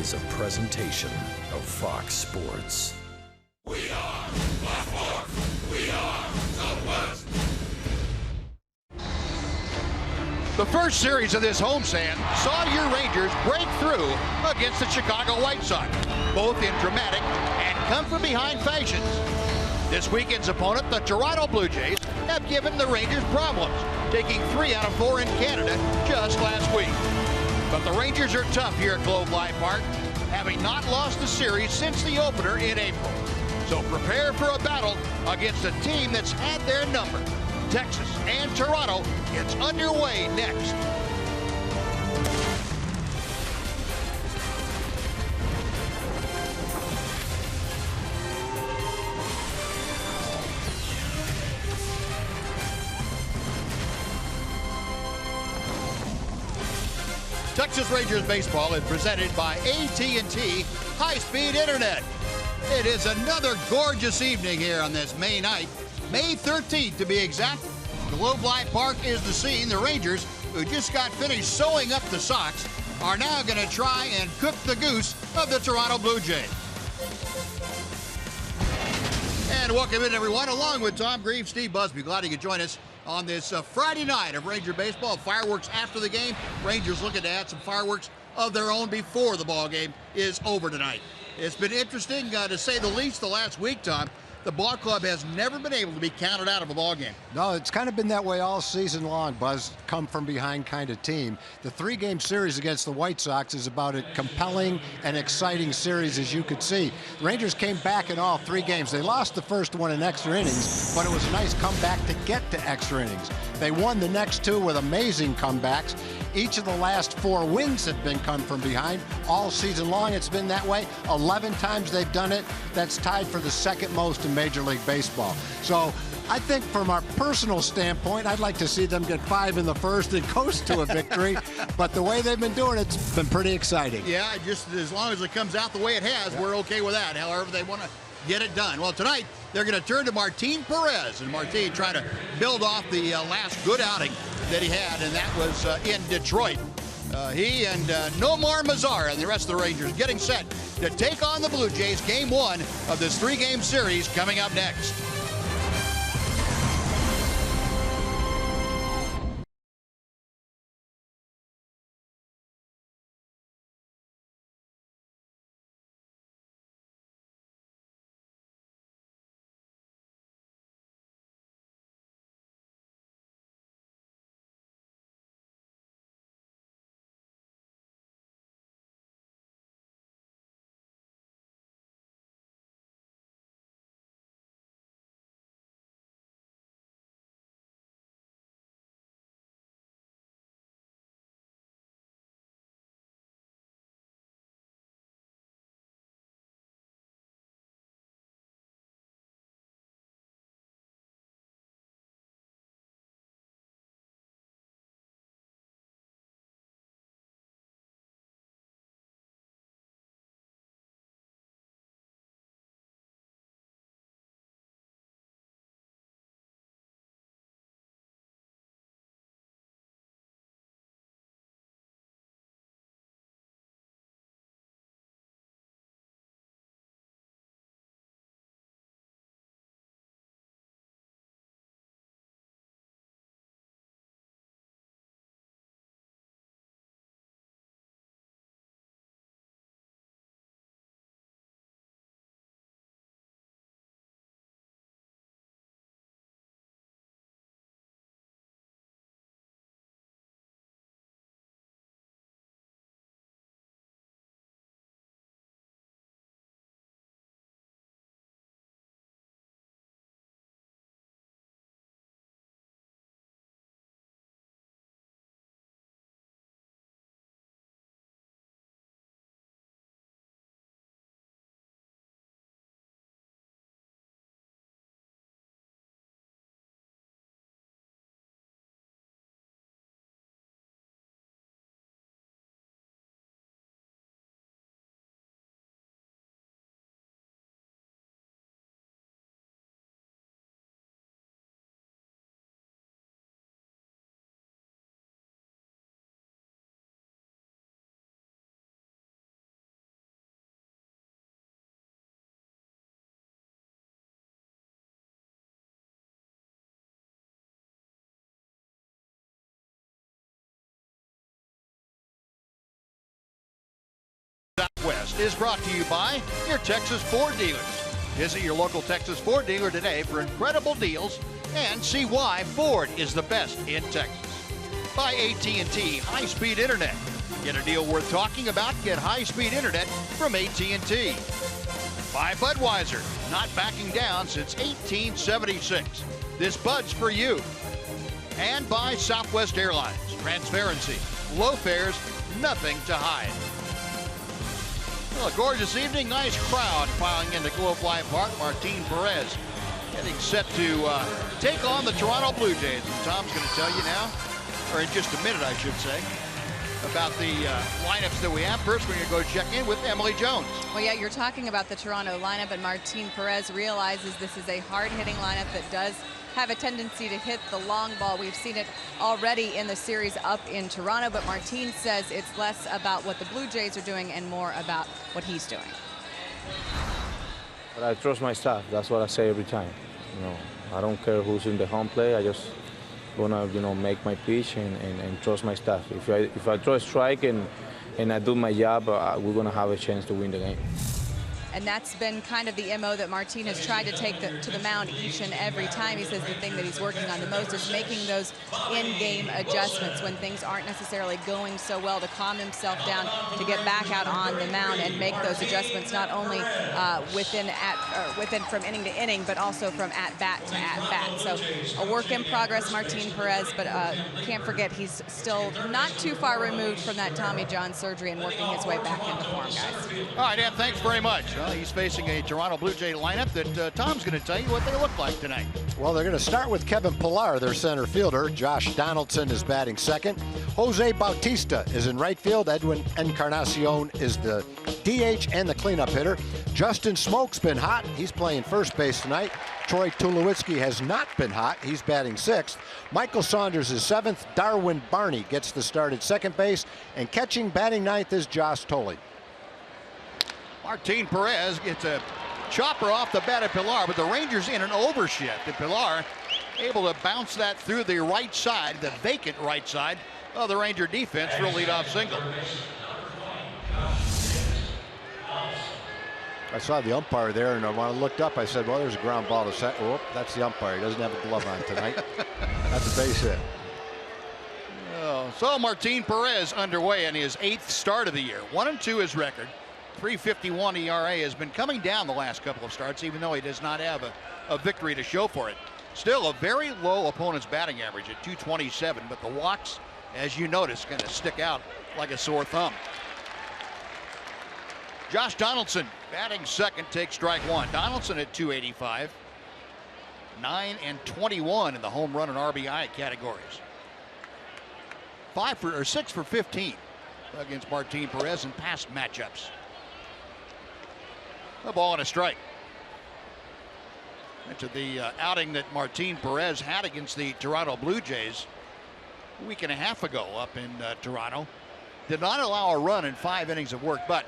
is a presentation of Fox Sports. We are Baltimore. We are Southwest. The first series of this homestand saw your Rangers break through against the Chicago White Sox, both in dramatic and come-from-behind fashions. This weekend's opponent, the Toronto Blue Jays, have given the Rangers problems, taking 3 out of 4 in Canada just last week. But the Rangers are tough here at Globe Life Park, having not lost the series since the opener in April. So prepare for a battle against a team that's had their number. Texas and Toronto gets underway next. Texas Rangers baseball is presented by AT&T High-Speed Internet. It is another gorgeous evening here on this May night, May 13th to be exact. Globe Life Park is the scene. The Rangers, who just got finished sewing up the Sox, are now going to try and cook the goose of the Toronto Blue Jays. And welcome in, everyone, along with Tom Grieve, Steve Busby. Glad you could join us on this Friday night of Ranger baseball. Fireworks after the game. Rangers looking to add some fireworks of their own before the ball game is over tonight. It's been interesting, to say the least, the last week, Tom. The ball club has never been able to be counted out of a ball game. No, it's kind of been that way all season long, Buzz. Come from behind kind of team. The 3-game series against the White Sox is about a compelling and exciting series, as you could see. The Rangers came back in all 3 games. They lost the first one in extra innings, but it was a nice comeback to get to extra innings. They won the next 2 with amazing comebacks. Each of the last 4 wins have been come from behind. All season long it's been that way. 11 times they've done it. That's tied for the second most in Major League Baseball. So I think from our personal standpoint, I'd like to see them get 5 in the first and coast to a victory. But the way they've been doing it's been pretty exciting. Yeah, just as long as it comes out the way it has, yeah, we're okay with that. However they want to get it done. Well, tonight they're going to turn to Martin Perez, and Martin trying to build off the last good outing that he had, and that was in Detroit. He and Nomar Mazar and the rest of the Rangers getting set to take on the Blue Jays. Game 1 of this 3-game series coming up next. West is brought to you by your Texas Ford dealers. Visit your local Texas Ford dealer today for incredible deals and see why Ford is the best in Texas. By AT&T high-speed internet. Get a deal worth talking about. Get high-speed internet from AT&T. By Budweiser, not backing down since 1876. This Bud's for you. And by Southwest Airlines. Transparency, low fares, nothing to hide. Well, a gorgeous evening, nice crowd filing into Globe Life Park. Martin Perez getting set to take on the Toronto Blue Jays. And Tom's going to tell you now, or in just a minute I should say, about the lineups that we have. First, we're going to go check in with Emily Jones. Well, yeah, you're talking about the Toronto lineup, and Martin Perez realizes this is a hard-hitting lineup that does have a tendency to hit the long ball. We've seen it already in the series up in Toronto, but Martin says it's less about what the Blue Jays are doing and more about what he's doing. But I trust my staff. That's what I say every time. I don't care who's in the home plate. I just wanna, make my pitch and trust my staff. If I throw a strike and I do my job, we're gonna have a chance to win the game. And that's been kind of the MO that Martin has tried to take to the mound each and every time. He says the thing that he's working on the most is making those in-game adjustments when things aren't necessarily going so well, to calm himself down, to get back out on the mound and make those adjustments, not only within from inning to inning, but also from at-bat to at-bat. So a work in progress, Martin Perez, but can't forget he's still not too far removed from that Tommy John surgery and working his way back into form, guys. All right, Ed, thanks very much. He's facing a Toronto Blue Jay lineup that Tom's going to tell you what they look like tonight. Well, they're going to start with Kevin Pillar, their center fielder. Josh Donaldson is batting second. Jose Bautista is in right field. Edwin Encarnacion is the DH and the cleanup hitter. Justin Smoke's been hot. He's playing first base tonight. Troy Tulowitzki has not been hot. He's batting sixth. Michael Saunders is seventh. Darwin Barney gets the start at second base. And catching, batting ninth, is Josh Tolley. Martin Perez gets a chopper off the bat of Pillar, but the Rangers in an overshift. And Pillar able to bounce that through the right side, the vacant right side of the Ranger defense for a leadoff single. I saw the umpire there, and when I looked up, I said, well, there's a ground ball to set. Oh, that's the umpire. He doesn't have a glove on tonight. That's a base hit. So Martin Perez underway in his 8th start of the year. 1-2 his record. 3.51 ERA, has been coming down the last couple of starts, even though he does not have a victory to show for it. Still a very low opponent's batting average at 227, but the walks, as you notice, going to stick out like a sore thumb. Josh Donaldson batting second, takes strike one. Donaldson at 285, 9 and 21 in the home run and RBI categories. 6 for 15 against Martin Perez in past matchups. A ball and a strike. Into the outing that Martin Perez had against the Toronto Blue Jays a week and a half ago up in Toronto. Did not allow a run in 5 innings of work, but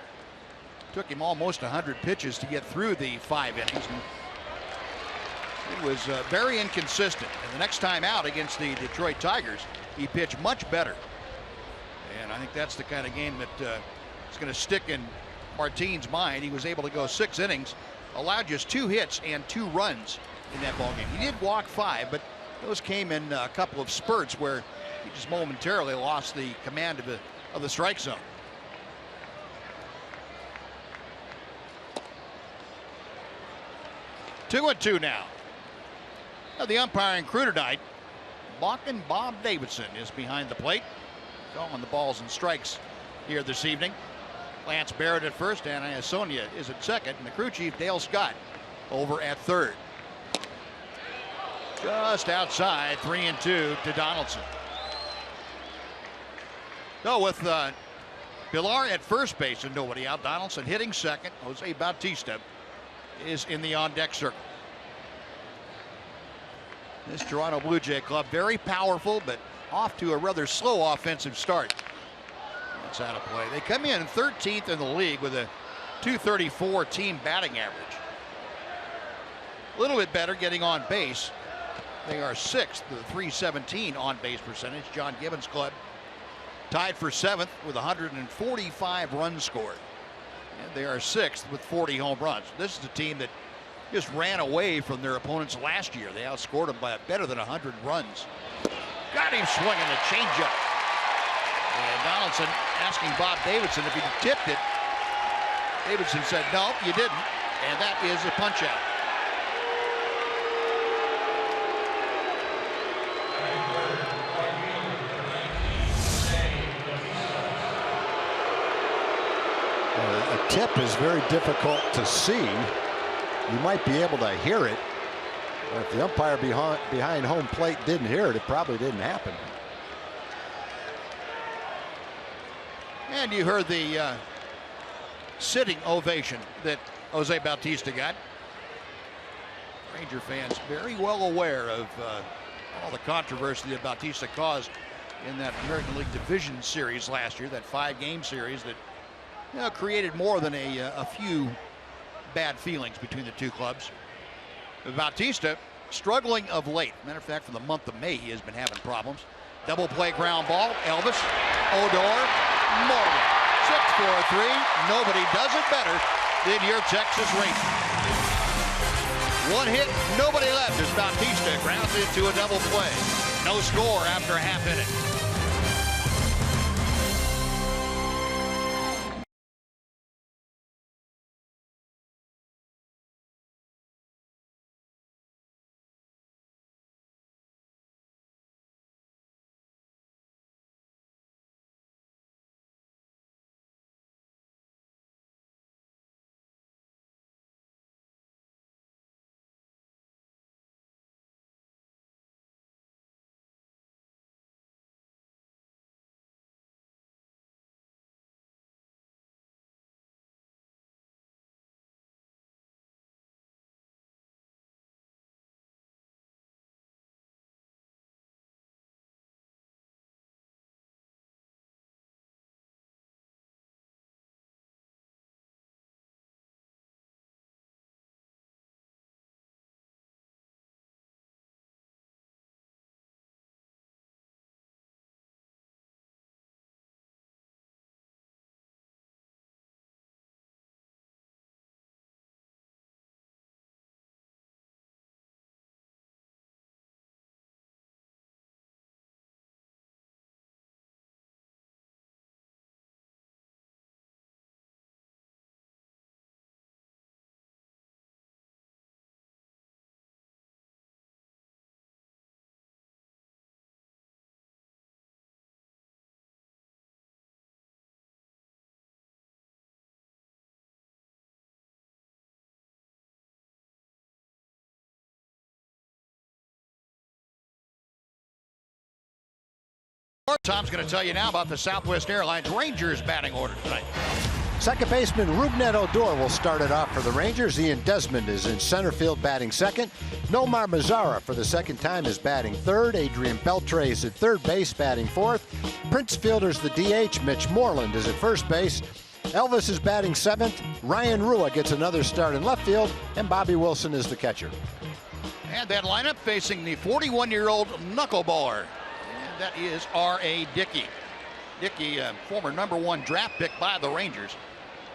took him almost 100 pitches to get through the 5 innings. And it was very inconsistent. And the next time out against the Detroit Tigers, he pitched much better. And I think that's the kind of game that is going to stick in Martin's mind. He was able to go 6 innings, allowed just 2 hits and 2 runs in that ball game. He did walk 5, but those came in a couple of spurts where he just momentarily lost the command of the strike zone. Two and two now. The umpiring crew tonight, Balkan Bob Davidson is behind the plate, calling the balls and strikes here this evening. Lance Barrett at first, and Sonia is at second, and the crew chief Dale Scott over at third. Just outside, 3-2 to Donaldson. So with Pillar at first base and nobody out, Donaldson hitting second. Jose Bautista is in the on-deck circle. This Toronto Blue Jay club, very powerful, but off to a rather slow offensive start. That's out of play. They come in 13th in the league with a 234 team batting average. A little bit better getting on base. They are 6th with a 317 on base percentage. John Gibbons' club tied for 7th with 145 runs scored. And they are 6th with 40 home runs. This is a team that just ran away from their opponents last year. They outscored them by better than 100 runs. Got him swinging a changeup. And Donaldson asking Bob Davidson if he tipped it. Davidson said, no, you didn't. And that is a punch out. A tip is very difficult to see. You might be able to hear it. But if the umpire behind home plate didn't hear it, it probably didn't happen. And you heard the sitting ovation that Jose Bautista got. Ranger fans very well aware of all the controversy that Bautista caused in that American League Division Series last year, that 5-game series that created more than a few bad feelings between the two clubs. Bautista struggling of late. Matter of fact, for the month of May, he has been having problems. Double play ground ball. Elvis, Odor, Morgan. 6-4-3. Nobody does it better than your Texas Rangers. One hit, nobody left as Bautista grounds it to a double play. No score after a half inning. Tom's going to tell you now about the Southwest Airlines Rangers batting order tonight. Second baseman Rougned Odor will start it off for the Rangers. Ian Desmond is in center field batting second. Nomar Mazara for the second time is batting third. Adrian Beltre is at third base batting fourth. Prince Fielder's the DH. Mitch Moreland is at first base. Elvis is batting seventh. Ryan Rua gets another start in left field. And Bobby Wilson is the catcher. And that lineup facing the 41-year-old knuckleballer. That is R.A. Dickey. Dickey, former #1 draft pick by the Rangers.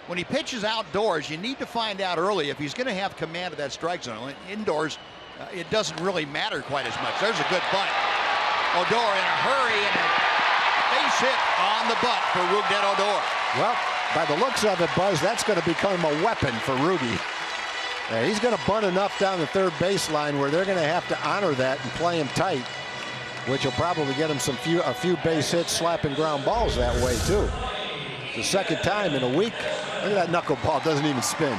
When he pitches outdoors, you need to find out early if he's going to have command of that strike zone. Indoors, it doesn't really matter quite as much. There's a good bunt. Odor in a hurry and a base hit on the bunt for Rougned Odor. Well, by the looks of it, Buzz, that's going to become a weapon for Rudy. He's going to bunt enough down the third baseline where they're going to have to honor that and play him tight, which will probably get him a few base hits, slapping ground balls that way too. The second time in a week. Look at that knuckleball, doesn't even spin.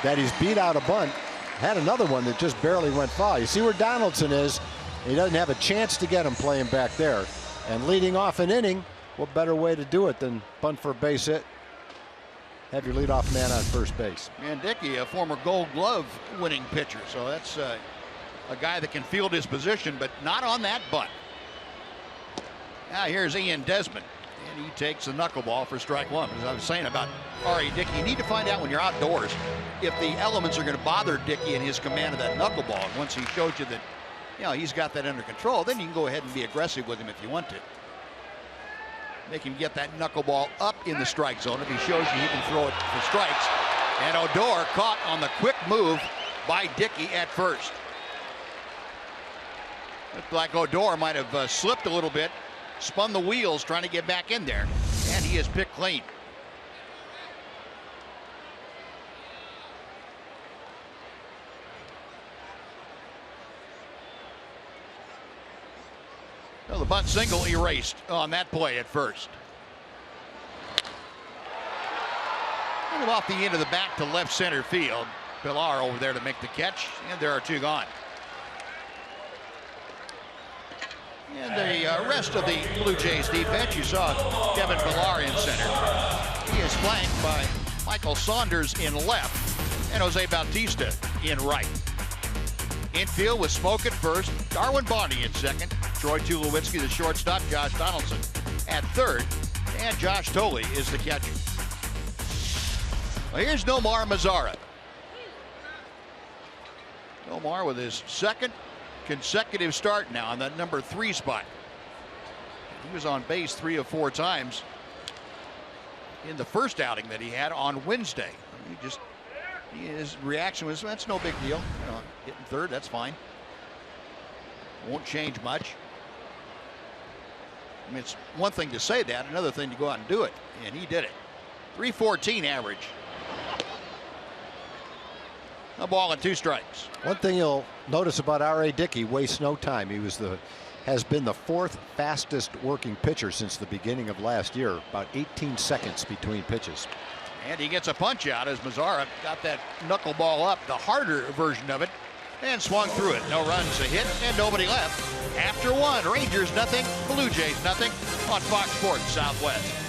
That he's beat out a bunt. Had another one that just barely went foul. You see where Donaldson is. He doesn't have a chance to get him playing back there. And leading off an inning, what better way to do it than bunt for a base hit? Have your leadoff man on first base. And Dickey, a former Gold Glove winning pitcher. So that's a guy that can field his position, but not on that bunt. Now here's Ian Desmond, and he takes the knuckleball for strike one. As I was saying about R.A. Dickey, you need to find out when you're outdoors if the elements are going to bother Dickey in his command of that knuckleball. And once he shows you that, he's got that under control, then you can go ahead and be aggressive with him if you want to. Make him get that knuckleball up in the strike zone. If he shows you he can throw it for strikes. And Odor caught on the quick move by Dickey at first. Looked like Odor might have slipped a little bit, spun the wheels trying to get back in there, and he is picked clean. Well, the bunt single erased on that play at first. Kind of off the end of the bat to left center field. Pilar over there to make the catch, and there are two gone. And the rest of the Blue Jays defense, you saw Kevin Pilar in center. He is flanked by Michael Saunders in left and Jose Bautista in right. Infield with Smoke at first, Darwin Bondy in second, Troy Tulowitzki the shortstop, Josh Donaldson at third, and Josh Tolle is the catcher. Well, here's Nomar Mazara. Nomar with his second consecutive start now on that number 3 spot. He was on base 3 of 4 times in the first outing that he had on Wednesday. His reaction was, that's no big deal. You know, hitting third, that's fine. Won't change much. I mean, it's one thing to say that, another thing to go out and do it, and he did it. 314 average. A ball and 2 strikes. One thing you'll notice about R.A. Dickey, wastes no time. He has been the 4th fastest working pitcher since the beginning of last year, about 18 seconds between pitches. And he gets a punch out as Mazara got that knuckleball up, the harder version of it, and swung through it. No runs, a hit, and nobody left. After 1, Rangers nothing, Blue Jays nothing on Fox Sports Southwest.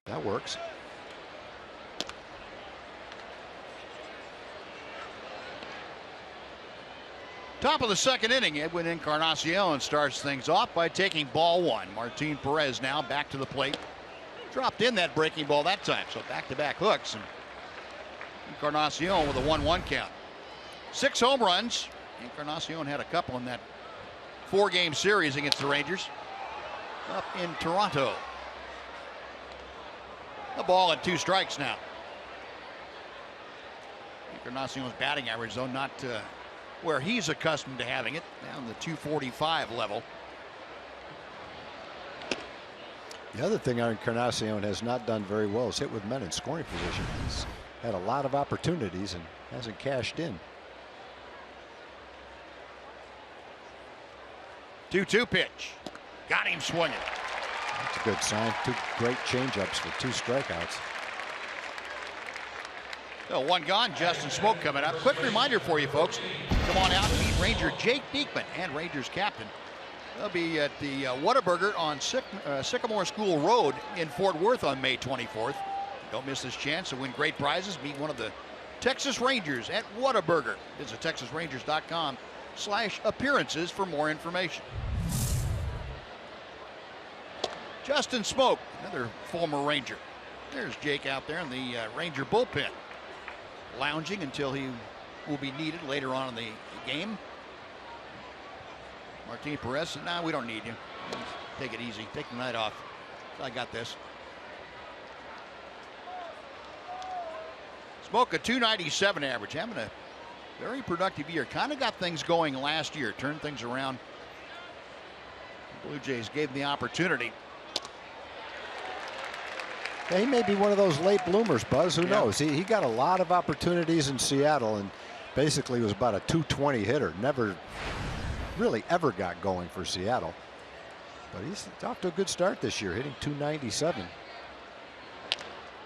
That works. Top of the second inning, Edwin Encarnacion starts things off by taking ball 1. Martin Perez now back to the plate. Dropped in that breaking ball that time, so back-to-back hooks. And Encarnacion with a 1-1 count. 6 home runs. Encarnacion had a couple in that 4-game series against the Rangers up in Toronto. A ball and 2 strikes now. Encarnacion's batting average, though, not where he's accustomed to having it, down the 245 level. The other thing Encarnacion has not done very well is hit with men in scoring position. He's had a lot of opportunities and hasn't cashed in. 2-2 pitch. Got him swinging. That's a good sign. 2 great changeups for 2 strikeouts. So 1 gone. Justin Smoke coming up. Quick reminder for you folks. Come on out and meet Ranger Jake Diekman and Rangers captain They'll be at the Whataburger on Sycamore School Road in Fort Worth on May 24th. Don't miss this chance to win great prizes. Meet one of the Texas Rangers at Whataburger. Visit TexasRangers.com/appearances for more information. Justin Smoke, another former Ranger. There's Jake out there in the Ranger bullpen, lounging until he will be needed later on in the game. Martin Perez said, "Nah, we don't need you. Just take it easy. Take the night off. I got this." Smoke a .297 average, having a very productive year. Kind of got things going last year, turned things around. The Blue Jays gave him the opportunity. Yeah, he may be one of those late bloomers, Buzz. Who knows? He got a lot of opportunities in Seattle and basically was about a .220 hitter. Never really ever got going for Seattle. But he's off to a good start this year, hitting .297.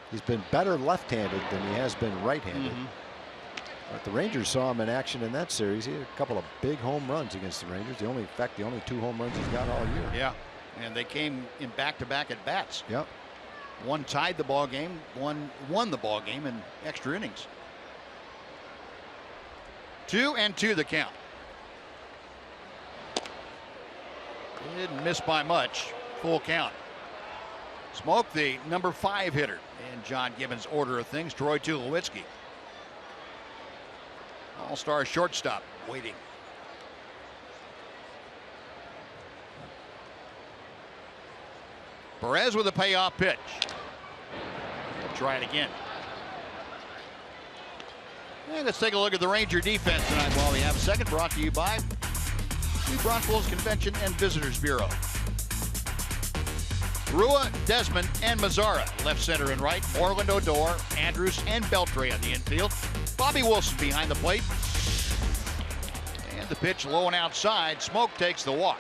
He's been better left-handed than he has been right-handed. But the Rangers saw him in action in that series. He had a couple of big home runs against the Rangers. In fact, the only 2 home runs he's got all year. Yeah, and they came in back-to-back at bats. Yep. One tied the ball game, one won the ball game in extra innings. 2-2 the count. Didn't miss by much. Full count. Smoke, the number 5 hitter in John Gibbons' order of things. Troy Tulowitzki, all-star shortstop, waiting. Perez with a payoff pitch. We'll try it again. And let's take a look at the Ranger defense tonight while we have a second. Brought to you by New Braunfels Convention and Visitors Bureau. Rua, Desmond, and Mazzara, left, center, and right. Moreland, Odor, Andrews, and Beltre on the infield. Bobby Wilson behind the plate. And the pitch low and outside. Smoke takes the walk.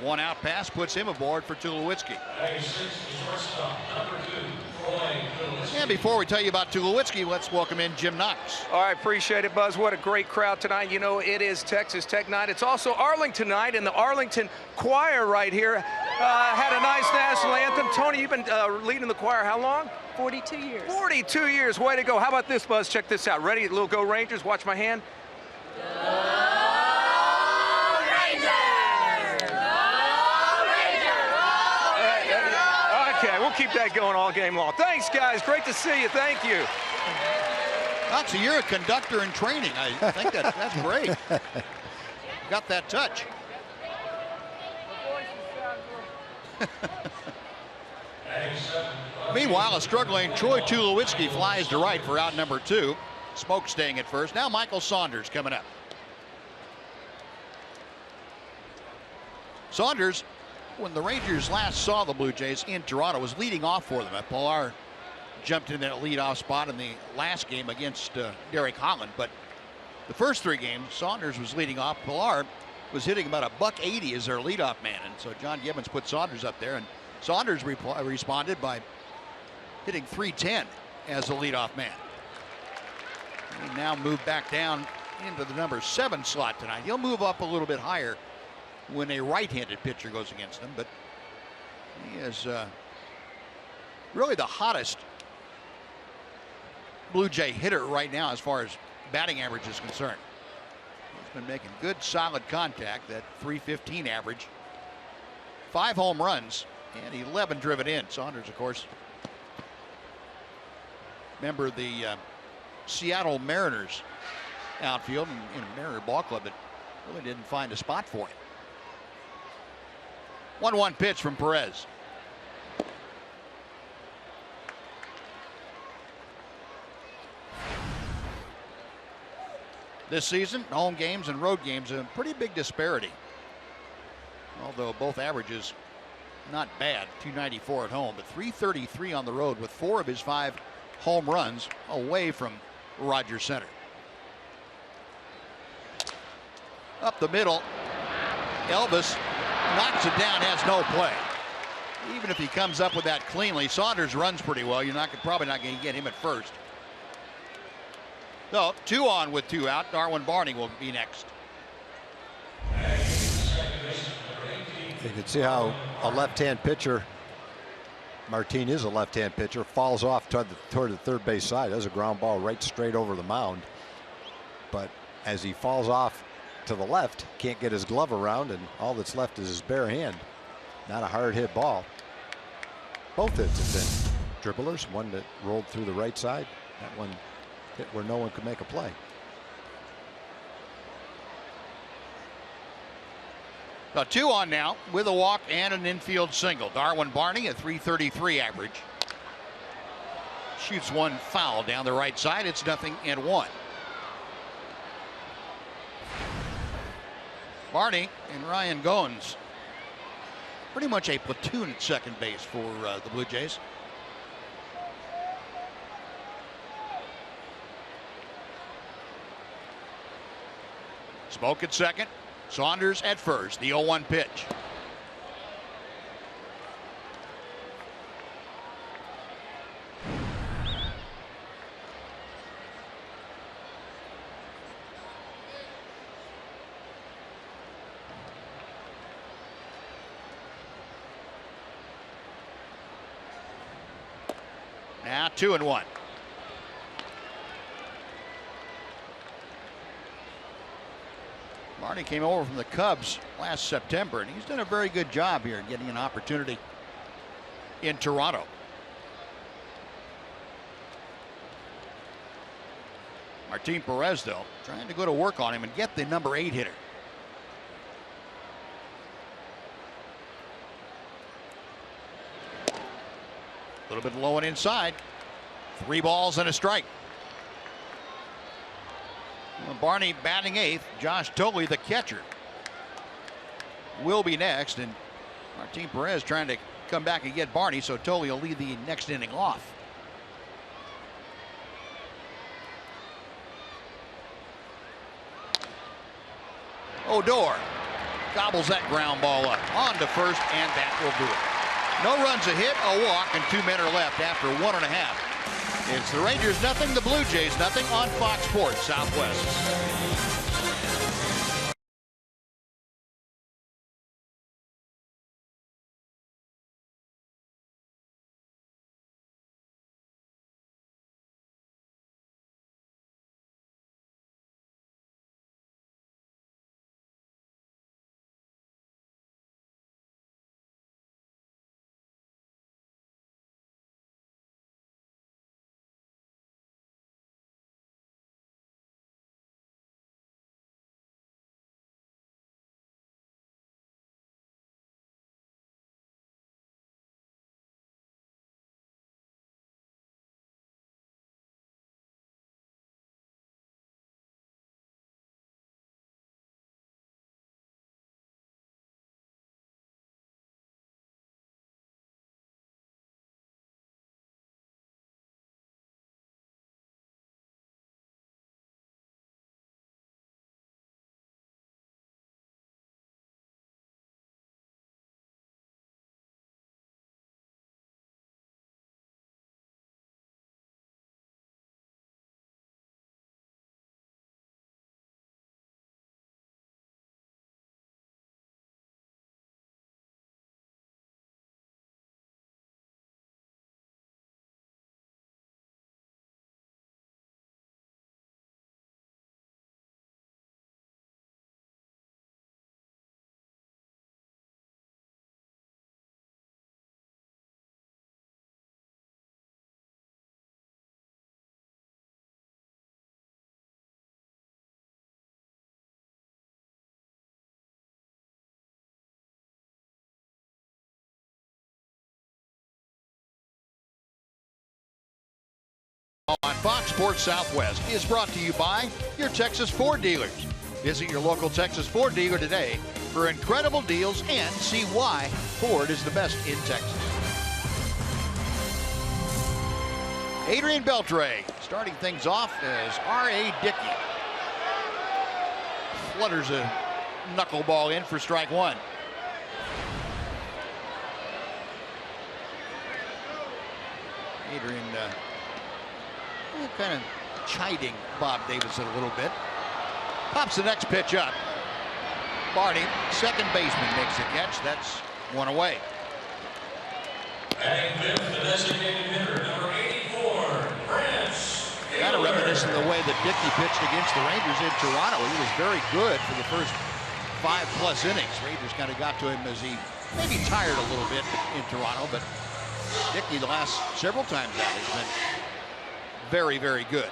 1 out pass puts him aboard for Tulowitzki. And before we tell you about Tulowitzki, let's welcome in Jim Knox. All right, appreciate it, Buzz. What a great crowd tonight. You know, it is Texas Tech night. It's also Arlington night, and the Arlington choir right here had a nice national anthem. Tony, you've been leading the choir how long? 42 years. 42 years. Way to go. How about this, Buzz? Check this out. Ready? Little Go Rangers. Watch my hand. Okay, we'll keep that going all game long. Thanks, guys. Great to see you. Thank you. So you're a conductor in training. I think that's great. Got that touch. Meanwhile, a struggling Troy Tulowitzki flies to right for out number 2. Smoke staying at first. Now Michael Saunders coming up. Saunders, when the Rangers last saw the Blue Jays in Toronto, was leading off for them. Pilar jumped in that leadoff spot in the last game against Derek Holland, but the first 3 games Saunders was leading off. Pilar was hitting about $180 as their leadoff man, and so John Gibbons put Saunders up there, and Saunders responded by hitting .310 as the leadoff man. He now moved back down into the number 7 slot tonight. He'll move up a little bit higher when a right-handed pitcher goes against him, but he is really the hottest Blue Jay hitter right now as far as batting average is concerned. He's been making good solid contact, that .315 average, 5 home runs and 11 driven in. Saunders, of course, member of the Seattle Mariners outfield in a Mariner ball club that really didn't find a spot for him. 1-1 pitch from Perez. This season, home games and road games, a pretty big disparity. Although both averages not bad, .294 at home, but .333 on the road with 4 of his 5 home runs away from Rogers Center. Up the middle, Elvis knocks it down, has no play. Even if he comes up with that cleanly, Saunders runs pretty well. You're probably not going to get him at first. So 2 on with 2 out. Darwin Barney will be next. You can see how a left-hand pitcher, Martin is a left-hand pitcher, falls off toward the third base side. There's a ground ball right straight over the mound. But as he falls off to the left, can't get his glove around, and all that's left is his bare hand. Not a hard hit ball. Both hits have been dribblers. One that rolled through the right side. That one hit where no one could make a play. A 2 on now with a walk and an infield single. Darwin Barney, a .333 average. Shoots one foul down the right side. It's 0-1. Barney and Ryan Goins. Pretty much a platoon at second base for the Blue Jays. Smoke at second. Saunders at first. The 0-1 pitch. Now 2-1. Barney came over from the Cubs last September, and he's done a very good job here getting an opportunity in Toronto. Martin Perez, though, trying to go to work on him and get the number 8 hitter. A little bit low and inside. 3 balls and a strike. Barney batting 8th. Josh Toley, the catcher, will be next, and Martin Perez trying to come back and get Barney, so Toley will lead the next inning off. Odor gobbles that ground ball up on to first, and that will do it. No runs, a hit, a walk, and 2 men are left after 1.5. It's the Rangers nothing, the Blue Jays nothing on Fox Sports Southwest. On Fox Sports Southwest is brought to you by your Texas Ford dealers. Visit your local Texas Ford dealer today for incredible deals and see why Ford is the best in Texas. Adrian Beltre starting things off as R.A. Dickey flutters a knuckleball in for strike 1. Adrian kind of chiding Bob Davidson a little bit. Pops the next pitch up. Barney, second baseman, makes the catch. That's one away. Batting fifth, the designated hitter, number 84, Prince. Kind of reminiscent of the way that Dickey pitched against the Rangers in Toronto. He was very good for the first 5+ innings. Rangers kind of got to him as he maybe tired a little bit in Toronto, but Dickey the last several times out has been very, very good.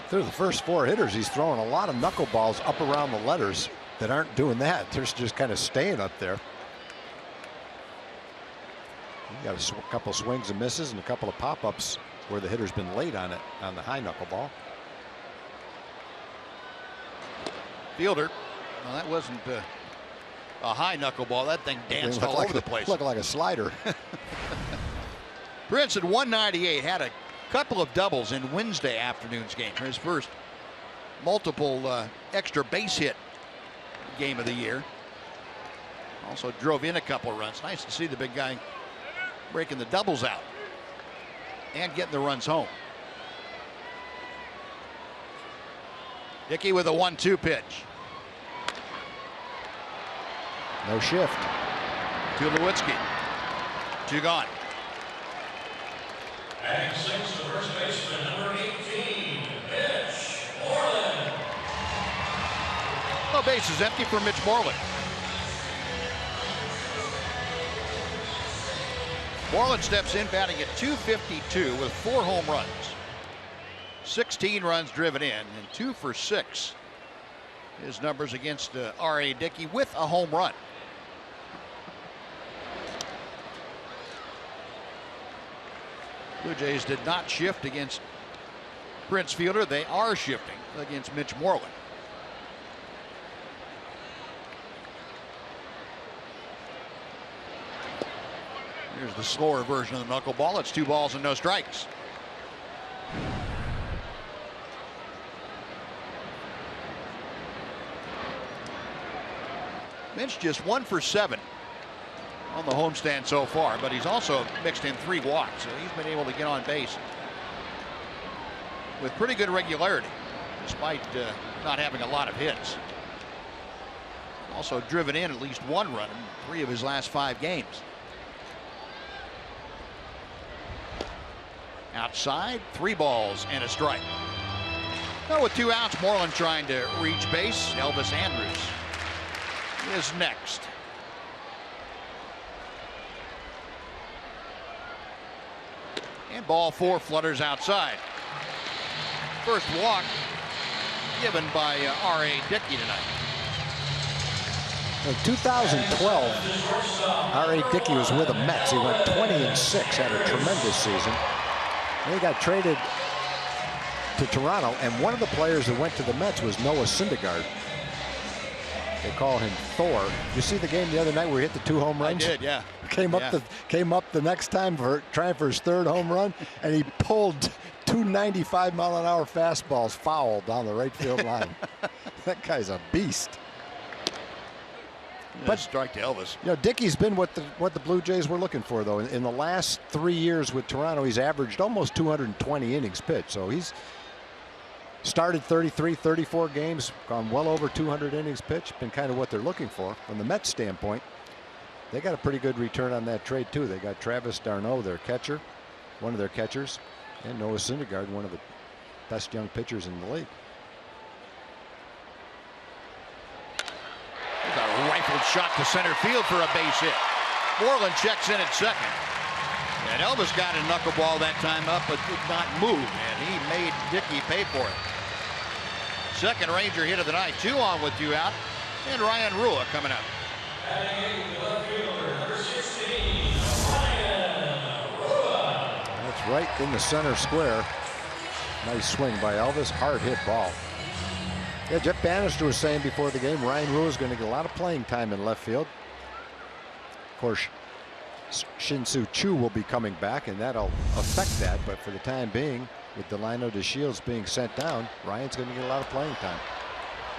Through the first 4 hitters, he's throwing a lot of knuckleballs up around the letters that aren't doing that. They're just kind of staying up there. He got a couple swings and misses and a couple of pop-ups where the hitter's been late on it on the high knuckleball. Fielder, well, that wasn't a high knuckleball. That thing danced all over the place. Looked like a slider. Prince at 198 had a couple of doubles in Wednesday afternoon's game. His first multiple extra base hit game of the year. Also drove in a couple of runs. Nice to see the big guy breaking the doubles out and getting the runs home. Dickey with a 1-2 pitch. No shift. Tulowitzki. 2 gone. Batting sixth, the first baseman, number 18, Mitch Moreland. No, base is empty for Mitch Moreland. Moreland steps in batting at .252 with 4 home runs. 16 runs driven in and 2 for 6. His numbers against R.A. Dickey with a home run. Blue Jays did not shift against Prince Fielder. They are shifting against Mitch Moreland. Here's the slower version of the knuckleball. It's 2 balls and no strikes. Mitch just 1 for 7 on the homestand so far, but he's also mixed in 3 walks, so he's been able to get on base with pretty good regularity, despite not having a lot of hits. Also driven in at least 1 run in 3 of his last 5 games. Outside, 3 balls and a strike. Now with 2 outs, Moreland trying to reach base. Elvis Andrus is next. And ball 4 flutters outside. First walk given by R.A. Dickey tonight. In 2012, R.A. Dickey was with the Mets. He went 20-6, had a tremendous season. Then he got traded to Toronto, and one of the players that went to the Mets was Noah Syndergaard. They call him Thor. You see the game the other night where he hit the 2 home runs? I did, yeah. Came up the next time for trying for his 3rd home run, and he pulled 2 95-mile-an-hour fastballs foul down the right field line. That guy's a beast. But strike to Elvis. You know, Dickey's been what the Blue Jays were looking for, though. In the last 3 years with Toronto, he's averaged almost 220 innings pitched. So he's started 33, 34 games, gone well over 200 innings pitched. Been kind of what they're looking for. From the Mets standpoint, they got a pretty good return on that trade, too. They got Travis d'Arnaud, their catcher, one of their catchers, and Noah Syndergaard, one of the best young pitchers in the league. A rifled shot to center field for a base hit. Moreland checks in at second. And Elvis got a knuckleball that time up, but did not move, and he made Dickey pay for it. Second Ranger hit of the night. 2 on with 2 out. And Ryan Rua coming up. That's right in the center square. Nice swing by Elvis. Hard hit ball. Yeah, Jeff Bannister was saying before the game, Ryan Rua is going to get a lot of playing time in left field. Of course, Shin-Soo Choo will be coming back, and that'll affect that. But for the time being, with Delino DeShields being sent down, Ryan's going to get a lot of playing time.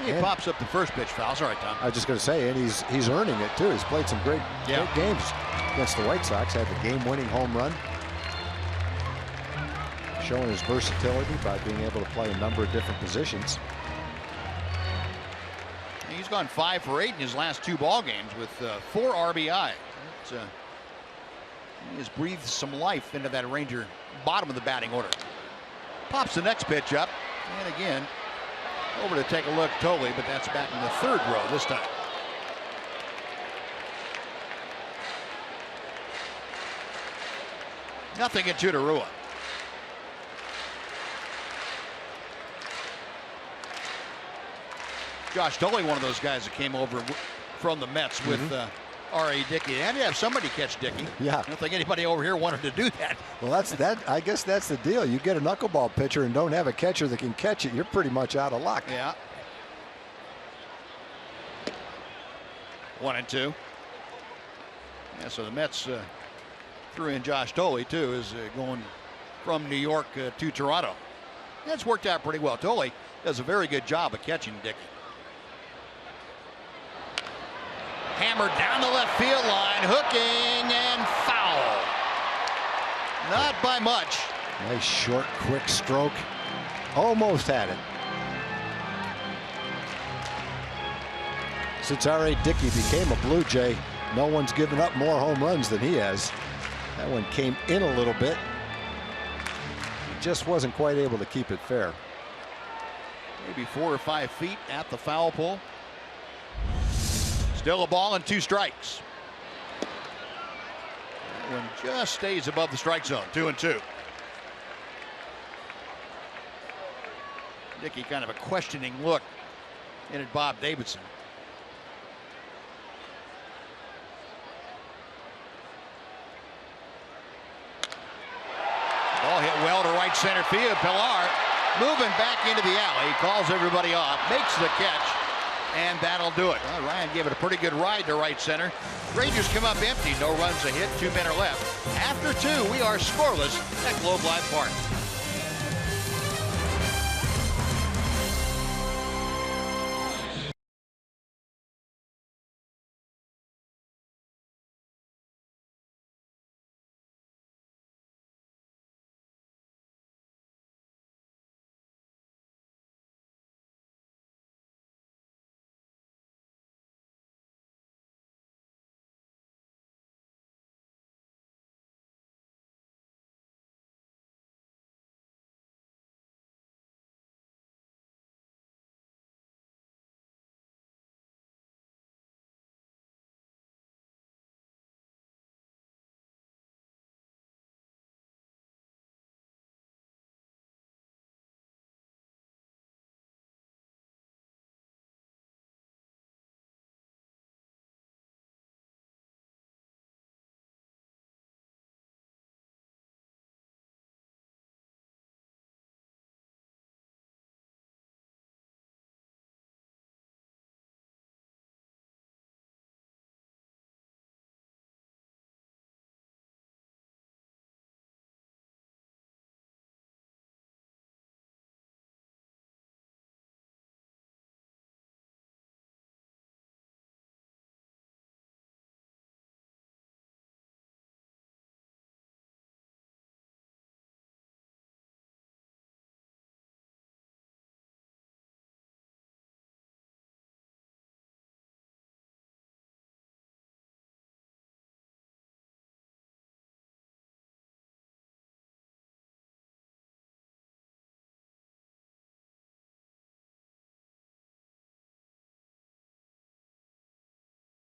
He pops up the first pitch foul. All right, Tom. I was just going to say, and he's earning it too. He's played some great games against the White Sox. Had the game-winning home run, showing his versatility by being able to play a number of different positions. He's gone 5 for 8 in his last 2 ball games with 4 RBI. He has breathed some life into that Ranger bottom of the batting order. Pops the next pitch up, and again over to take a look, Tolle, but that's back in the 3rd row this time. Nothing at 2 to Rua. Josh Tolle, one of those guys that came over from the Mets with R.A. Dickey. They had to have somebody catch Dickey. Yeah. I don't think anybody over here wanted to do that. Well, I guess that's the deal. You get a knuckleball pitcher and don't have a catcher that can catch it, you're pretty much out of luck. Yeah. 1-2. Yeah, so the Mets threw in Josh Tolle, too, is going from New York to Toronto. That's worked out pretty well. Tolle does a very good job of catching Dickey. Hammered down the left field line, hooking and foul. Not by much. Nice short, quick stroke. Almost had it. Since R.A. Dickey became a Blue Jay, no one's given up more home runs than he has. That one came in a little bit. He just wasn't quite able to keep it fair. Maybe 4 or 5 feet at the foul pole. Still a ball and 2 strikes. That one just stays above the strike zone. 2-2. Dickey kind of a questioning look in at Bob Davidson. Ball hit well to right center field. Pilar moving back into the alley. He calls everybody off, makes the catch, and that'll do it. Well, Ryan gave it a pretty good ride to right center. Rangers come up empty. No runs a hit. 2 men are left. After 2, we are scoreless at Globe Life Park.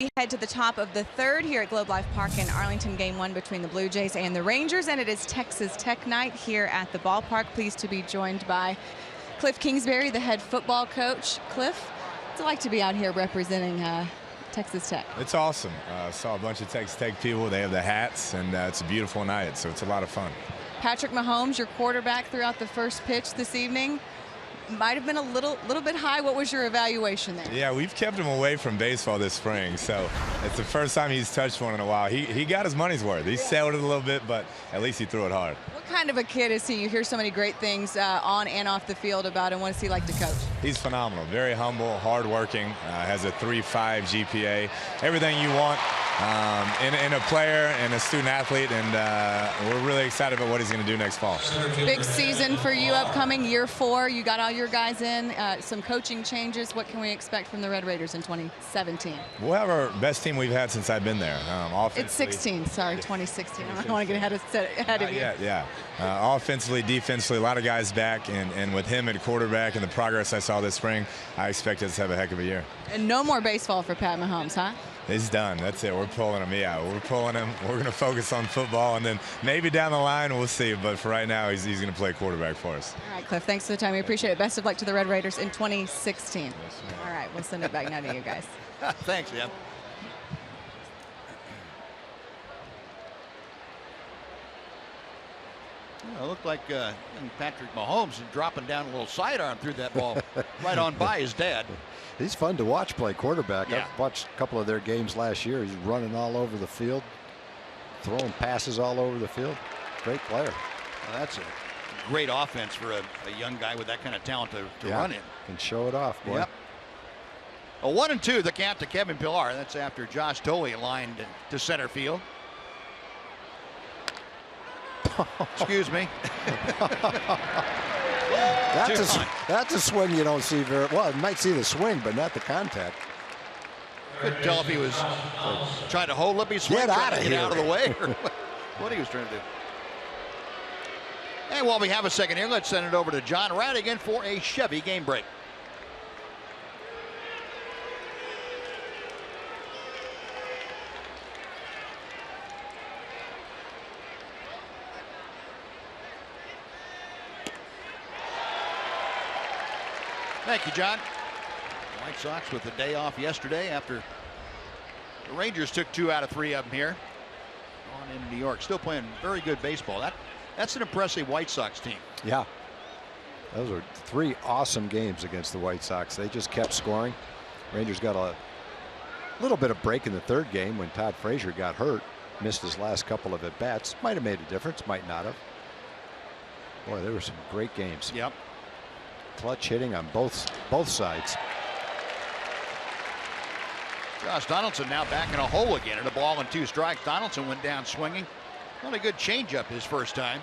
We head to the top of the 3rd here at Globe Life Park in Arlington. Game 1 between the Blue Jays and the Rangers, and it is Texas Tech night here at the ballpark. Pleased to be joined by Cliff Kingsbury, the head football coach. Cliff, what's it like to be out here representing Texas Tech? It's awesome. Saw a bunch of Texas Tech people. They have the hats, and it's a beautiful night, so it's a lot of fun. Patrick Mahomes, your quarterback throughout the first pitch this evening, might have been a little bit high. What was your evaluation there? Yeah, we've kept him away from baseball this spring, so it's the first time he's touched one in a while. He got his money's worth. He sailed it a little bit, but at least he threw it hard. What kind of a kid is he? You hear so many great things on and off the field about him. What does he like to coach? He's phenomenal. Very humble, hardworking, has a 3.5 GPA. Everything you want in a player and a student athlete, and we're really excited about what he's going to do next fall. Big season for you upcoming, year 4. You got all your guys in, some coaching changes. What can we expect from the Red Raiders in 2017? We'll have our best team we've had since I've been there. It's 16, sorry, 2016. I don't want to get ahead of you. Yeah. Offensively, defensively, a lot of guys back, and with him at quarterback and the progress I saw this spring, I expect us to have a heck of a year. And no more baseball for Pat Mahomes, huh? He's done. That's it. We're pulling him. Yeah, we're pulling him. We're going to focus on football, and then maybe down the line we'll see. But for right now, he's going to play quarterback for us. All right, Cliff, thanks for the time. We appreciate it. Best of luck to the Red Raiders in 2016. Yes, all right, we'll send it back now to you guys. Thanks, Deb. It looked like Patrick Mahomes is dropping down a little sidearm through that ball right on by his dad. He's fun to watch play quarterback. Yeah. I've watched a couple of their games last year. He's running all over the field, throwing passes all over the field. Great player. Well, that's a great offense for a young guy with that kind of talent to run in. Can show it off, boy. Yep. A 1-2, the count to Kevin Pillar. That's after Josh Tolley lined to center field. Excuse me. That's a swing you don't see very well. You might see the swing, but not the contact. Couldn't tell if he was trying to hold up his swing, Get out of get here. out of the way, or what he was trying to do. And while we have a second here, let's send it over to John Radigan for a Chevy game break. Thank you, John. White Sox with the day off yesterday after the Rangers took 2 out of 3 of them here on in New York. Still playing very good baseball. That's an impressive White Sox team. Yeah. Those were 3 awesome games against the White Sox. They just kept scoring. Rangers got a little bit of break in the 3rd game when Todd Frazier got hurt. Missed his last couple of at-bats. Might have made a difference, might not have. Boy, there were some great games. Yep. Clutch hitting on both sides. Josh Donaldson now back in a hole again at a ball and 2 strikes. Donaldson went down swinging. Not a good changeup his first time.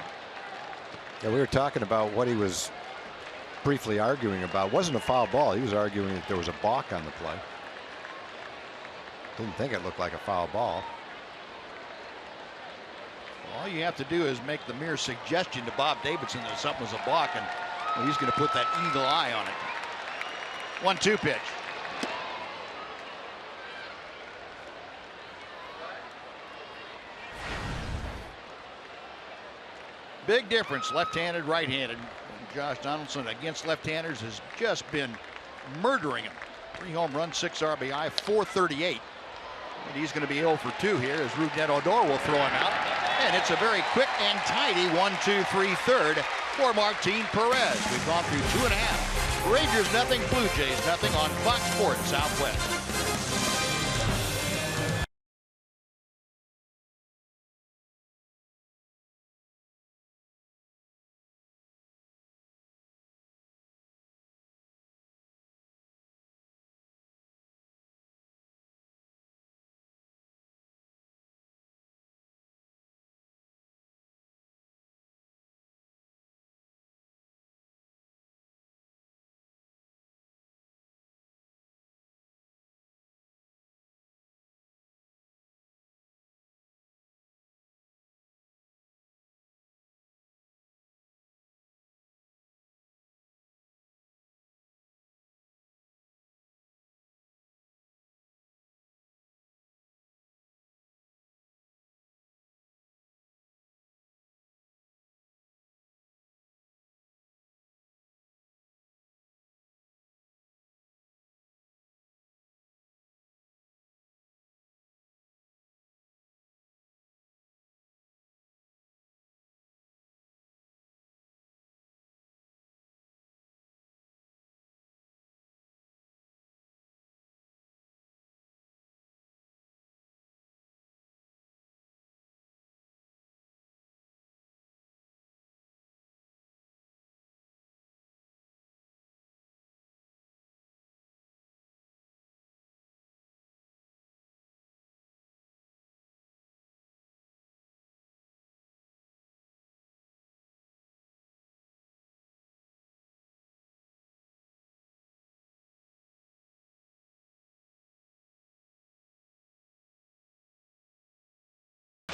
Yeah, we were talking about what he was briefly arguing about. It wasn't a foul ball. He was arguing that there was a balk on the play. Didn't think it looked like a foul ball. All you have to do is make the mere suggestion to Bob Davidson that something was a balk, and well, he's going to put that eagle eye on it. 1-2 pitch. Big difference, left-handed, right-handed. Josh Donaldson against left-handers has just been murdering him. 3 home runs, 6 RBI, 438. And he's going to be 0 for 2 here as Rougned Odor will throw him out. And it's a very quick and tidy 1-2-3 third for Martin Perez. We've gone through 2.5. Rangers nothing, Blue Jays nothing on Fox Sports Southwest.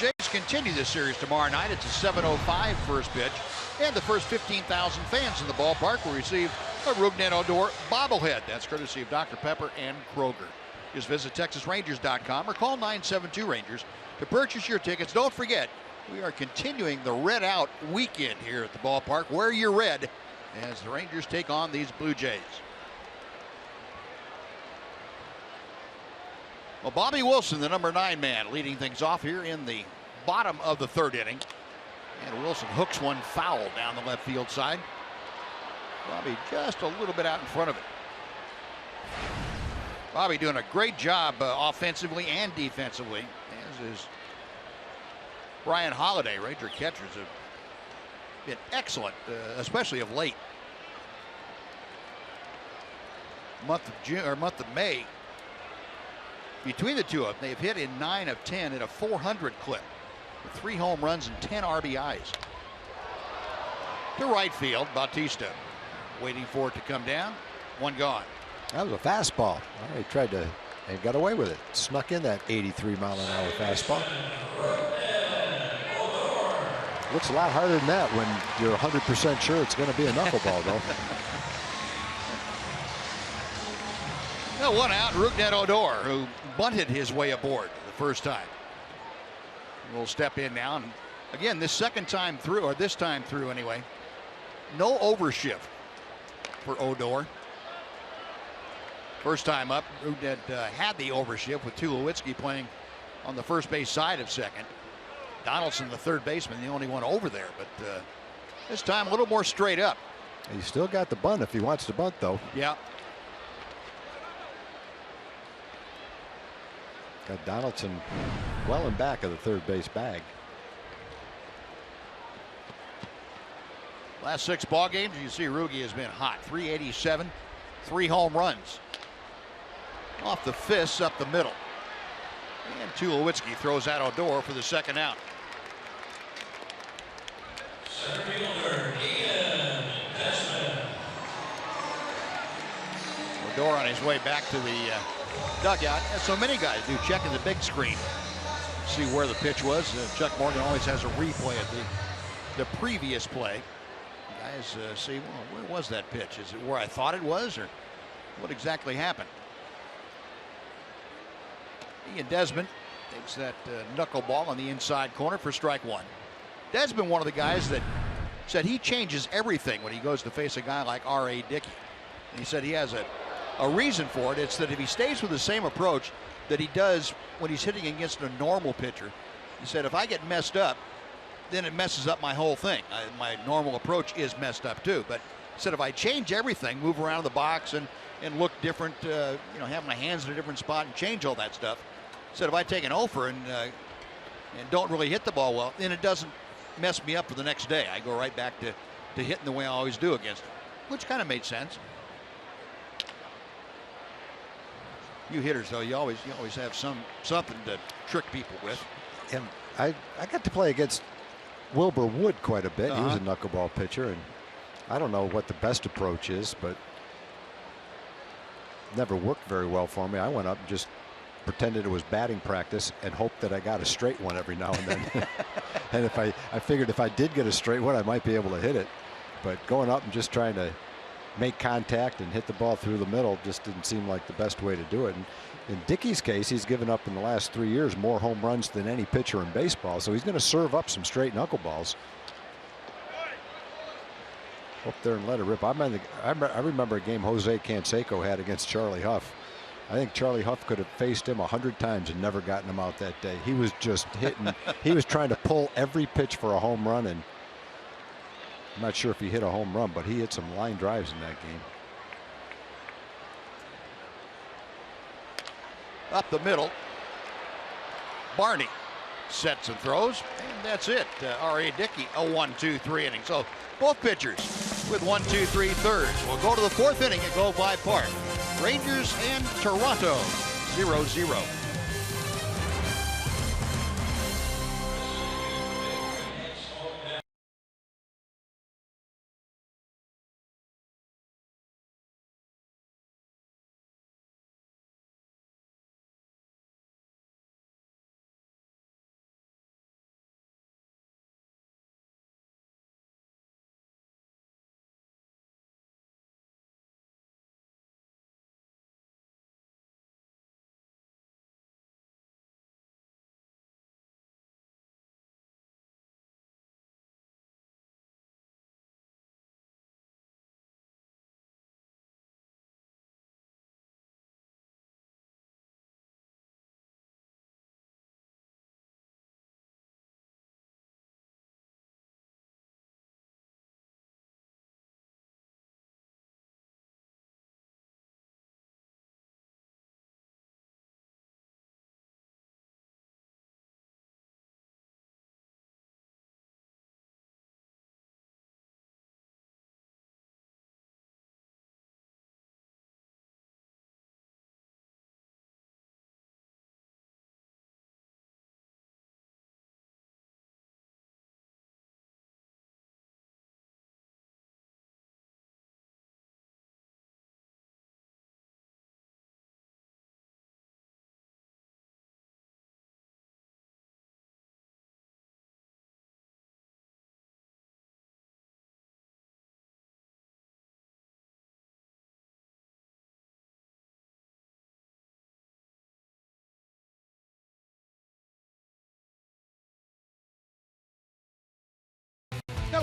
Jays continue this series tomorrow night. It's a 7:05 first pitch, and the first 15,000 fans in the ballpark will receive a Rougned Odor bobblehead. That's courtesy of Dr. Pepper and Kroger. Just visit TexasRangers.com or call 972-RANGERS to purchase your tickets. Don't forget, we are continuing the Red Out weekend here at the ballpark. Wear your red as the Rangers take on these Blue Jays. Well, Bobby Wilson, the number 9 man, leading things off here in the bottom of the 3rd inning. And Wilson hooks one foul down the left field side. Bobby just a little bit out in front of it. Bobby doing a great job offensively and defensively, as is Brian Holiday. Ranger catchers have been excellent, especially of late. Month of May, between the two of them, they've hit in 9 of 10 at a 400 clip, with 3 home runs and 10 RBIs. To right field, Bautista waiting for it to come down. One gone. That was a fastball. He tried to and got away with it. Snuck in that 83-mile-an-hour fastball. Looks a lot harder than that when you're 100% sure it's going to be a knuckleball, though. Well, one out, Rougned Odor, who bunted his way aboard the first time. We'll step in now, and again, this second time through, or this time through anyway, no overshift for Odor. First time up, Rougned had the overshift with Tulowitzki playing on the first base side of second. Donaldson, the third baseman, the only one over there, but this time a little more straight up. He's still got the bunt if he wants to bunt, though. Yeah. Got Donaldson well in back of the third base bag. Last 6 ball games, you see Rugi has been hot. 387, 3 home runs. Off the fists up the middle. And Tulowitzki throws out Odor for the second out. Center fielder, Ian Desmond. Odor on his way back to the dugout, as so many guys do, checking the big screen, see where the pitch was. Chuck Morgan always has a replay of the previous play. Guys see, well, where was that pitch? Is it where I thought it was, or what exactly happened? Ian Desmond takes that knuckleball on the inside corner for strike 1. Desmond, one of the guys that said he changes everything when he goes to face a guy like R.A. Dickey. And he said he has a reason for it. It's that if he stays with the same approach that he does when he's hitting against a normal pitcher, he said, if I get messed up, then it messes up my whole thing. My normal approach is messed up too. But he said, if I change everything, move around the box and look different, have my hands in a different spot and change all that stuff. He said, if I take an offer and don't really hit the ball well, then it doesn't mess me up for the next day. I go right back to hitting the way I always do against him, which kind of made sense. You hitters, though, you always have something to trick people with. And I got to play against Wilbur Wood quite a bit. He was a knuckleball pitcher, and I don't know what the best approach is, but never worked very well for me. I went up and just pretended it was batting practice and hoped that I got a straight one every now and then. And if I figured if I did get a straight one, I might be able to hit it. But going up and just trying to make contact and hit the ball through the middle just didn't seem like the best way to do it. And in Dickey's case, he's given up in the last 3 years more home runs than any pitcher in baseball, so he's going to serve up some straight knuckleballs. Up there and let it rip. I remember a game Jose Canseco had against Charlie Huff. I think Charlie Huff could have faced him 100 times and never gotten him out that day. He was just hitting. He was trying to pull every pitch for a home run, and I'm not sure if he hit a home run, but he hit some line drives in that game. Up the middle, Barney sets and throws, and that's it. R.A. Dickey, a 1-2-3 inning. So both pitchers with 1-2-3 thirds. We'll go to the 4th inning at Globe Life Park. Rangers and Toronto, 0-0.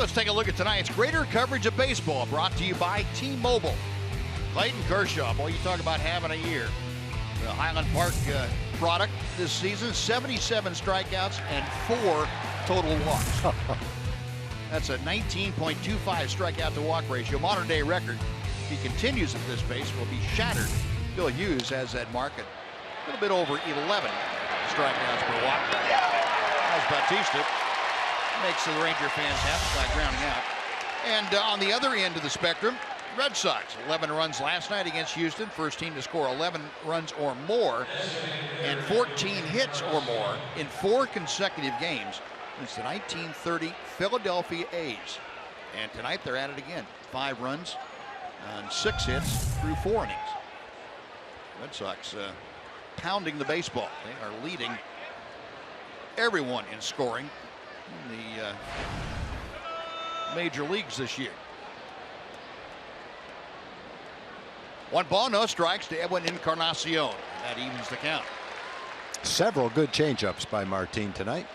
let's take a look at tonight's greater coverage of baseball, brought to you by T-Mobile. Clayton Kershaw, boy, you talk about having a year. The Highland Park product this season, 77 strikeouts and 4 total walks. That's a 19.25 strikeout to walk ratio, modern day record. If he continues at this pace, will be shattered. Bill Hughes has that mark at a little bit over 11 strikeouts per walk. As Bautista makes the Ranger fans happy by grounding out. And on the other end of the spectrum, Red Sox, 11 runs last night against Houston. First team to score 11 runs or more and 14 hits or more in 4 consecutive games since the 1930 Philadelphia A's. And tonight they're at it again. 5 runs and 6 hits through 4 innings. Red Sox pounding the baseball. They are leading everyone in scoring in the major leagues this year. 1 ball, no strikes to Edwin Encarnacion. That evens the count. Several good changeups by Martin tonight.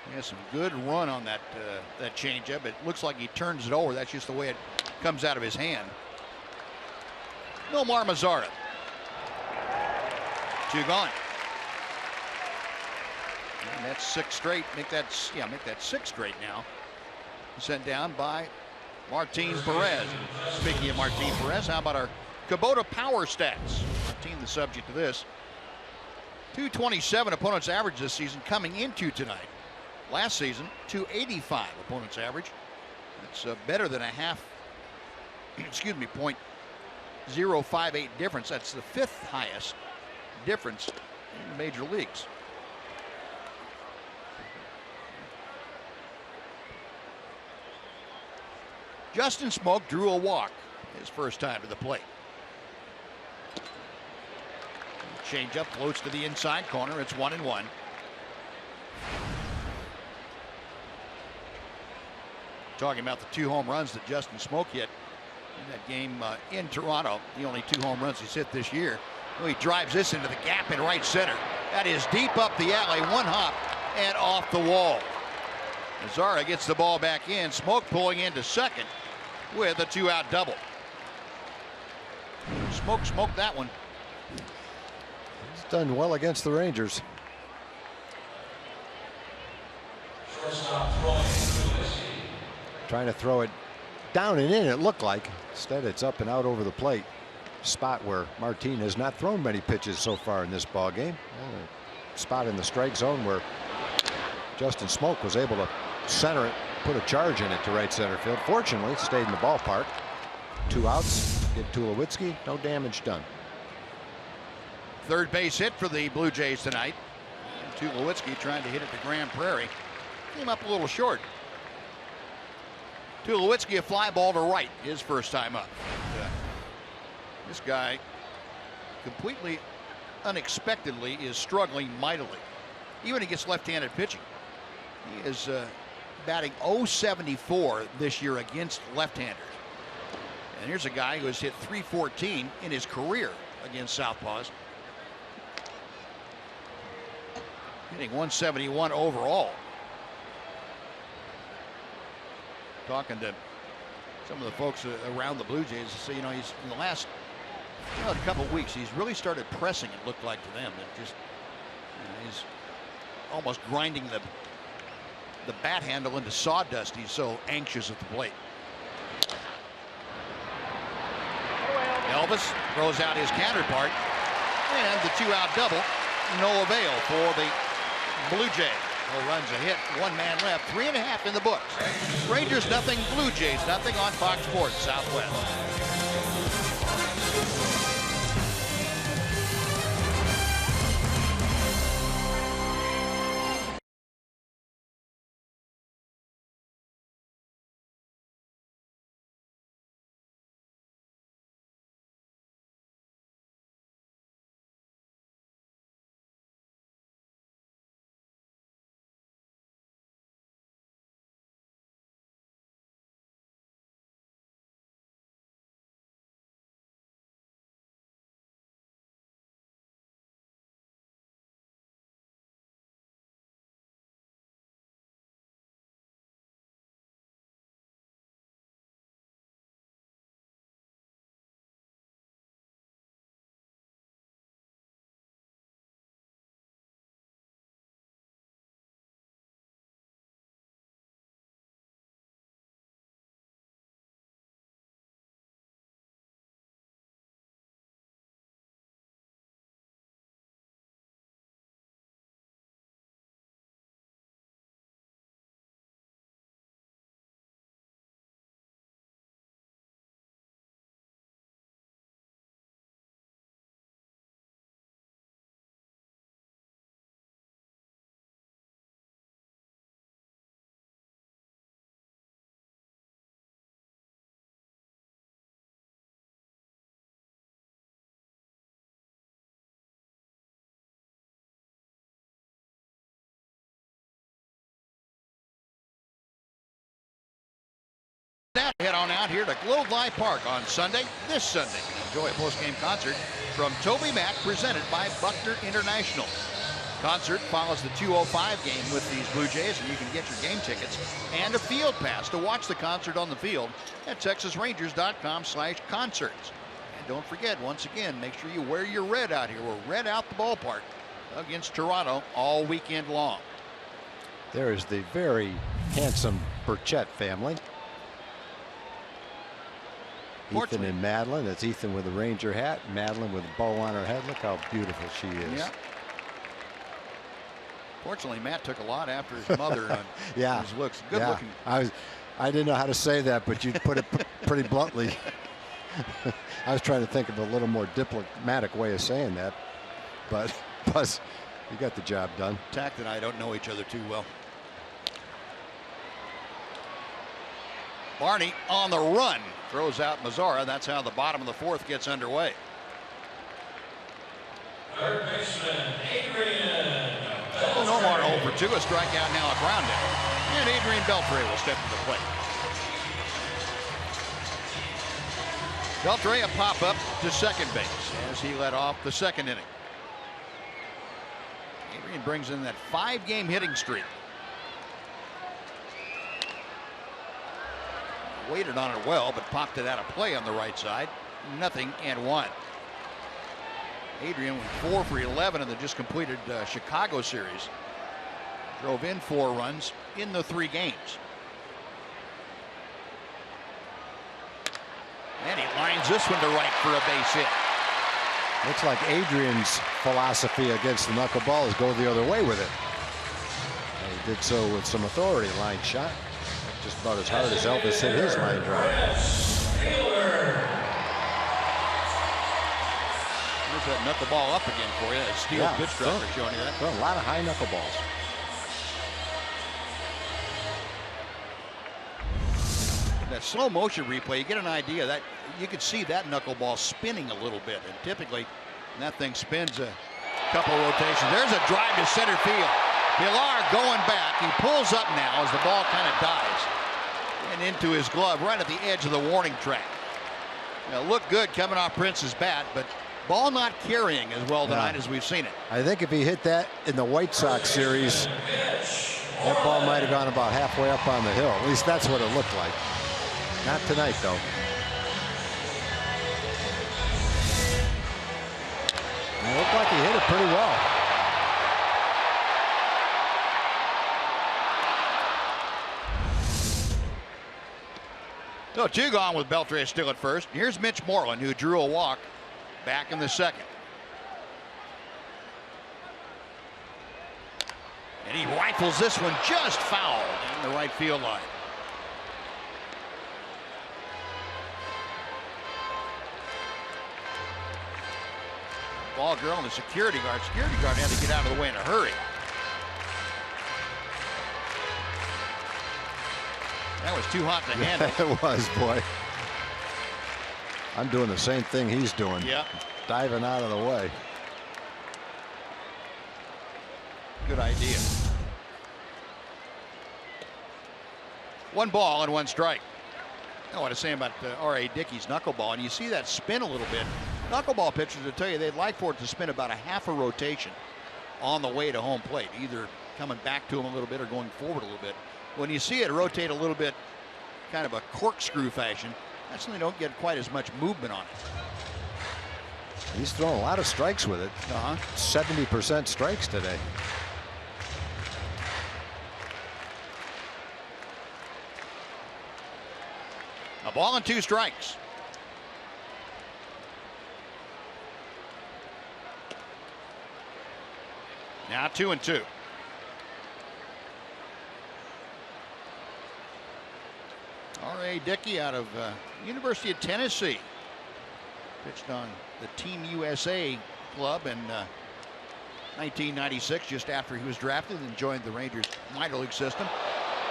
He has some good run on that changeup. It looks like he turns it over. That's just the way it comes out of his hand. Nomar Mazara. 2 gone. And that's 6 straight. Make that 6 straight now. Sent down by Martin Perez. Speaking of Martin Perez, how about our Kubota power stats? Martin the subject of this. 227 opponents average this season coming into tonight. Last season, 285 opponents average. That's better than a half, .058 difference. That's the 5th highest difference in the major leagues. Justin Smoke drew a walk his first time to the plate. Changeup floats to the inside corner. It's 1-1. Talking about the 2 home runs that Justin Smoke hit in that game in Toronto. The only 2 home runs he's hit this year. Well, he drives this into the gap in right center. That is deep up the alley, 1 hop and off the wall. Mazara gets the ball back in. Smoke pulling into second with a 2-out double. Smoke smoked that one. He's done well against the Rangers. Trying to throw it down and in, it looked like. Instead, it's up and out over the plate. Spot where Martin has not thrown many pitches so far in this ball game. Spot in the strike zone where Justin Smoke was able to center it, put a charge in it to right center field. Fortunately, it stayed in the ballpark. 2 outs. Get Tulowitzki. No damage done. Third base hit for the Blue Jays tonight. And Tulowitzki trying to hit it to Grand Prairie. Came up a little short. Tulowitzki a fly ball to right his first time up. This guy completely unexpectedly is struggling mightily, even against left-handed pitching. He is batting .074 this year against left-handers. And here's a guy who has hit .314 in his career against southpaws. Hitting .171 overall. Talking to some of the folks around the Blue Jays, say, he's in the last couple of weeks, he's really started pressing, it looked like to them. That just, he's almost grinding the bat handle into sawdust. He's so anxious at the plate. Elvis throws out his counterpart, and the 2-out double, no avail for the Blue Jays. No runs a hit, 1 man left, 3.5 in the books. Rangers nothing, Blue Jays nothing on Fox Sports Southwest. Head on out here to Globe Life Park on Sunday, this Sunday. Enjoy a post-game concert from Toby Mac, presented by Buckner International. Concert follows the 2:05 game with these Blue Jays, and you can get your game tickets and a field pass to watch the concert on the field at TexasRangers.com/concerts. And don't forget, once again, make sure you wear your red out here. We're red out the ballpark against Toronto all weekend long. There is the very handsome Burchett family. Ethan and Madeline. That's Ethan with a Ranger hat, Madeline with a bow on her head. Look how beautiful she is. Yeah. Fortunately, Matt took a lot after his mother on his looks. Good looking. I didn't know how to say that, but you put it pretty bluntly. I was trying to think of a little more diplomatic way of saying that, but plus you got the job done. Tact and I don't know each other too well. Barney on the run, throws out Mazzara. That's how the bottom of the fourth gets underway. Third baseman, Adrian. Nomar 0 for 2, a strikeout, now a ground out. And Adrian Beltre will step to the plate. Beltre a pop-up to second base as he led off the second inning. Adrian brings in that 5-game hitting streak. Waited on it well, but popped it out of play on the right side. 0-1. Adrian went 4 for 11 in the just completed Chicago series. Drove in 4 runs in the 3 games. And he lines this one to right for a base hit. Looks like Adrian's philosophy against the knuckleball is go the other way with it. And he did so with some authority. Line shot. Just about as hard as Elvis hit his line drive. There's that knuckleball up again for you. A steel pitch driver showing you that. A lot of high knuckleballs. That slow motion replay, you get an idea that you could see that knuckleball spinning a little bit, and typically when that thing spins a couple of rotations. There's a drive to center field. Pilar going back. He pulls up now as the ball kind of dives and into his glove right at the edge of the warning track. Looked good coming off Prince's bat, but ball not carrying as well tonight as we've seen it. I think if he hit that in the White Sox series, that ball might have gone about halfway up on the hill. At least that's what it looked like. Not tonight, though. It looked like he hit it pretty well. So 2 gone with Beltre still at first. Here's Mitch Moreland, who drew a walk back in the second. And he rifles this one just foul in the right field line. Ball girl and the security guard. Security guard had to get out of the way in a hurry. That was too hot to handle. It was, boy. I'm doing the same thing he's doing. Yep. Diving out of the way. Good idea. 1 ball and 1 strike. I want to say about R.A. Dickey's knuckleball, and you see that spin a little bit. Knuckleball pitchers will tell you they'd like for it to spin about a half a rotation on the way to home plate, either coming back to him a little bit or going forward a little bit. When you see it rotate a little bit, kind of a corkscrew fashion, that's when they don't get quite as much movement on it. He's throwing a lot of strikes with it. 70% strikes today. A ball and 2 strikes. Now 2-2. R.A. Dickey out of University of Tennessee. Pitched on the Team USA club in 1996, just after he was drafted, and joined the Rangers minor league system.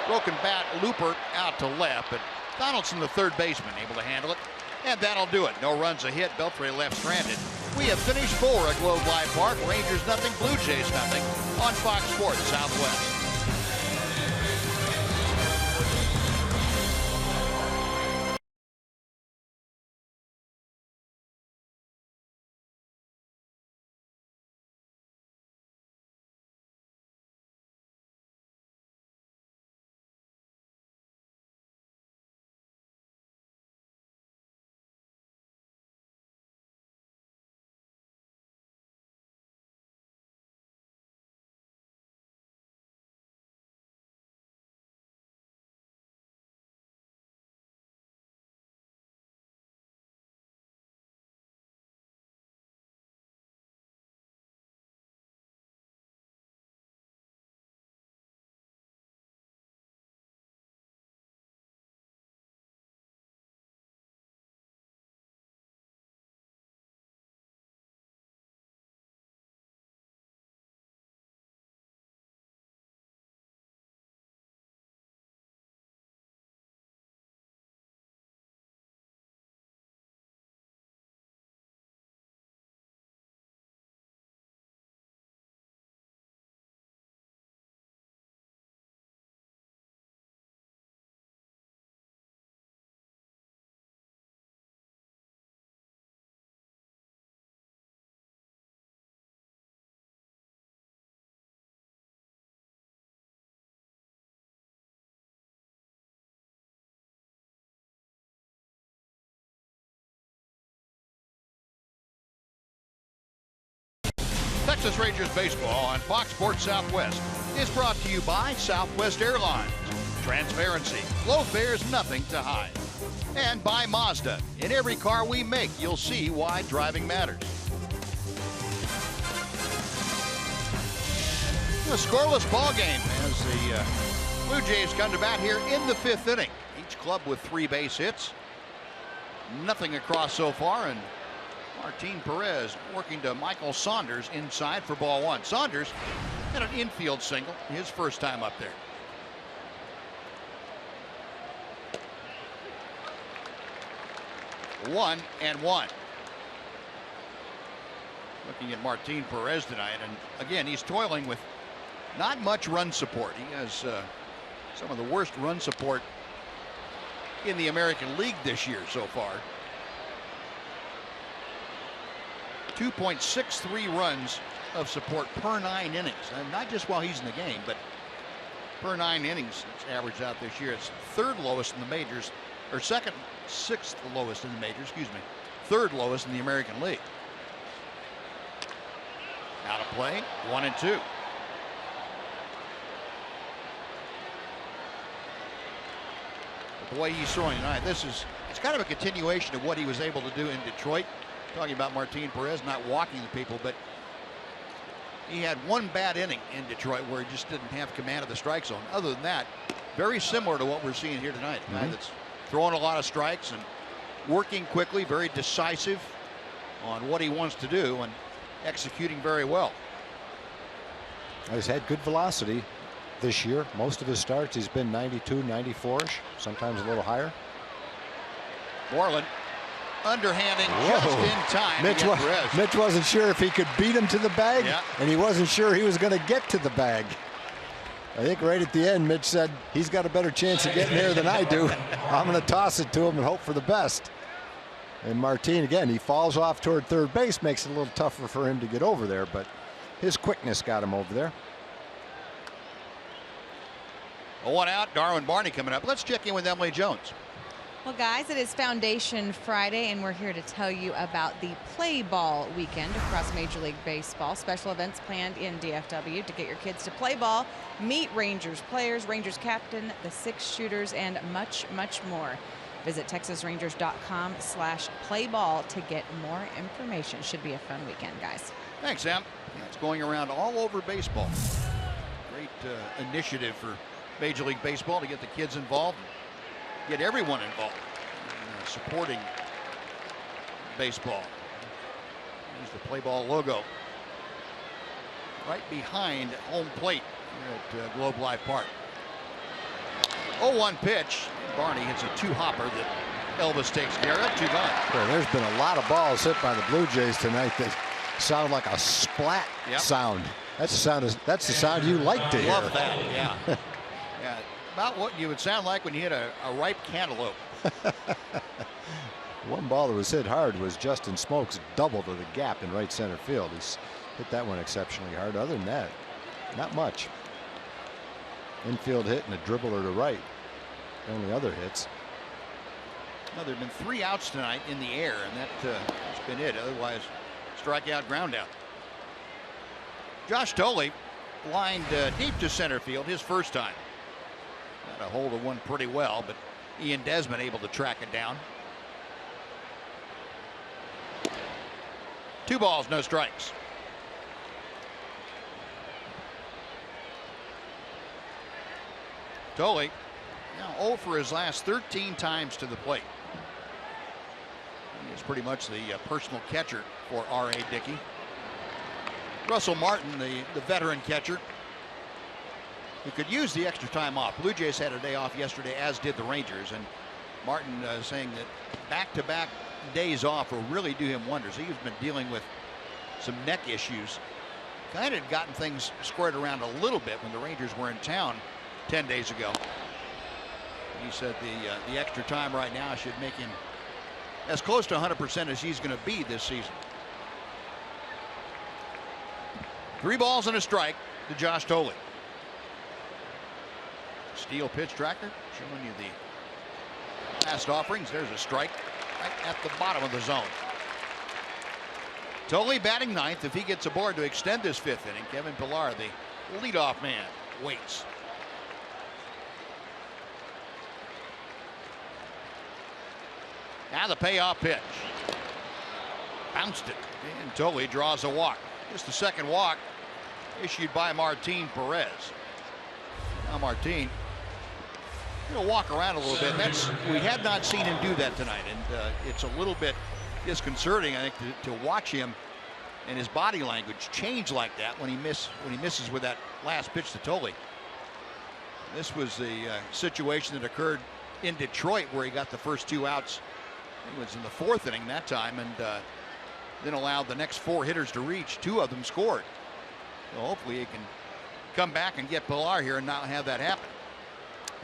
Broken bat, looper out to left, but Donaldson, the third baseman, able to handle it. And that'll do it. No runs, a hit. Beltre left stranded. We have finished 4 at Globe Life Park. Rangers nothing, Blue Jays nothing on Fox Sports Southwest. Texas Rangers baseball on Fox Sports Southwest is brought to you by Southwest Airlines. Transparency, low fares, nothing to hide. And by Mazda. In every car we make, you'll see why driving matters. A scoreless ball game as the Blue Jays come to bat here in the 5th inning. Each club with 3 base hits. Nothing across so far, and Martin Perez working to Michael Saunders inside for ball 1. Saunders had an infield single, his first time up there. One and one. Looking at Martin Perez tonight, and again, he's toiling with not much run support. He has some of the worst run support in the American League this year so far. 2.63 runs of support per 9 innings. And not just while he's in the game, but per 9 innings. It's averaged out this year. It's 3rd lowest in the majors, or 6th lowest in the majors, excuse me. 3rd lowest in the American League. Out of play, 1 and 2. The way he's throwing tonight, it's kind of a continuation of what he was able to do in Detroit. Talking about Martin Perez not walking the people, but he had 1 bad inning in Detroit where he just didn't have command of the strike zone. Other than that, very similar to what we're seeing here tonight. A guy that's throwing a lot of strikes and working quickly, very decisive on what he wants to do and executing very well. He's had good velocity this year. Most of his starts he's been 92, 94ish, sometimes a little higher. Moreland underhanding just in time. Mitch wasn't sure if he could beat him to the bag, and he wasn't sure he was going to get to the bag. I think right at the end, Mitch said, he's got a better chance of getting there than I do. I'm going to toss it to him and hope for the best. And Martin, again, he falls off toward 3rd base, makes it a little tougher for him to get over there, but his quickness got him over there. A 1 out, Darwin Barney coming up. Let's check in with Emily Jones. Well, guys, it is Foundation Friday, and we're here to tell you about the Play Ball weekend across Major League Baseball. Special events planned in DFW to get your kids to play ball, meet Rangers players, Rangers captain, the 6 shooters, and much, much more. Visit TexasRangers.com/playball to get more information. Should be a fun weekend, guys. Thanks, Em. It's going around all over baseball. Great initiative for Major League Baseball to get the kids involved. Get everyone involved in supporting baseball. Here's the Play Ball logo right behind home plate here at Globe Life Park. 0-1 pitch. Barney hits a 2-hopper that Elvis takes care of. 2 gone. Well, there's been a lot of balls hit by the Blue Jays tonight that sound like a splat sound. That's the sound you like to hear. Love that. Yeah. Yeah. About what you would sound like when you hit a ripe cantaloupe. One ball that was hit hard was Justin Smoak's double to the gap in right center field. He's hit that one exceptionally hard. Other than that, not much. Infield hit and a dribbler to right. Only other hits. Well, there have been 3 outs tonight in the air, and that's been it. Otherwise, strikeout, ground out. Josh Tolley lined deep to center field his first time. Got a hold of one pretty well, but Ian Desmond able to track it down. 2 balls, no strikes. Tolley now 0 for his last 13 times to the plate. He is pretty much the personal catcher for R.A. Dickey. Russell Martin, the veteran catcher, who could use the extra time off. Blue Jays had a day off yesterday, as did the Rangers, and Martin saying that back-to-back days off will really do him wonders. He's been dealing with some neck issues. Kind of gotten things squared around a little bit when the Rangers were in town 10 days ago. He said the extra time right now should make him as close to 100% as he's going to be this season. 3 balls and a strike to Josh Tolley. Steel pitch tracker showing you the past offerings. There's a strike right at the bottom of the zone. Totally batting ninth. If he gets aboard to extend this fifth inning, Kevin Pillar, the leadoff man, waits. Now the payoff pitch. Bounced it. And Totally draws a walk. Just the second walk issued by Martin Perez. Now Martin going to walk around a little bit. We have not seen him do that tonight, and it's a little bit disconcerting, I think, to watch him and his body language change like that when he misses with that last pitch to Totally. This was the situation that occurred in Detroit where he got the first 2 outs. It was in the 4th inning that time, and then allowed the next 4 hitters to reach. 2 of them scored. So hopefully he can come back and get Pillar here and not have that happen.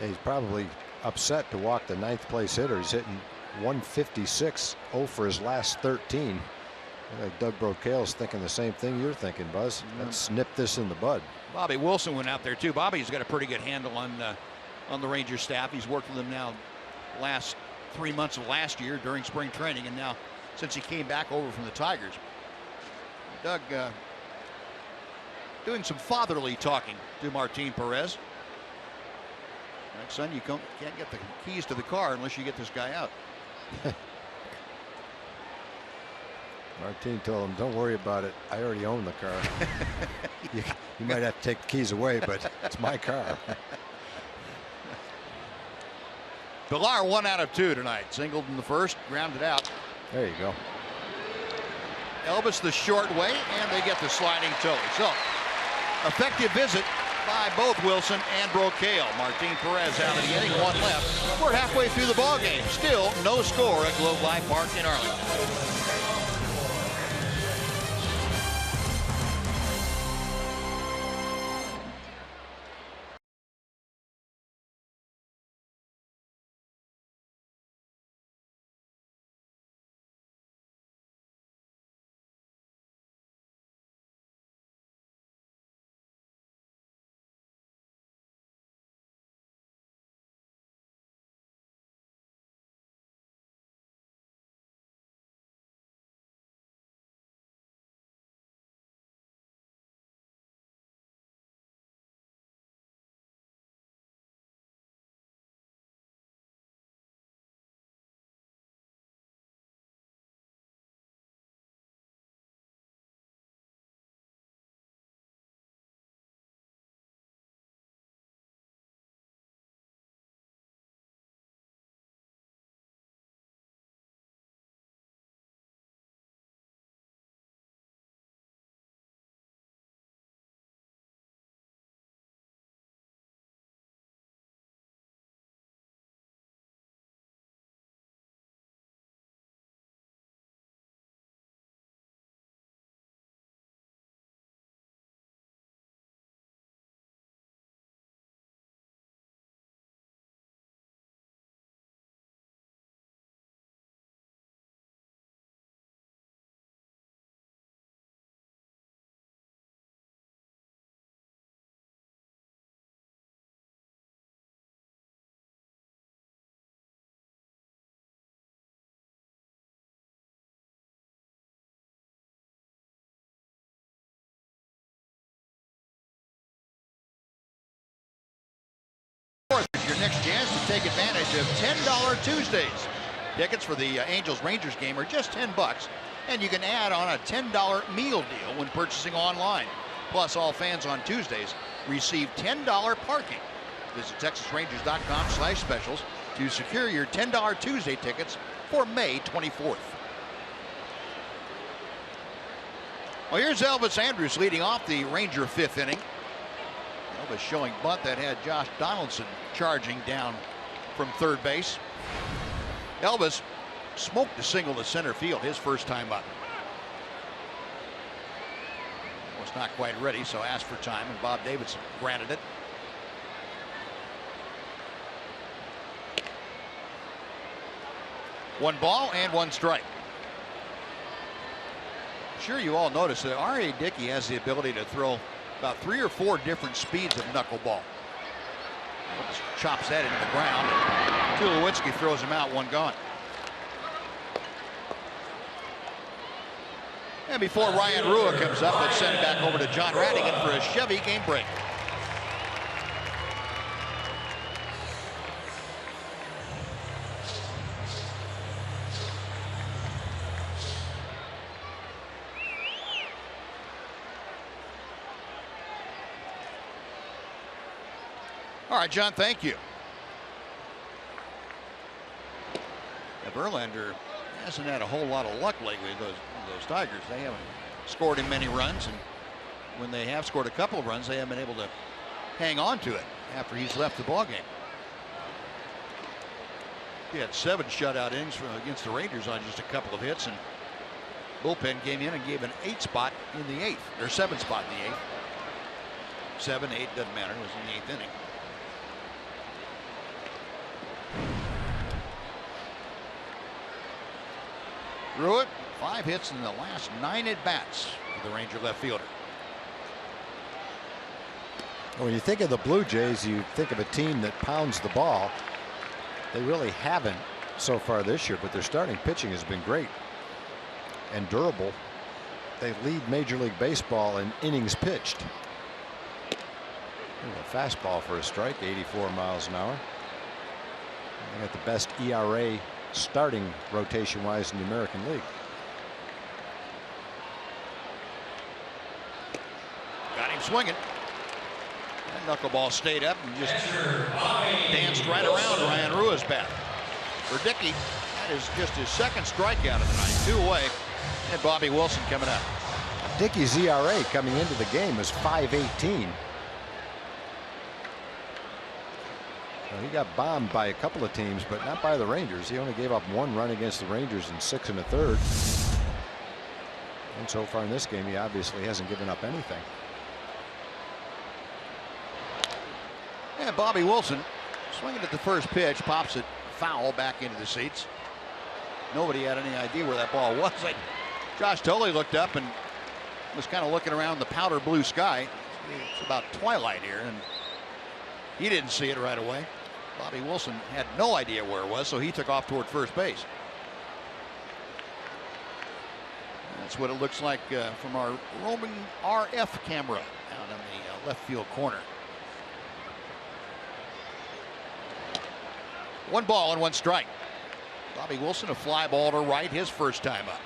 Yeah, he's probably upset to walk the 9th place hitter. He's hitting 156, 0 for his last 13. Like Doug Brocail's thinking the same thing you're thinking, Buzz. Let's nip this in the bud. Bobby Wilson went out there too. Bobby's got a pretty good handle on the Rangers staff. He's worked with them now last 3 months of last year during spring training, and now since he came back over from the Tigers. Doug doing some fatherly talking to Martin Perez. Right, son, you can't get the keys to the car unless you get this guy out. Martin told him, don't worry about it. I already own the car. you might have to take the keys away, but it's my car. Pillar 1 out of 2 tonight. Singled in the first, grounded out. There you go. Elvis the short way, and they get the sliding toe. So, effective visit by both Wilson and Brocail. Martin Perez out of the inning, 1 left. We're halfway through the ball game. Still no score at Globe Life Park in Arlington. Is your next chance to take advantage of $10 Tuesdays. Tickets for the Angels-Rangers game are just $10, and you can add on a $10 meal deal when purchasing online. Plus, all fans on Tuesdays receive $10 parking. Visit TexasRangers.com/specials to secure your $10 Tuesday tickets for May 24th. Well, here's Elvis Andrus leading off the Ranger 5th inning. Elvis showing bunt that had Josh Donaldson charging down from third base. Elvis smoked a single to center field his first time up. Was not quite ready, so asked for time, and Bob Davidson granted it. One ball and 1 strike. I'm sure you all noticed that R.A. Dickey has the ability to throw about 3 or 4 different speeds of knuckleball. Just chops that into the ground. Tulowitzki throws him out, 1 gone. And before Ryan Rua comes up, let's send it back over to John Rattigan for a Chevy game break. All right, John, thank you. Verlander hasn't had a whole lot of luck lately with those Tigers. They haven't scored him many runs, and when they have scored a couple of runs, they haven't been able to hang on to it after he's left the ballgame. He had 7 shutout innings against the Rangers on just a couple of hits, and bullpen came in and gave an 8 spot in the 8th, or 7 spot in the 8th. 7, 8, doesn't matter. It was in the 8th inning. Rua, 5 hits in the last 9 at-bats for the Ranger left fielder. When you think of the Blue Jays, you think of a team that pounds the ball. They really haven't so far this year, but their starting pitching has been great and durable. They lead Major League Baseball in innings pitched. A fastball for a strike, 84 miles an hour. They got the best ERA starting rotation wise in the American League. Got him swinging. That knuckleball stayed up and just danced right around Ryan Rua's bat. For Dickey, that is just his 2nd strikeout of the night. 2 away. And Bobby Wilson coming up. Dickey's ERA coming into the game was 5.18. Well, he got bombed by a couple of teams, but not by the Rangers. He only gave up 1 run against the Rangers in 6 1/3. And so far in this game, he obviously hasn't given up anything. And Bobby Wilson swinging at the first pitch, pops it foul back into the seats. Nobody had any idea where that ball was. Josh Tolley looked up and was kind of looking around the powder blue sky. It's about twilight here, and he didn't see it right away. Bobby Wilson had no idea where it was, so he took off toward first base. That's what it looks like from our roaming RF camera out in the left field corner. 1 ball and 1 strike. Bobby Wilson, a fly ball to right, his first time up.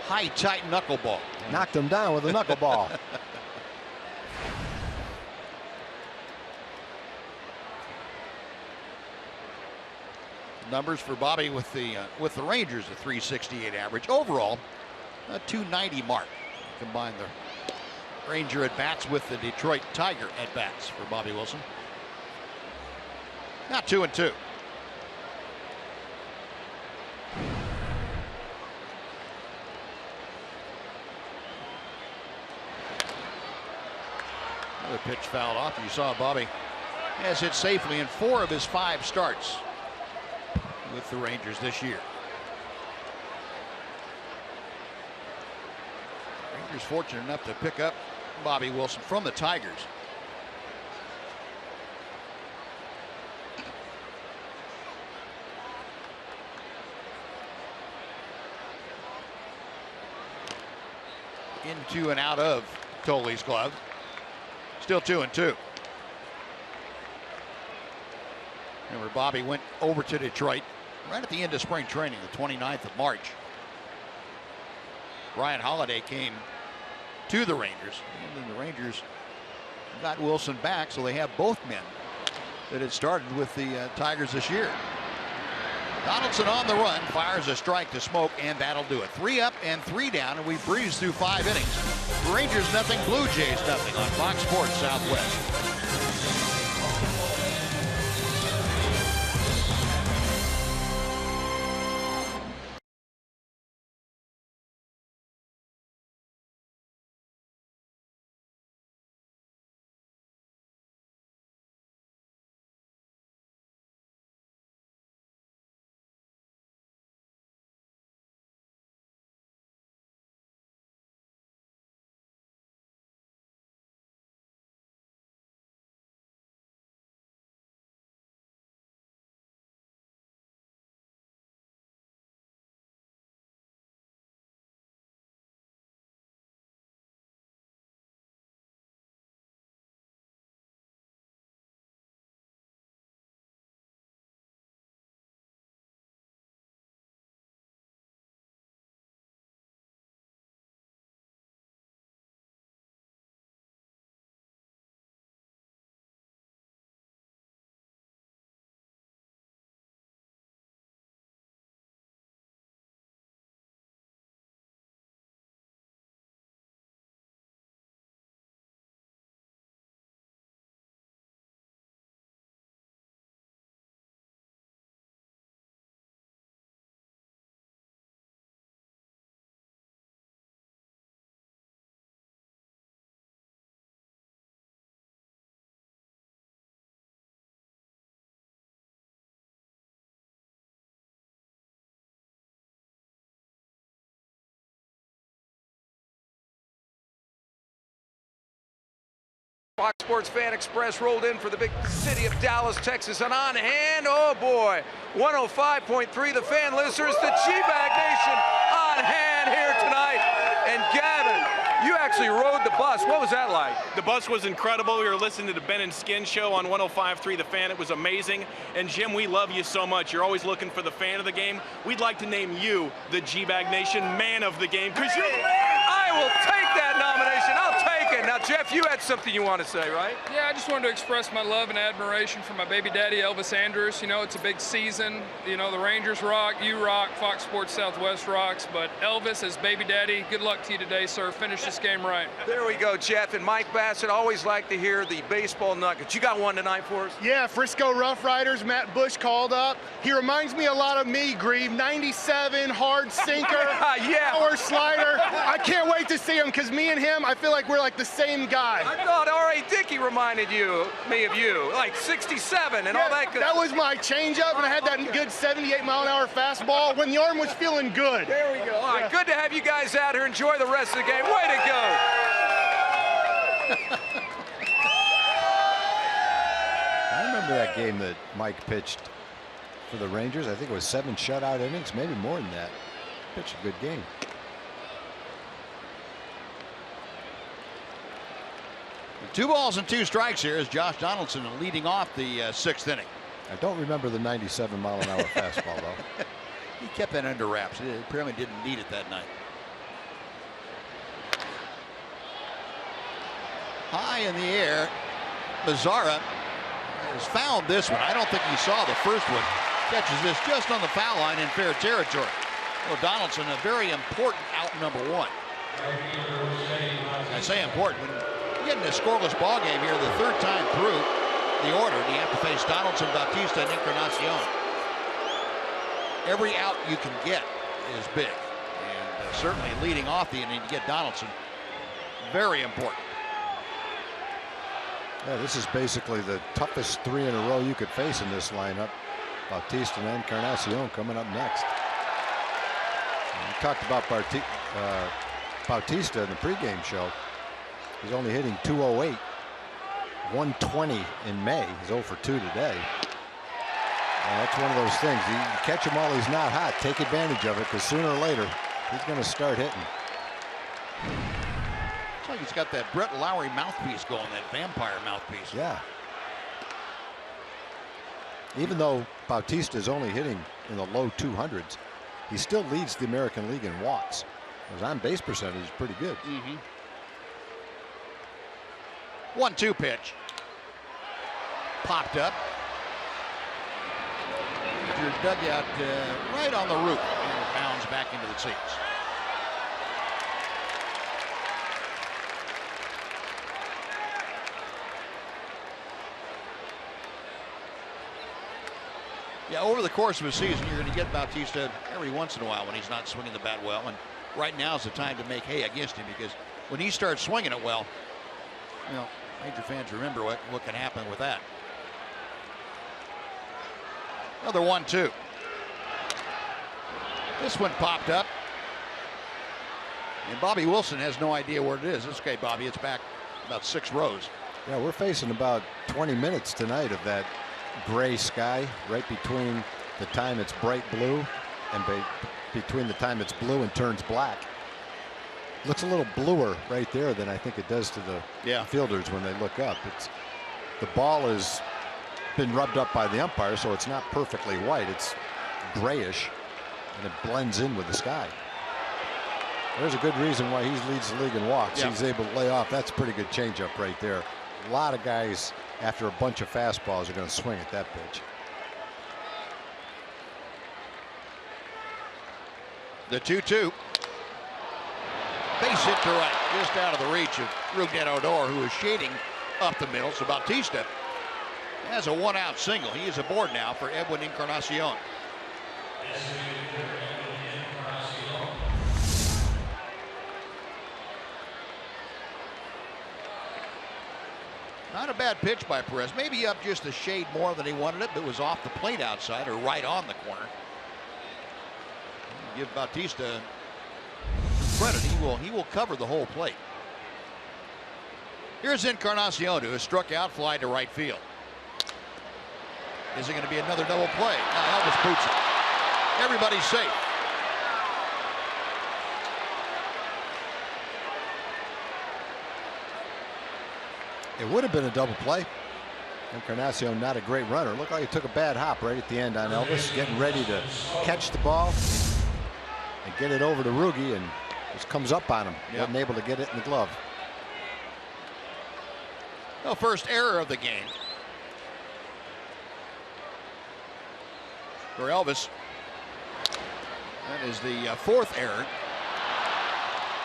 High, tight knuckleball. Knocked him down with a knuckleball. Numbers for Bobby with the Rangers, a 368 average. Overall, a 290 mark. Combine the Ranger at bats with the Detroit Tiger at bats for Bobby Wilson. Now 2-2. Another pitch fouled off. You saw Bobby has hit safely in 4 of his 5 starts with the Rangers this year. Rangers fortunate enough to pick up Bobby Wilson from the Tigers. Into and out of Tolley's glove. Still 2-2. Remember, Bobby went over to Detroit right at the end of spring training, the 29th of March. Ryan Holiday came to the Rangers, and then the Rangers got Wilson back, so they have both men that had started with the Tigers this year. Donaldson on the run, fires a strike to Smoke, and that'll do it. 3 up and 3 down, and we breeze through 5 innings. Rangers nothing, Blue Jays nothing on Fox Sports Southwest. Fox Sports Fan Express rolled in for the big city of Dallas, Texas, and on hand, oh boy, 105.3, the fan listeners, the G-Bag Nation on hand here tonight. And Gavin, you actually rode the bus. What was that like? The bus was incredible. We were listening to the Ben and Skin show on 105.3 The Fan. It was amazing. And Jim, we love you so much. You're always looking for the fan of the game. We'd like to name you the G-Bag Nation man of the game because you're the man. I will take that nomination. I'll take it. Now, Jeff, you had something you want to say, right? Yeah, I just wanted to express my love and admiration for my baby daddy, Elvis Andrus. You know, it's a big season. You know, the Rangers rock, you rock, Fox Sports Southwest rocks. But Elvis, as baby daddy, good luck to you today, sir. Finish this game right. There we go, Jeff. And Mike Bassett, always like to hear the baseball nuggets. You got one tonight for us? Yeah, Frisco Rough Riders, Matt Bush called up. He reminds me a lot of me, Grieve. 97, hard sinker, yeah. Power slider. I can't wait to see him because me and him, I feel like we're like the same guy. I thought R.A. Dickey reminded me of you, like 67 and all that good. That was my changeup, and I had that good 78-mile-an-hour fastball when the arm was feeling good. There we go. All right, good to have you guys out here. Enjoy the rest of the game. Way to go. I remember that game that Mike pitched for the Rangers. I think it was 7 shutout innings, maybe more than that. Pitched a good game. Two balls and 2 strikes here as Josh Donaldson leading off the 6th inning. I don't remember the 97-mile-an-hour fastball, though. He kept that under wraps. He apparently didn't need it that night. High in the air, Mazzara has found this one. I don't think he saw the first one. Catches this just on the foul line in fair territory. Well, Donaldson, a very important out number 1. I say important. When you get in a scoreless ball game here, the 3rd time through the order, and you have to face Donaldson, Bautista, and Encarnacion. Every out you can get is big. And certainly leading off the inning to get Donaldson, very important. Yeah, this is basically the toughest 3 in a row you could face in this lineup. Bautista and Encarnacion coming up next. We talked about Bautista in the pregame show. He's only hitting .208, 120 in May. He's 0 for 2 today. And that's one of those things. You catch him while he's not hot. Take advantage of it, because sooner or later he's going to start hitting. Looks like he's got that Brett Lowry mouthpiece going, that vampire mouthpiece. Yeah. Even though Bautista is only hitting in the low 200s, he still leads the American League in walks. His on-base percentage is pretty good. 1-2 pitch. Popped up. Your dugout right on the roof, and it bounds back into the seats. Yeah, over the course of a season, you're going to get Bautista every once in a while when he's not swinging the bat well, and right now is the time to make hay against him, because when he starts swinging it well, you know, Ranger fans remember what can happen with that. Another 1-2. This one popped up, and Bobby Wilson has no idea where it is. It's okay, Bobby. It's back about 6 rows. Yeah, we're facing about 20 minutes tonight of that gray sky, right between the time it's bright blue and between the time it's blue and turns black. Looks a little bluer right there than I think it does to the fielders when they look up. The ball has been rubbed up by the umpire, so it's not perfectly white. It's grayish, and it blends in with the sky. There's a good reason why he leads the league in walks. He's able to lay off. That's a pretty good changeup right there. A lot of guys, after a bunch of fastballs, are going to swing at that pitch. The 2-2. Base hit to right, just out of the reach of Rougned Odor, who is shading up the middle. So Bautista has a 1-out single. He is aboard now for Edwin Encarnacion. Not a bad pitch by Perez. Maybe up just a shade more than he wanted it, but it was off the plate outside or right on the corner. Give Bautista credit. He will cover the whole plate. Here's Encarnacion, who has struck out, fly to right field. Is it going to be another double play? No, Elvis boots it. Everybody's safe. It would have been a double play. Encarnacion, not a great runner. Looked like he took a bad hop right at the end on Elvis, getting ready to catch the ball and get it over to Rugi, and just comes up on him. Yep. Wasn't able to get it in the glove. The first error of the game for Elvis. That is the fourth error.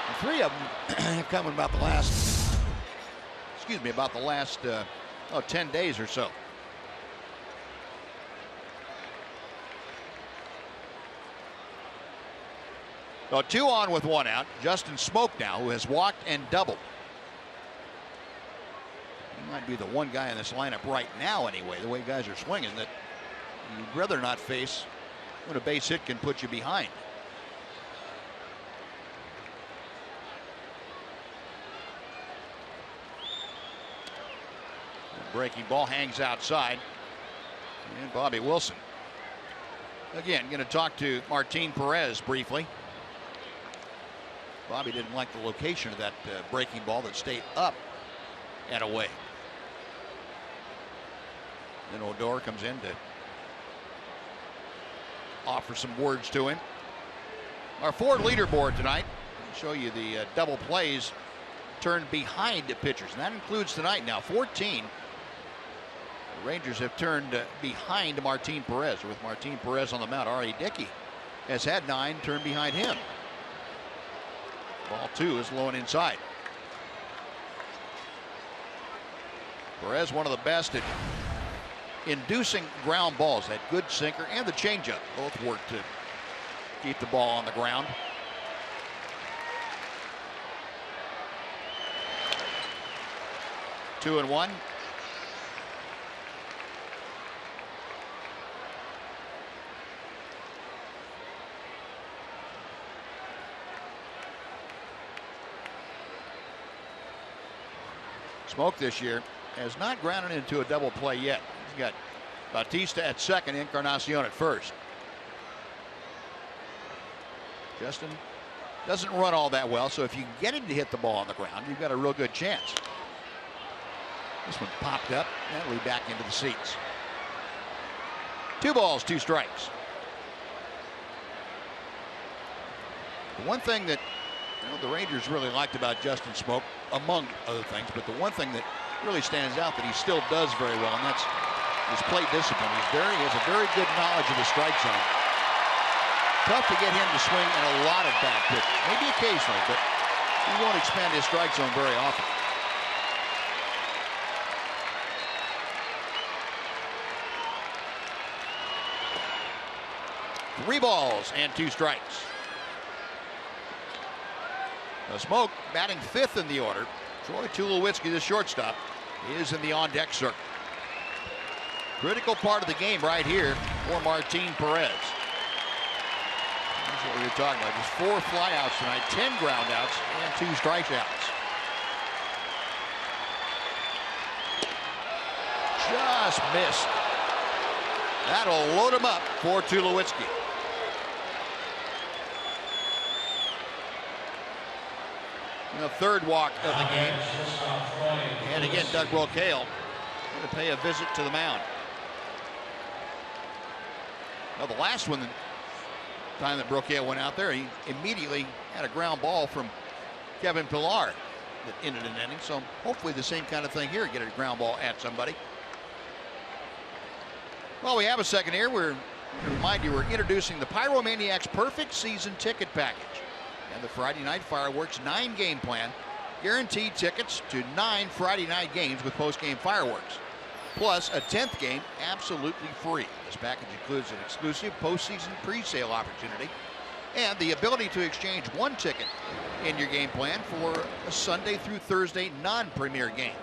And 3 of them have come in about the last, about the last 10 days or so. So 2 on with 1 out. Justin Smoke now, who has walked and doubled. He might be the one guy in this lineup right now anyway, the way guys are swinging, that you'd rather not face when a base hit can put you behind. The breaking ball hangs outside. And Bobby Wilson. Again, going to talk to Martin Perez briefly. Bobby didn't like the location of that breaking ball that stayed up and away. Then Odor comes in to offer some words to him. Our Ford leaderboard tonight. I'll show you the double plays turned behind the pitchers, and that includes tonight now 14. The Rangers have turned behind Martin Perez. With Martin Perez on the mound, R.A. Dickey has had 9 turned behind him. Ball 2 is low and inside. Perez, one of the best at inducing ground balls. That good sinker and the changeup both work to keep the ball on the ground. Two and one. Smoke this year has not grounded into a double play yet. He's got Bautista at second, Encarnacion at first. Justin doesn't run all that well, so if you get him to hit the ball on the ground, you've got a real good chance. This one popped up, that'll be back into the seats. 2 balls, 2 strikes. The one thing that the Rangers really liked about Justin Smoke, among other things, but the one thing that really stands out that he still does very well, and that's his plate discipline. He has a very good knowledge of the strike zone. Tough to get him to swing in a lot of bad pitches, maybe occasionally, but he won't expand his strike zone very often. Three balls and 2 strikes. Now Smoke batting 5th in the order. Troy Tulowitzki, the shortstop, is in the on-deck circle. Critical part of the game right here for Martin Perez. That's what we were talking about. Just 4 flyouts tonight, 10 groundouts, and 2 strikeouts. Just missed. That'll load him up for Tulowitzki. The 3rd walk of the game. And again, Doug Brocail going to pay a visit to the mound. Well, the last one, the time that Brocail went out there, he immediately had a ground ball from Kevin Pillar that ended an inning. So hopefully the same kind of thing here, get a ground ball at somebody. Well, we have a second here. We're remind you we're introducing the Pyromaniacs Perfect Season Ticket Package. And the Friday Night Fireworks 9-game plan. Guaranteed tickets to 9 Friday night games with post-game fireworks. Plus a 10th game absolutely free. This package includes an exclusive postseason pre-sale opportunity and the ability to exchange 1 ticket in your game plan for a Sunday through Thursday non-premier game.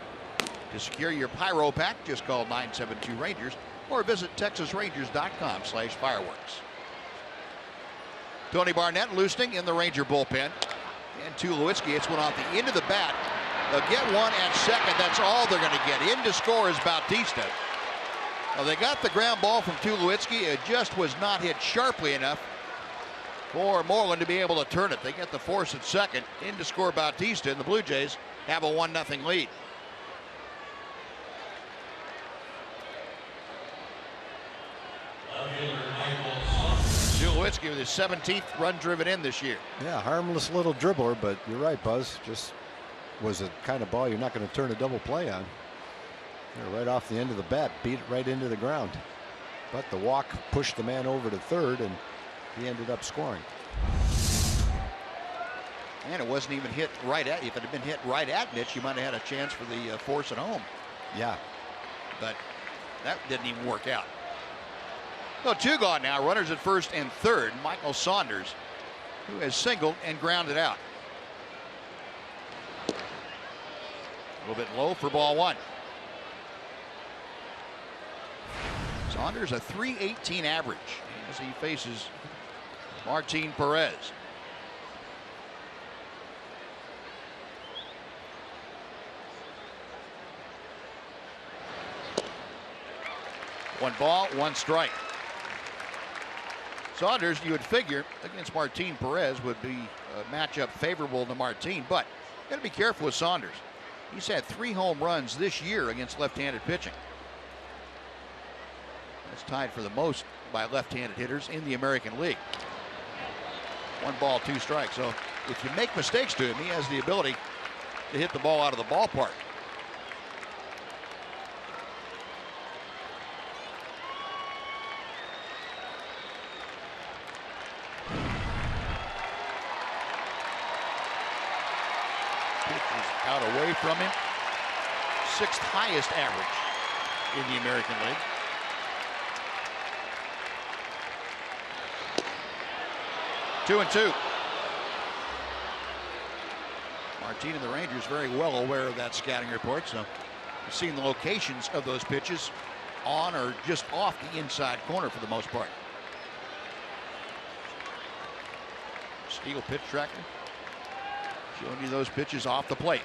To secure your Pyro pack, just call 972-RANGERS or visit TexasRangers.com/fireworks. Tony Barnett loosening in the Ranger bullpen. And Tulowitzki hits one off the end of the bat They'll get one at second. That's all they're going to get. In to score is Bautista. Well, they got the ground ball from Tulowitzki. It just was not hit sharply enough for Moreland to be able to turn it. They get the force at second. In to score Bautista, and the Blue Jays have a 1-0 lead. Tulowitzki with his 17th run driven in this year. Yeah, harmless little dribbler, but you're right, Buzz. Just was a kind of ball you're not going to turn a double play on. Right off the end of the bat, beat it right into the ground. But the walk pushed the man over to third, and he ended up scoring. And it wasn't even hit right at. If it had been hit right at Mitch, you might have had a chance for the force at home. Yeah. But that didn't even work out. So 2 gone now. Runners at first and third. Michael Saunders, who has singled and grounded out. A little bit low for ball 1. Saunders a .318 average as he faces Martin Perez. One ball, 1 strike. Saunders, you would figure, against Martin Perez would be a matchup favorable to Martin, but you got to be careful with Saunders. He's had 3 home runs this year against left-handed pitching. That's tied for the most by left-handed hitters in the American League. 1 ball, 2 strikes. So if you make mistakes to him, he has the ability to hit the ball out of the ballpark. Pitch is out away from him. 6th highest average in the American League. Two and two. Martin and the Rangers very well aware of that scouting report, so you've seen the locations of those pitches on or just off the inside corner for the most part. Steel pitch tracker showing you those pitches off the plate.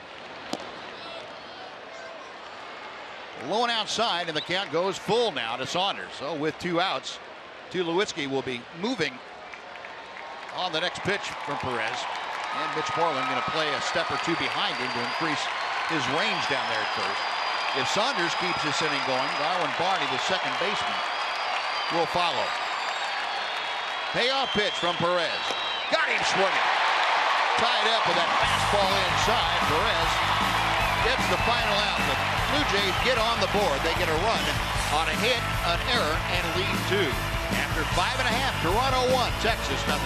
Low and outside, and the count goes full now to Saunders. So with 2 outs, Tulowitzki will be moving on the next pitch from Perez. And Mitch Moreland going to play a step or 2 behind him to increase his range down there at first. If Saunders keeps this inning going, Darwin Barney, the second baseman, will follow. Payoff pitch from Perez. Got him swinging. Tied up with that fastball inside. Perez gets the final out. The Blue Jays get on the board. They get a run on a hit, an error, and lead 2. After 5.5, Toronto 1, Texas 0.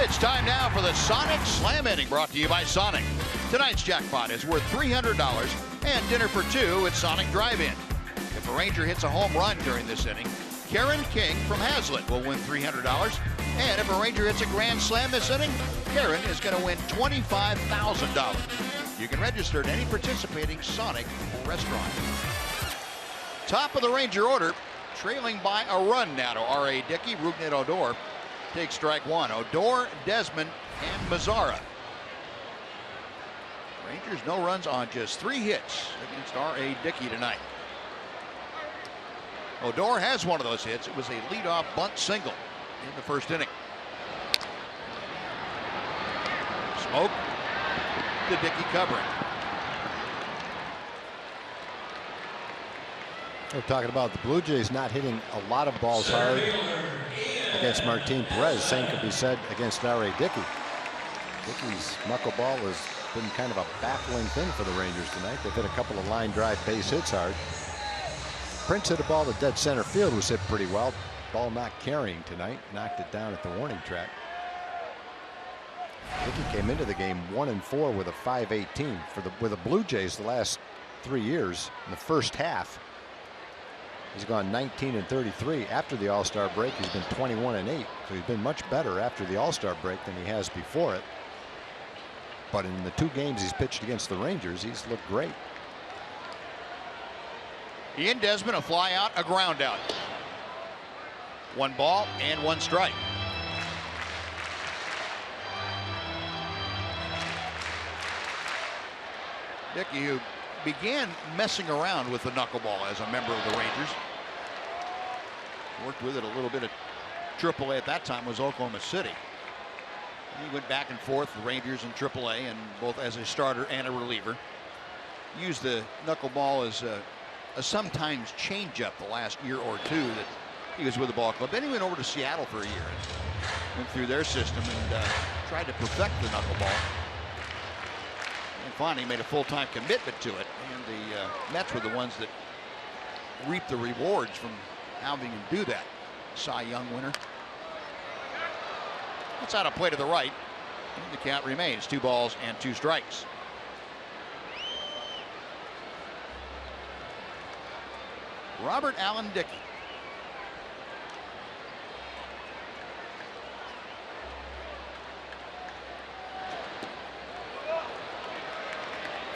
It's time now for the Sonic Slam inning, brought to you by Sonic. Tonight's jackpot is worth $300 and dinner for two at Sonic Drive-In. If a Ranger hits a home run during this inning, Karen King from Hazlitt will win $300. And if a Ranger hits a grand slam this inning, Karen is going to win $25,000. You can register at any participating Sonic restaurant. Top of the Ranger order, trailing by a run now to R.A. Dickey. Rougned Odor takes strike one. Odor, Desmond, and Mazzara. Rangers no runs on just 3 hits against R.A. Dickey tonight. Odor has one of those hits. It was a leadoff bunt single in the first inning. Smoke to Dickey covering. We're talking about the Blue Jays not hitting a lot of balls hard against Martin Perez. Same could be said against R.A. Dickey. Dickey's knuckleball has been kind of a baffling thing for the Rangers tonight. They've hit a couple of line drive base hits hard. Prince hit a ball to dead center field, was hit pretty well. Ball not carrying tonight. Knocked it down at the warning track. Dickey came into the game 1-4 with a .518 with the Blue Jays the last 3 years. In the first half, he's gone 19-33. After the All-Star break, he's been 21-8. So he's been much better after the All-Star break than he has before it. But in the 2 games he's pitched against the Rangers, he's looked great. Ian Desmond, a fly out, a ground out. 1 ball and 1 strike. Dickey, who began messing around with the knuckleball as a member of the Rangers. Worked with it a little bit at AAA at that time was Oklahoma City. And he went back and forth, the Rangers and AAA, and both as a starter and a reliever. Used the knuckleball as a sometimes changeup the last year or two that he was with the ball club. Then he went over to Seattle for a year. Went through their system and tried to perfect the knuckleball. And finally made a full-time commitment to it. And the Mets were the ones that reaped the rewards from having him do that. Cy Young winner. It's out of play to the right. And the count remains 2 balls and 2 strikes. Robert Allen Dickey.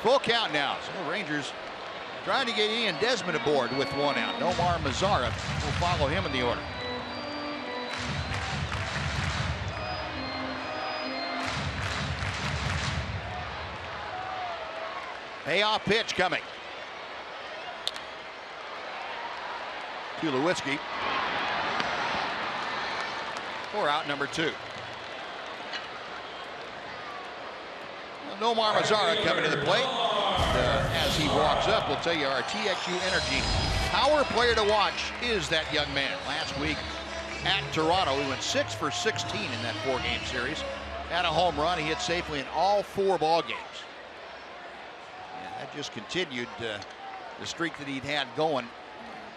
Full count now. So the Rangers trying to get Ian Desmond aboard with 1 out. Nomar Mazzara will follow him in the order. Payoff pitch coming. Tulowitzki for out number 2. Nomar Mazzara coming to the plate. As he walks up, we'll tell you our TXU Energy power player to watch is that young man. Last week at Toronto, he went 6 for 16 in that 4-game series. Had a home run. He hit safely in all 4 ball games. And that just continued the streak that he'd had going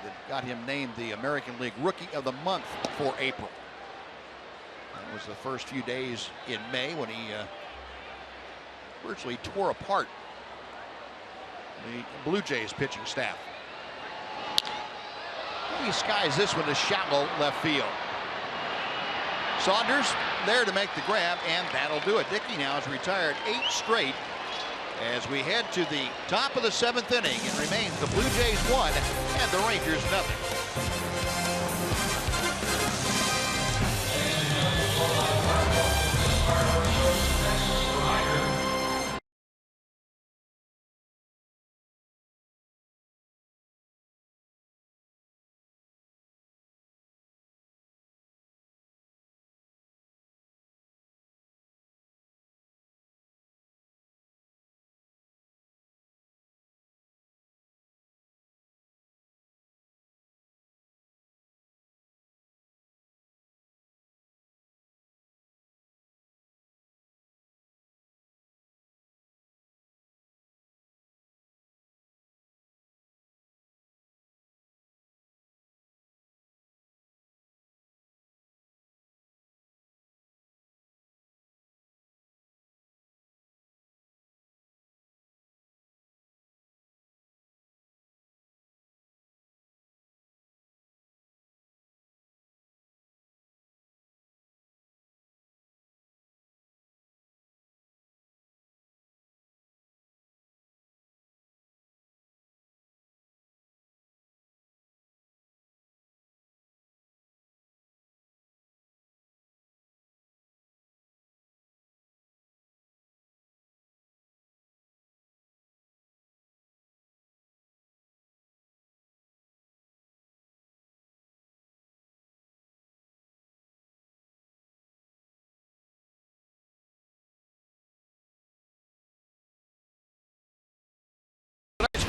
that got him named the American League Rookie of the Month for April. That was the first few days in May when he virtually tore apart the Blue Jays pitching staff. He skies this one to shallow left field. Saunders there to make the grab, and that'll do it. Dickey now has retired 8 straight as we head to the top of the 7th inning. It remains the Blue Jays 1 and the Rangers nothing.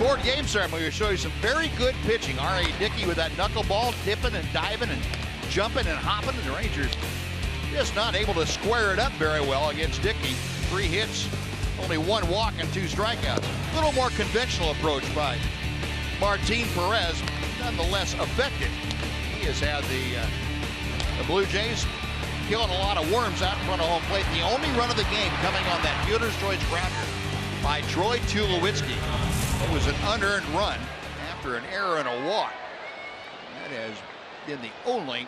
Ford Game Center, I'm going to show you some very good pitching. R.A. Dickey with that knuckleball, dipping and diving and jumping and hopping, and the Rangers just not able to square it up very well against Dickey. 3 hits, only 1 walk and 2 strikeouts. A little more conventional approach by Martin Perez, nonetheless effective. He has had the Blue Jays killing a lot of worms out in front of home plate. The only run of the game coming on that fielder's choice grounder by Troy Tulowitzki. It was an unearned run after an error and a walk. That has been the only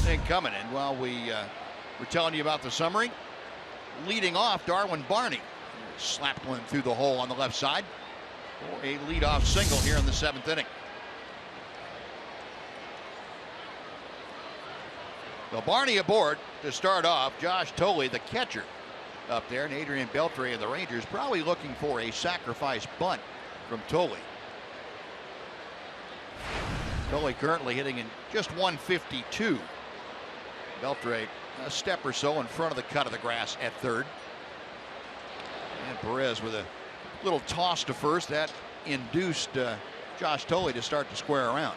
thing coming. And while we were telling you about the summary, leading off, Darwin Barney slapped one through the hole on the left side for a leadoff single here in the 7th inning. Well, Barney aboard to start off. Josh Thole, the catcher, up there, and Adrian Beltre of the Rangers probably looking for a sacrifice bunt from Thole. Thole currently hitting in just 152. Beltre a step or so in front of the cut of the grass at third. And Perez with a little toss to first that induced Josh Thole to start to square around.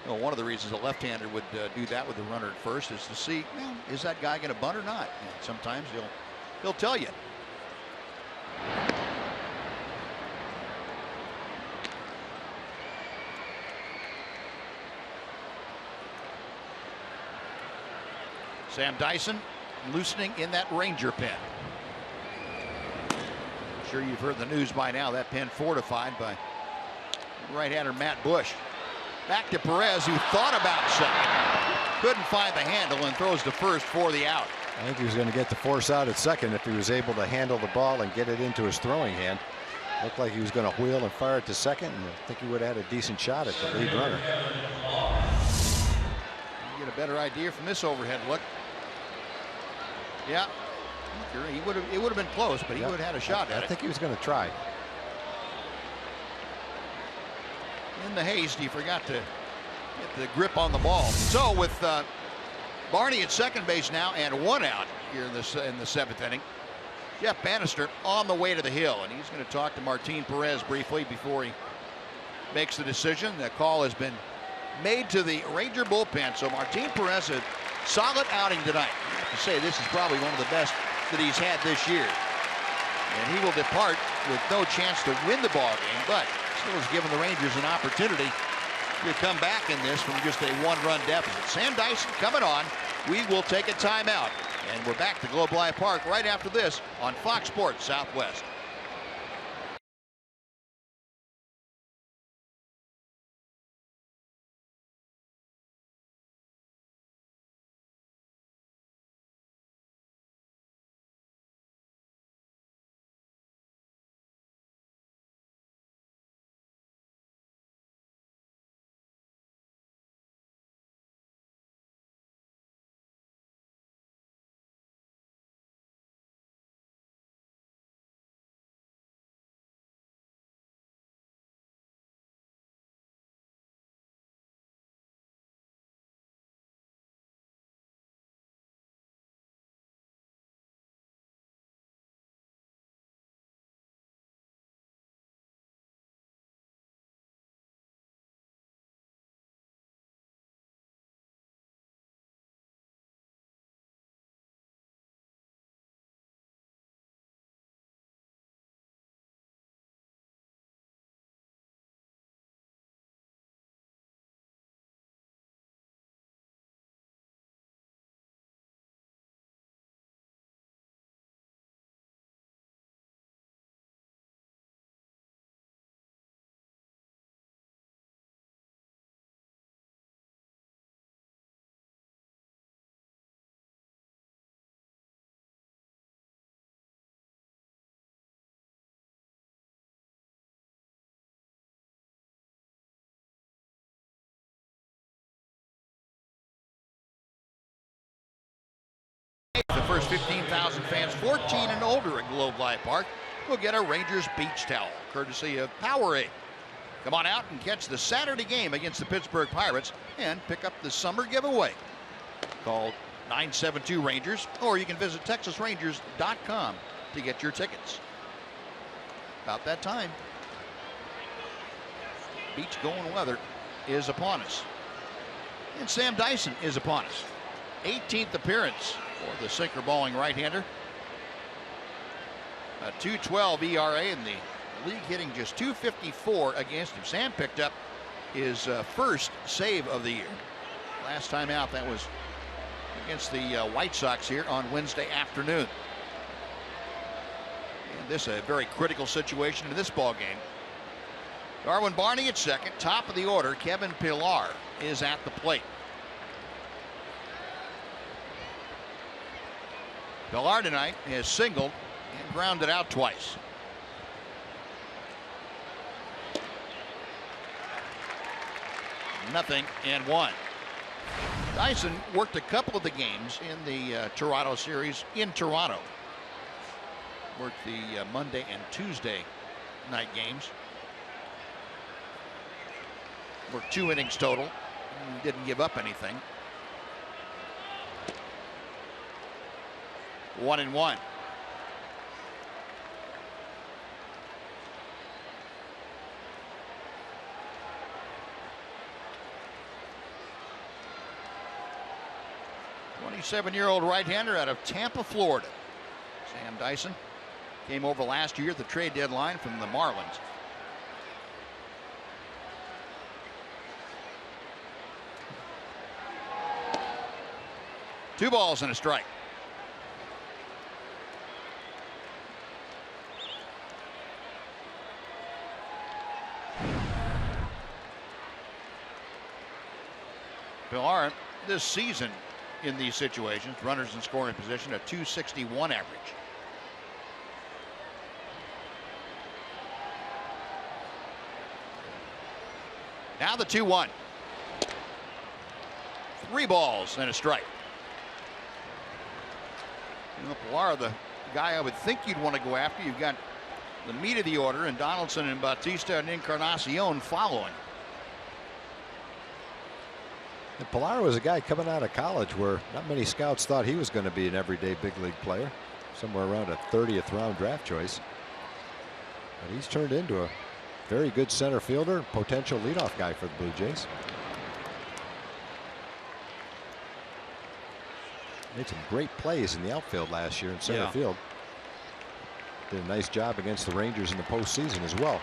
Well, one of the reasons a left-hander would do that with the runner at first is to see, well, is that guy going to bunt or not? And sometimes he'll tell you. Sam Dyson loosening in that Ranger pen. I'm sure you've heard the news by now. That pen fortified by right-hander Matt Bush. Back to Perez, who thought about second. Couldn't find the handle and throws to first for the out. I think he was going to get the force out at second if he was able to handle the ball and get it into his throwing hand. Looked like he was going to wheel and fire it to second, and I think he would have had a decent shot at the lead runner. You get a better idea from this overhead look. Yeah, it would have been close, but he would have had a shot at it. I think he was going to try. In the haste, he forgot to get the grip on the ball. So with Barney at second base now and 1 out here in the 7th inning, Jeff Bannister on the way to the hill, and he's going to talk to Martin Perez briefly before he makes the decision. The call has been made to the Ranger bullpen. So Martin Perez, a solid outing tonight. I have to say, this is probably one of the best that he's had this year. And he will depart with no chance to win the ball game, but still has given the Rangers an opportunity to come back in this from just a 1-run deficit. Sam Dyson coming on. We will take a timeout, and we're back to Globe Life Park right after this on Fox Sports Southwest. The first 15,000 fans 14 and older at Globe Life Park will get a Rangers beach towel, courtesy of Powerade. Come on out and catch the Saturday game against the Pittsburgh Pirates and pick up the summer giveaway. Call 972 Rangers, or you can visit TexasRangers.com to get your tickets. About that time. beach going weather is upon us. And Sam Dyson is upon us. 18th appearance for the sinker balling right-hander. A 2.12 ERA in the league, hitting just .254 against him. Sam picked up his first save of the year. Last time out, that was against the White Sox here on Wednesday afternoon. And this a very critical situation in this ball game. Darwin Barney at second. Top of the order, Kevin Pillar is at the plate. Pillar tonight has singled and grounded out twice. Nothing and one. Dyson worked a couple of the games in the Toronto series in Toronto. Worked the Monday and Tuesday night games. Worked 2 innings total. Didn't give up anything. 1-1. '27-year-old right-hander out of Tampa, Florida. Sam Dyson came over last year at the trade deadline from the Marlins. Two balls and a strike. Pillar this season in these situations, runners in scoring position, a .261 average. Now the 2-1. 3 balls and a strike. You know, Pillar, the guy I would think you'd want to go after. You've got the meat of the order, and Donaldson and Bautista and Encarnacion following. And Pillar was a guy coming out of college where not many scouts thought he was going to be an everyday big league player, somewhere around a 30th round draft choice. But he's turned into a very good center fielder, potential leadoff guy for the Blue Jays. Made some great plays in the outfield last year in center field. Did a nice job against the Rangers in the postseason as well.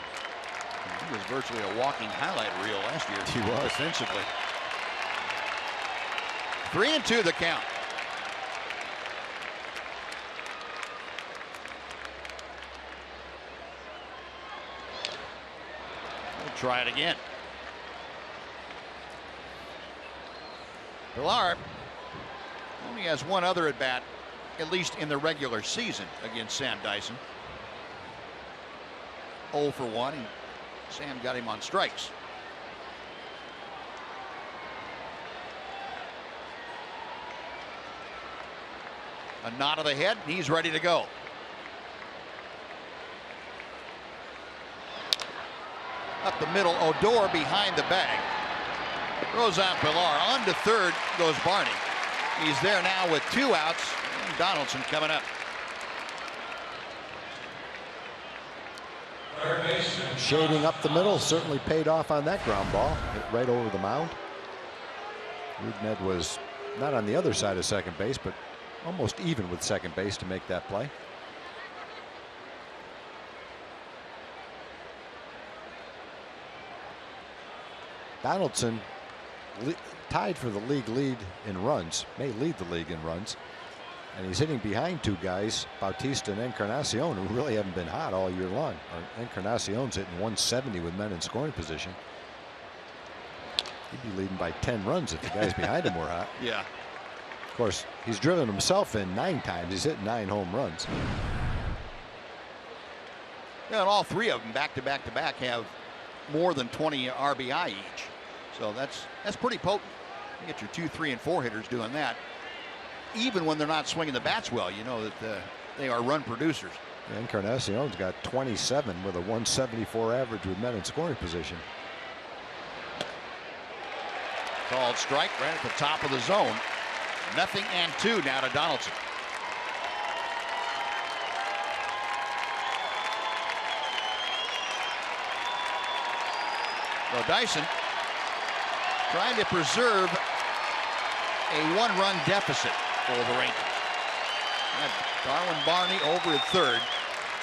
He was virtually a walking highlight reel last year. He was. Defensively. 3-2 the count. We'll try it again. Pillar only has one other at bat, at least in the regular season, against Sam Dyson. 0 for 1. Sam got him on strikes. A nod of the head, and he's ready to go. Up the middle, Odor behind the bag. Throws out Pillar. On to third goes Barney. He's there now with 2 outs, and Donaldson coming up. Shading up the middle certainly paid off on that ground ball. Hit right over the mound. Rudned was not on the other side of second base, but almost even with second base to make that play. Donaldson tied for the league lead in runs, may lead the league in runs, and he's hitting behind 2 guys, Bautista and Encarnacion, who really haven't been hot all year long. Encarnacion's hitting 170 with men in scoring position. He'd be leading by 10 runs if the guys behind him were hot. Yeah. Of course, he's driven himself in 9 times. He's hit 9 home runs. Yeah, and all 3 of them back to back to back have more than 20 RBI each. So that's pretty potent. You get your 2, 3, and 4 hitters doing that. Even when they're not swinging the bats well, you know that they are run producers. Yeah, Encarnacion's got 27 with a 174 average with men in scoring position. Called strike right at the top of the zone. 0-2 now to Donaldson. So Dyson trying to preserve a one-run deficit for the Rangers. Darwin Barney over at third.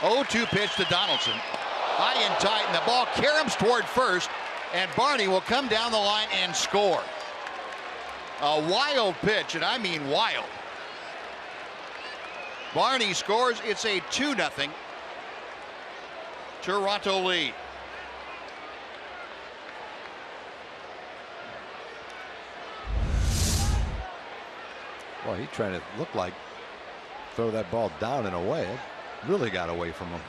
0-2 pitch to Donaldson. High and tight, and the ball caroms toward first, and Barney will come down the line and score. A wild pitch, and I mean wild. Barney scores. It's a 2-0 Toronto lead. Well, he trying to look like throw that ball down and away. It really got away from him.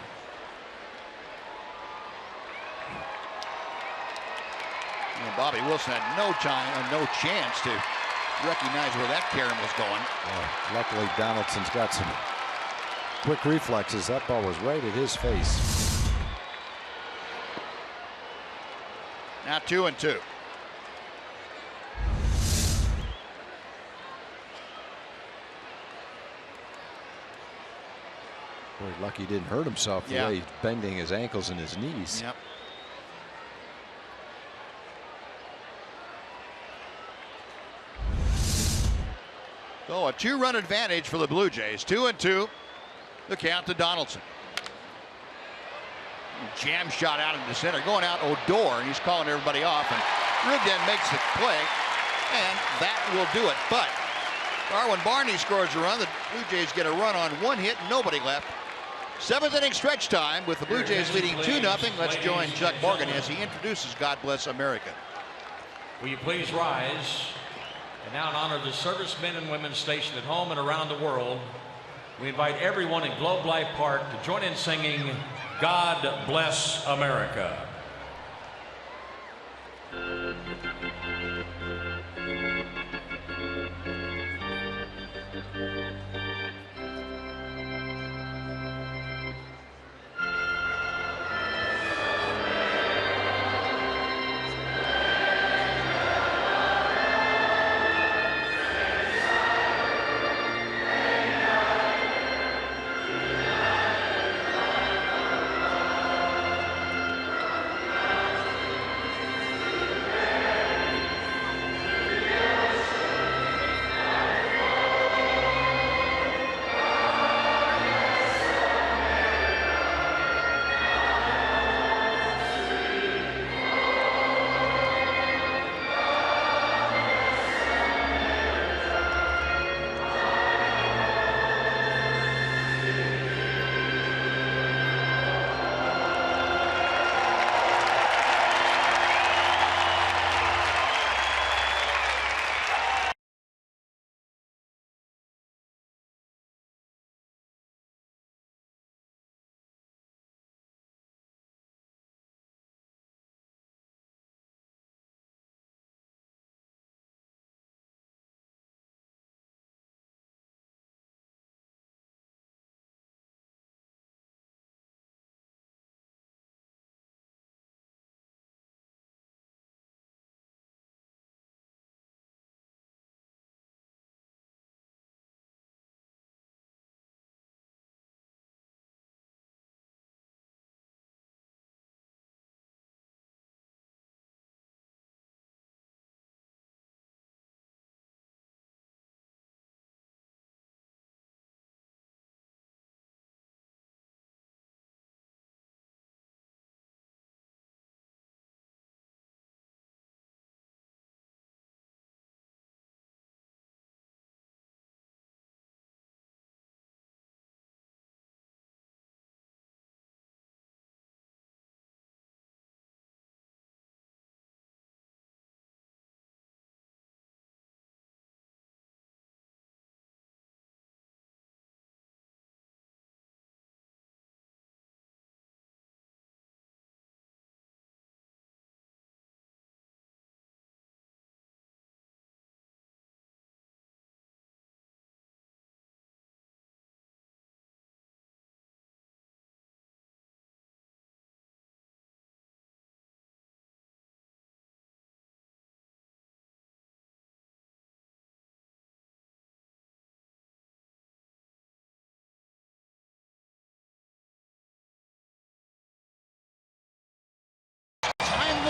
And Bobby Wilson had no time and no chance to recognize where that carom was going. Luckily, Donaldson's got some quick reflexes. That ball was right at his face. Now 2-2. Boy, lucky he didn't hurt himself the way he's bending his ankles and his knees. Yep. So a 2-run advantage for the Blue Jays. 2-2. The count to Donaldson. Jam shot out into center, going out Odor, and he's calling everybody off, and Rigden makes the play, and that will do it. But Darwin Barney scores a run. The Blue Jays get a run on one hit, nobody left. 7th inning stretch time with the Blue Jays leading 2-0. Let's join Chuck Morgan as he introduces God Bless America. Will you please rise? And now in honor of the servicemen and women stationed at home and around the world, we invite everyone in Globe Life Park to join in singing God Bless America.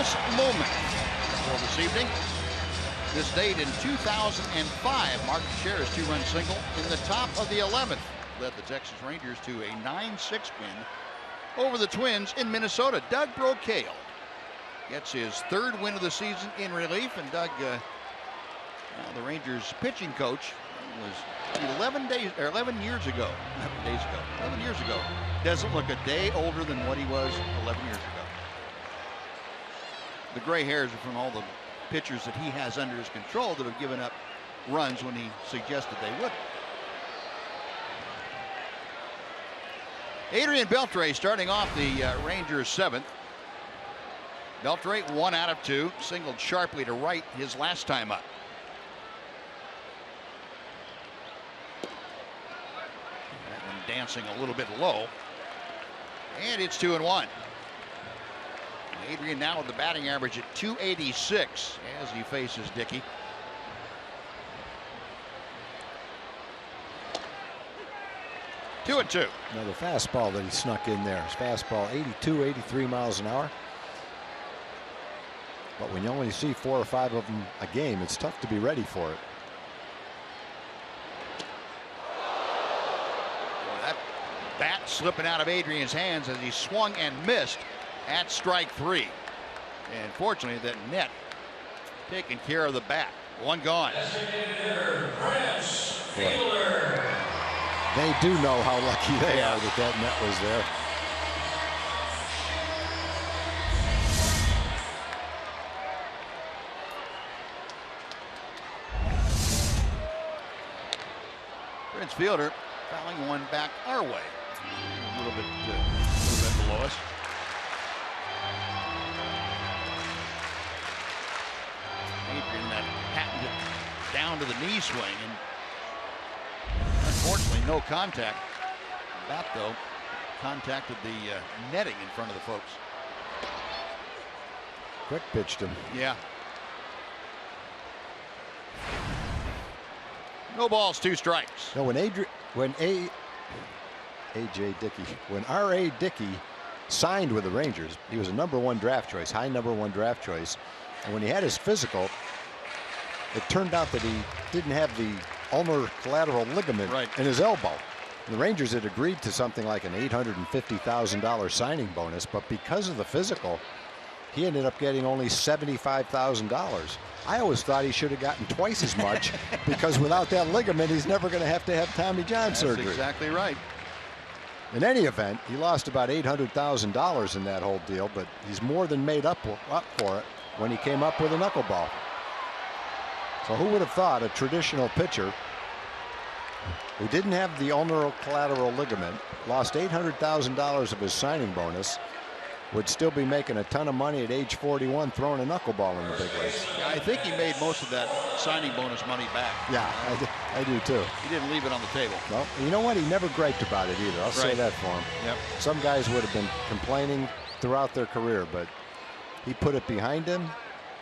Famous moment for this evening. This date in 2005, Mark Teixeira's 2-run single in the top of the 11th led the Texas Rangers to a 9-6 win over the Twins in Minnesota. Doug Brocail gets his 3rd win of the season in relief, and Doug, the Rangers pitching coach, was 11 years ago. 11 years ago. Doesn't look a day older than what he was 11 years ago. The gray hairs are from all the pitchers that he has under his control that have given up runs when he suggested they would. Adrian Beltre starting off the Rangers 7th. Beltre 1 out of 2, singled sharply to right his last time up. That one dancing a little bit low. And it's 2-1. Adrian now with the batting average at .286 as he faces Dickey. Two and two. Another fastball that he snuck in there. His fastball 82, 83 miles an hour. But when you only see 4 or 5 of them a game, it's tough to be ready for it. That bat slipping out of Adrian's hands as he swung and missed at strike 3. And fortunately, that net taking care of the bat. One gone. They do know how lucky they are that that net was there. Prince Fielder fouling one back our way. A little bit below us. Adrian that patented down to the knee swing, and unfortunately no contact. The bat though contacted the netting in front of the folks. Quick pitched him. Yeah. No balls, 2 strikes. No, when A.J. Dickey, when R.A. Dickey signed with the Rangers, he was a #1 draft choice, high #1 draft choice. And when he had his physical, it turned out that he didn't have the ulnar collateral ligament in his elbow. The Rangers had agreed to something like an $850,000 signing bonus, but because of the physical, he ended up getting only $75,000. I always thought he should have gotten twice as much because without that ligament, he's never going to have Tommy John surgery. That's exactly right. In any event, he lost about $800,000 in that whole deal, but he's more than made up for it when he came up with a knuckleball. So who would have thought a traditional pitcher who didn't have the ulnar collateral ligament, lost $800,000 of his signing bonus, would still be making a ton of money at age 41 throwing a knuckleball in the big leagues. Yeah, I think he made most of that signing bonus money back. Yeah, I do too. He didn't leave it on the table. Well, you know what? He never griped about it either. I'll say that for him. Yep. Some guys would have been complaining throughout their career, but he put it behind him,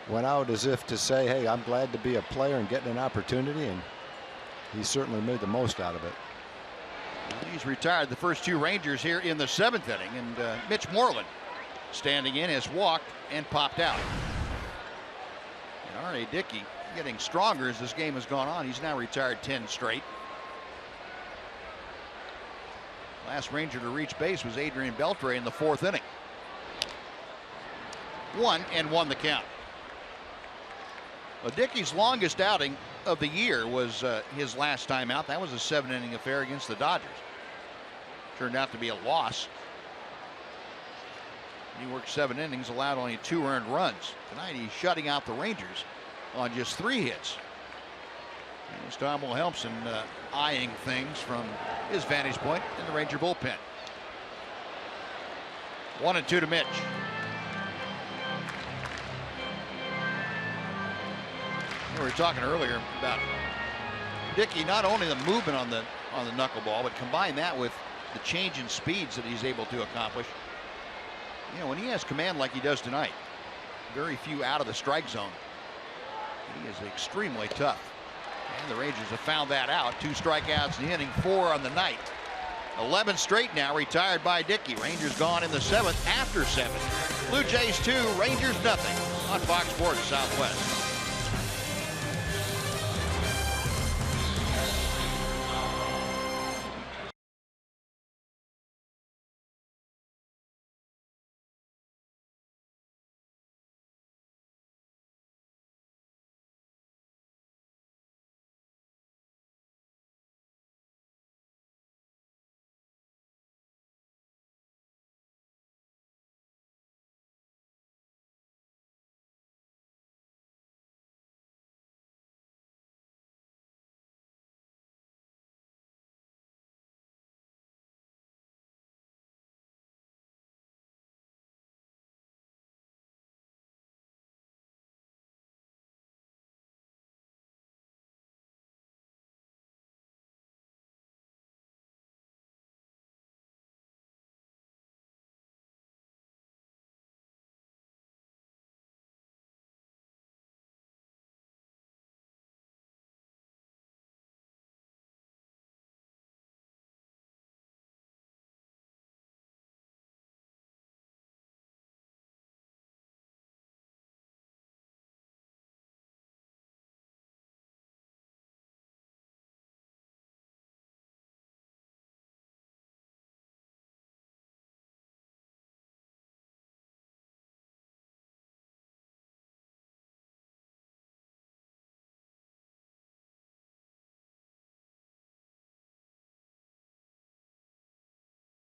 went out as if to say, hey, I'm glad to be a player and getting an opportunity, and he certainly made the most out of it. He's retired the first 2 Rangers here in the 7th inning, and Mitch Moreland standing in has walked and popped out. And R.A. Dickey getting stronger as this game has gone on. He's now retired 10 straight. Last Ranger to reach base was Adrian Beltre in the 4th inning. 1-1 the count. Well, Dickey's longest outing of the year was his last time out. That was a 7-inning affair against the Dodgers. Turned out to be a loss. He worked 7 innings, allowed only 2 earned runs. Tonight he's shutting out the Rangers on just 3 hits. Here's Tom Wilhelmsen eyeing things from his vantage point in the Ranger bullpen. 1-2 to Mitch. We were talking earlier about Dickey, not only the movement on the knuckleball, but combine that with the change in speeds that he's able to accomplish. You know, when he has command like he does tonight, very few out of the strike zone. He is extremely tough. And the Rangers have found that out. 2 strikeouts in the inning, 4 on the night 11 straight now retired by Dickey. Rangers gone in the 7th after 7. Blue Jays 2, Rangers nothing on Fox Sports Southwest.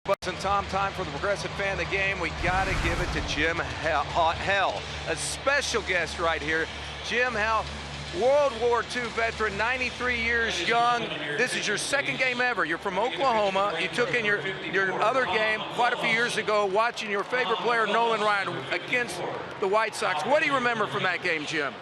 Buzz and Tom, time for the Progressive Fan of the Game. We got to give it to Jim Hell, a special guest right here. Jim Hell, World War II veteran, 93 years young. This is your second game ever. You're from Oklahoma. You took in your other game quite a few years ago, watching your favorite player, Nolan Ryan, against the White Sox. What do you remember from that game, Jim?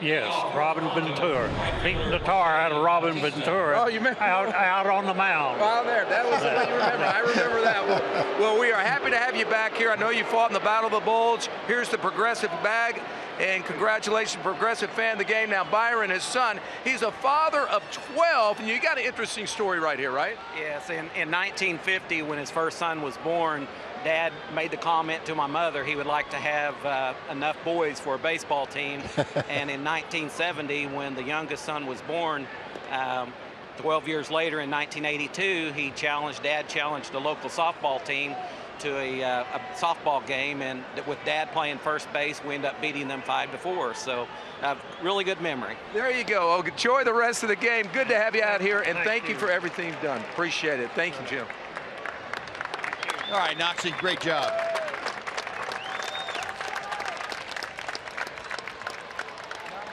Yes, Robin Ventura. Beating the tar out of Robin Ventura. Oh, you remember? Out on the mound. Well, there. That was what you remember. I remember that one. Well, we are happy to have you back here. I know you fought in the Battle of the Bulge. Here's the Progressive bag. And congratulations, Progressive Fan of the Game. Now, Byron, his son, he's a father of 12. And you got an interesting story right here, right? Yes, in 1950, when his first son was born, Dad made the comment to my mother he would like to have enough boys for a baseball team. And in 1970, when the youngest son was born, 12 years later in 1982, Dad challenged the local softball team to a softball game, and with Dad playing first base, we ended up beating them 5-4. So really good memory. There you go. Oh, enjoy the rest of the game. Good to have you out here, and thank you for everything you've done. Appreciate it. Thank you, Jim. All right, Noxie, great job.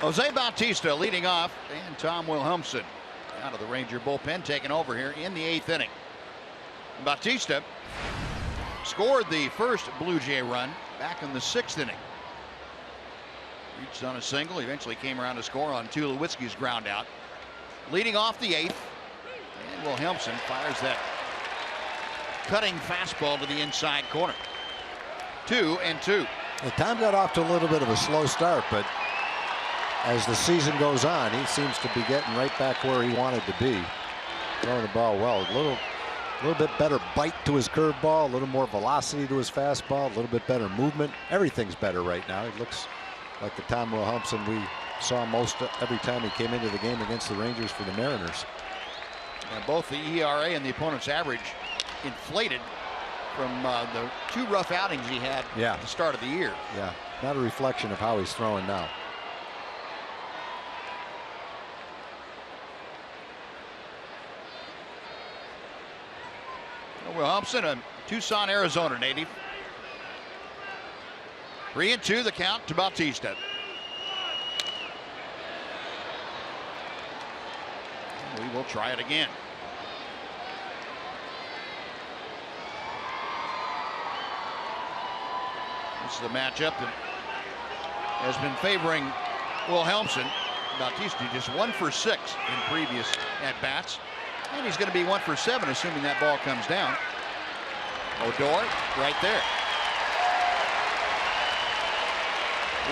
Jose Bautista leading off, and Tom Wilhelmsen out of the Ranger bullpen taking over here in the 8th inning. Bautista scored the first Blue Jay run back in the 6th inning. Reached on a single, eventually came around to score on Tulowitzki's ground out. Leading off the 8th, and Wilhelmsen fires that cutting fastball to the inside corner. 2-2. Well, Tom got off to a little bit of a slow start, but as the season goes on, he seems to be getting right back where he wanted to be. Throwing the ball well. A little bit better bite to his curveball, a little more velocity to his fastball, a little bit better movement. Everything's better right now. It looks like the Tom Wilhelmsen we saw most every time he came into the game against the Rangers for the Mariners. And both the ERA and the opponent's average inflated from the 2 rough outings he had at the start of the year. Yeah, not a reflection of how he's throwing now. Wilhelmsen, a Tucson, Arizona native. 3-2 the count to Bautista. We will try it again. This is a matchup that has been favoring Wilhelmsen. Bautista just 1 for 6 in previous at-bats. And he's going to be 1 for 7, assuming that ball comes down. Odor right there.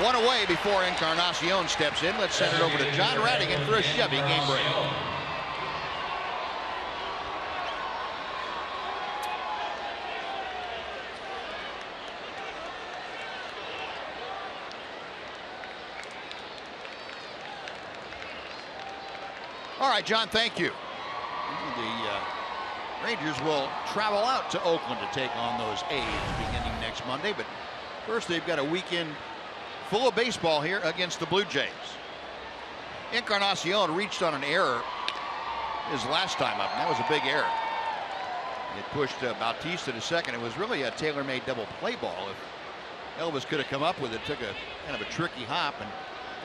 1 away before Encarnacion steps in. Let's send it over to John Radigan for a Chevy game break. All right, John, thank you. The Rangers will travel out to Oakland to take on those A's beginning next Monday. But first, they've got a weekend full of baseball here against the Blue Jays. Encarnacion reached on an error his last time up, and that was a big error. It pushed Bautista to second. It was really a tailor-made double play ball. If Elvis could have come up with it, took a kind of a tricky hop, and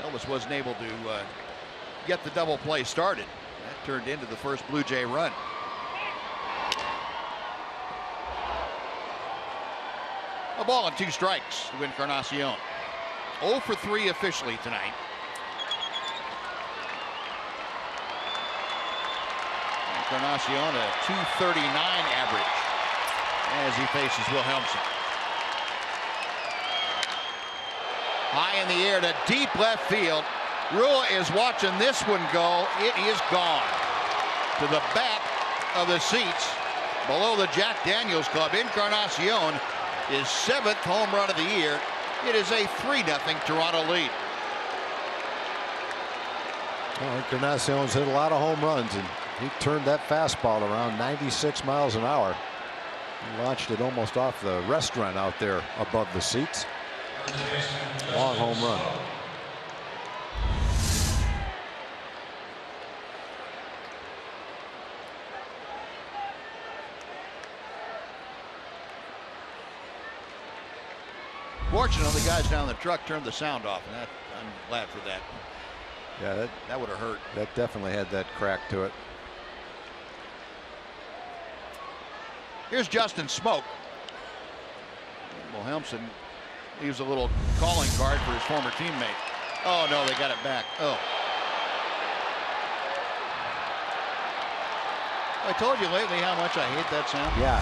Elvis wasn't able to get the double play started. That turned into the first Blue Jay run. A ball and 2 strikes to Encarnacion. 0 for 3 officially tonight. Encarnacion a .239 average as he faces Wilhelmsen. High in the air to deep left field. Rua is watching this one go. It is gone to the back of the seats below the Jack Daniels Club. Encarnacion, his 7th home run of the year. It is a 3-0 Toronto lead. Well, Encarnacion's hit a lot of home runs, and he turned that fastball around 96 miles an hour. He launched it almost off the restaurant out there above the seats. Long home run. Fortunately, the guys down the truck turned the sound off, and I'm glad for that. Yeah, that would have hurt. That definitely had that crack to it. Here's Justin Smoke. Wilhelmsen leaves a little calling card for his former teammate. Oh no, they got it back. Oh. I told you lately how much I hate that sound. Yeah,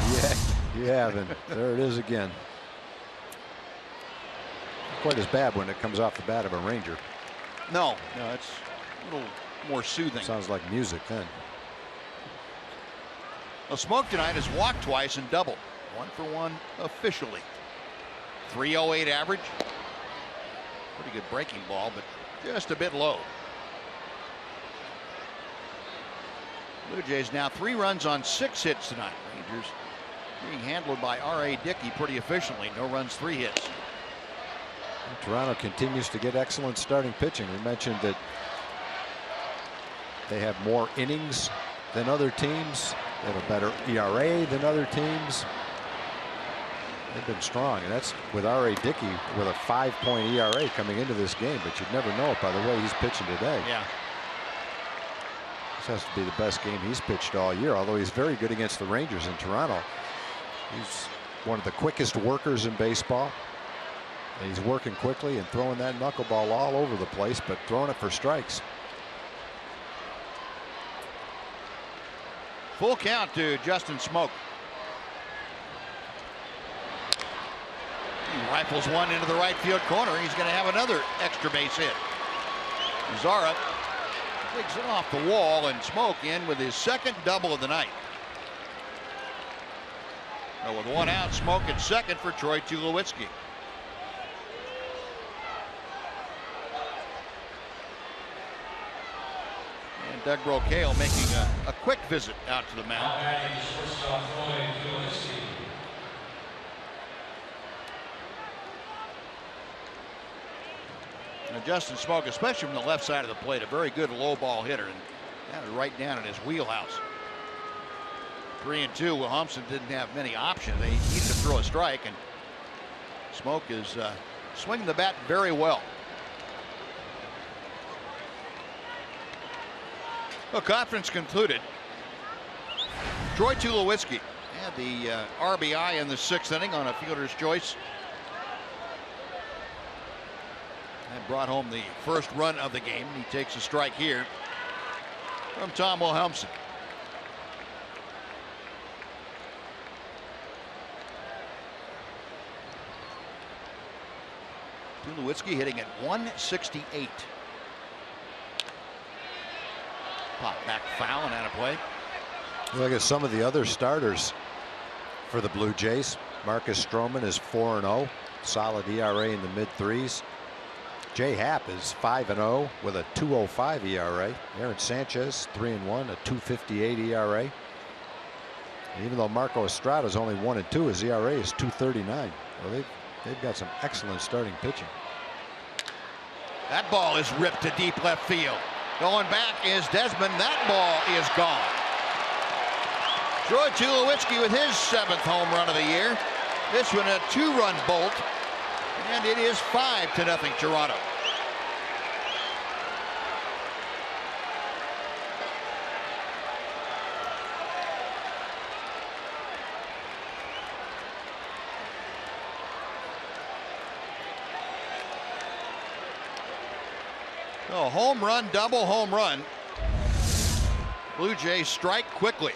you have, and there it is again. Quite as bad when it comes off the bat of a Ranger. No, it's a little more soothing. Sounds like music then. Well, Smoke tonight has walked twice and doubled. 1 for 1 officially. .308 average. Pretty good breaking ball, but just a bit low. Blue Jays now 3 runs on 6 hits tonight. Rangers being handled by R.A. Dickey pretty efficiently. No runs, 3 hits. Toronto continues to get excellent starting pitching. We mentioned that they have more innings than other teams. They have a better ERA than other teams. They've been strong, and that's with R.A. Dickey with a 5-point ERA coming into this game, but you'd never know it by the way he's pitching today. Yeah. This has to be the best game he's pitched all year, although he's very good against the Rangers in Toronto. He's one of the quickest workers in baseball. He's working quickly and throwing that knuckleball all over the place, but throwing it for strikes. Full count to Justin Smoke. He rifles one into the right field corner. He's going to have another extra base hit. Zara takes it off the wall, and Smoke in with his 2nd double of the night. Well, with 1 out, Smoke at 2nd for Troy Tulowitzki. And Doug Brocail making a quick visit out to the mound. Now Justin Smoke, especially from the left side of the plate, a very good low ball hitter, and that is right down in his wheelhouse. 3-2. Wilhelmsen didn't have many options. They needed to throw a strike, and Smoke is swinging the bat very well. Well, conference concluded. Troy Tulowitzki had the RBI in the 6th inning on a fielder's choice. And brought home the first run of the game. He takes a strike here from Tom Wilhelmsen. Tulowitzki hitting at .168. Pop back foul and out of play. Look at some of the other starters for the Blue Jays. Marcus Stroman is 4-0. Solid ERA in the mid-3s. Jay Happ is 5-0 with a 2.05 ERA. Aaron Sanchez 3-1, a 2.58 ERA. Even though Marco Estrada's only 1-2, his ERA is 2.39. Well, they've got some excellent starting pitching. That ball is ripped to deep left field. Going back is Desmond. That ball is gone. Troy Tulowitzki with his 7th home run of the year. This one a 2-run bolt, and it is 5-0 Toronto. So home run, double home run. Blue Jays strike quickly.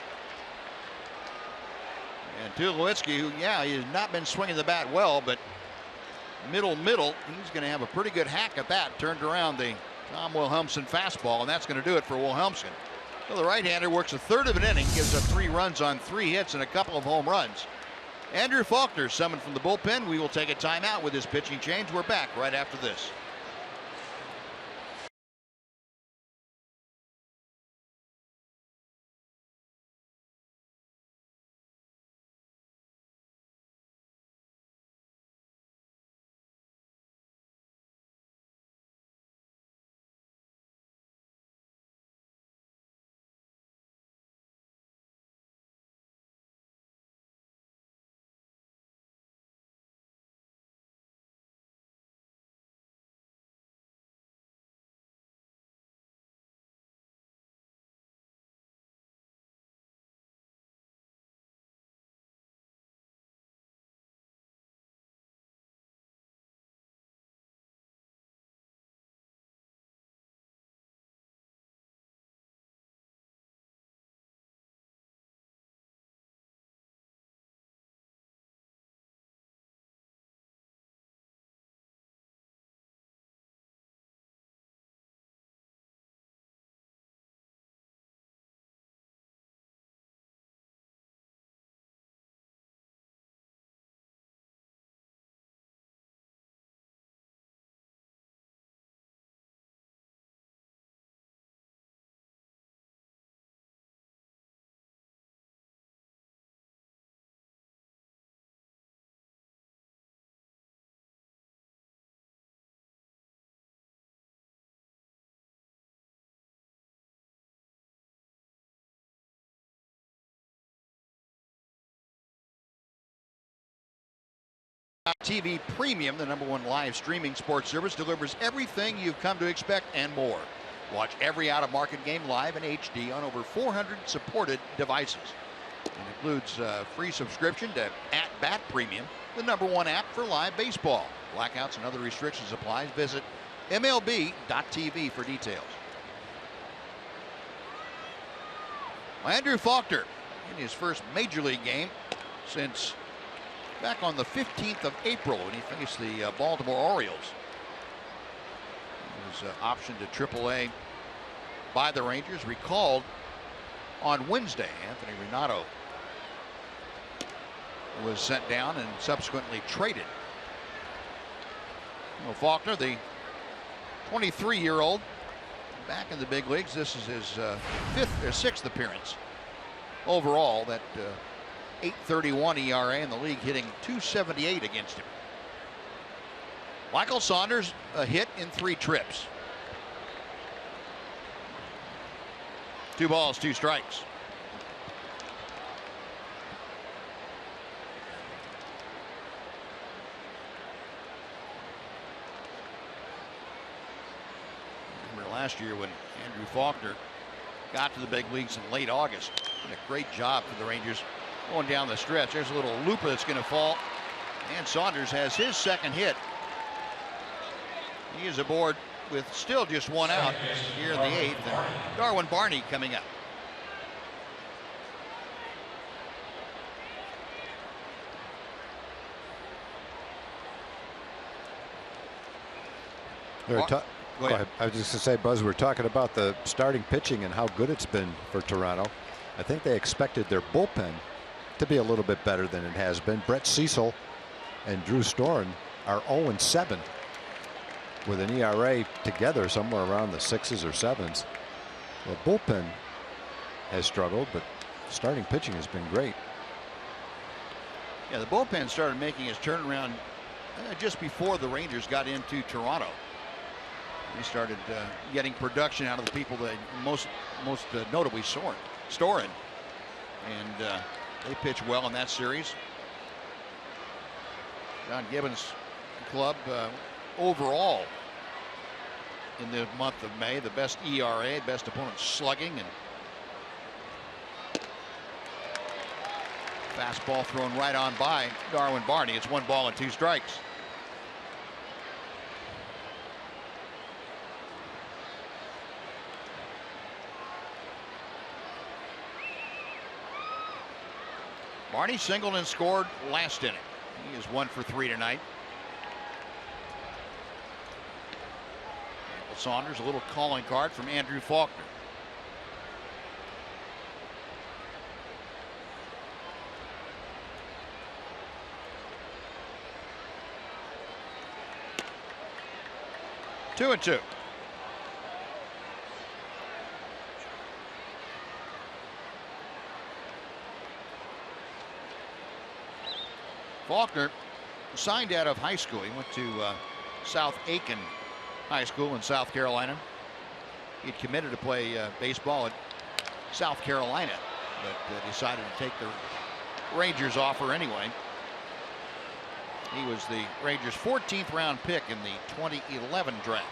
And Tulowitzki, who, yeah, he has not been swinging the bat well, but middle, he's going to have a pretty good hack at that. Turned around the Tom Wilhelmsen fastball, and that's going to do it for Wilhelmsen. So the right-hander works a third of an inning, gives up 3 runs on 3 hits and a couple of home runs. Andrew Faulkner summoned from the bullpen. We will take a timeout with his pitching change. We're back right after this. TV Premium, the #1 live streaming sports service, delivers everything you've come to expect and more. Watch every out-of-market game live in HD on over 400 supported devices. It includes free subscription to @Bat Premium, the #1 app for live baseball. Blackouts and other restrictions apply. Visit MLB.tv for details. Andrew Faulkner in his first major league game since back on the 15th of April when he faced the Baltimore Orioles. He was optioned to AAA by the Rangers, recalled on Wednesday. Anthony Renato was sent down and subsequently traded. Well, Faulkner, the 23-year-old, back in the big leagues. This is his 6th appearance overall. That 8.31 ERA in the league, hitting .278 against him. Michael Saunders, a hit in 3 trips. 2 balls, 2 strikes. Remember last year when Andrew Faulkner got to the big leagues in late August. Did a great job for the Rangers going down the stretch. There's a little looper that's going to fall, and Saunders has his 2nd hit. He is aboard with still just 1 out here in the 8th. And Darwin Barney coming up. Go ahead. I was just going to say, Buzz, we're talking about the starting pitching and how good it's been for Toronto. I think they expected their bullpen to be a little bit better than it has been. Brett Cecil and Drew Storen are 0-7 with an ERA together somewhere around the 6s or 7s. The bullpen has struggled, but starting pitching has been great. Yeah, the bullpen started making its turnaround just before the Rangers got into Toronto. They started getting production out of the people that most notably Storin, and they pitched well in that series. John Gibbons' club overall in the month of May, the best ERA, best opponent slugging, and fastball thrown right on by Darwin Barney. It's 1 ball and 2 strikes. Barney singled and scored last inning. He is 1 for 3 tonight. Saunders, a little calling card from Andrew Faulkner. Two and two. Faulkner signed out of high school. He went to South Aiken High School in South Carolina. He had committed to play baseball at South Carolina, but decided to take the Rangers offer anyway. He was the Rangers' 14th round pick in the 2011 draft.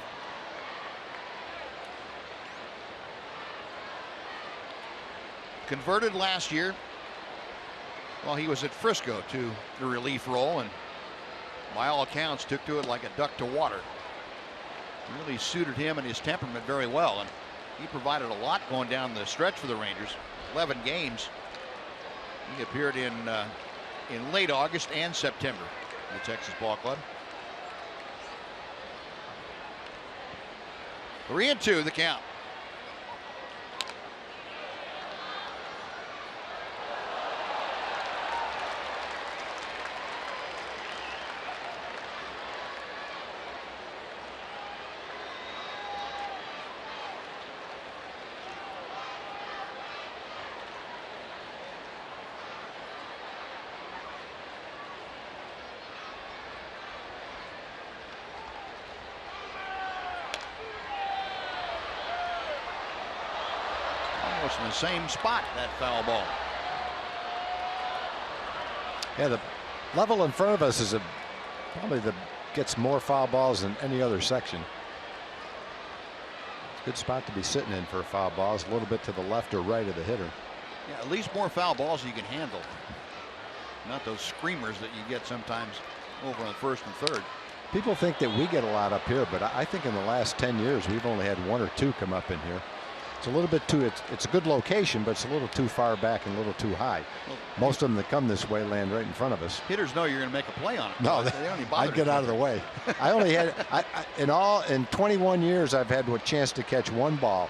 Converted last year while he was at Frisco to the relief role, and by all accounts took to it like a duck to water. Really suited him and his temperament very well, and he provided a lot going down the stretch for the Rangers. 11 games. He appeared in late August and September in the Texas Ball Club. 3-2 the count. In the same spot, that foul ball. Yeah, the level in front of us is probably gets more foul balls than any other section. Good spot to be sitting in for foul balls, a little bit to the left or right of the hitter. Yeah, at least more foul balls you can handle. Not those screamers that you get sometimes over on first and third. People think that we get a lot up here, but I think in the last 10 years we've only had 1 or 2 come up in here. It's a little bit too, it's a good location, but it's a little too far back and a little too high. Most of them that come this way land right in front of us. Hitters know you're going to make a play on it. No, they don't even bother. I'd get out of the way. I only had, in 21 years, I've had a chance to catch 1 ball,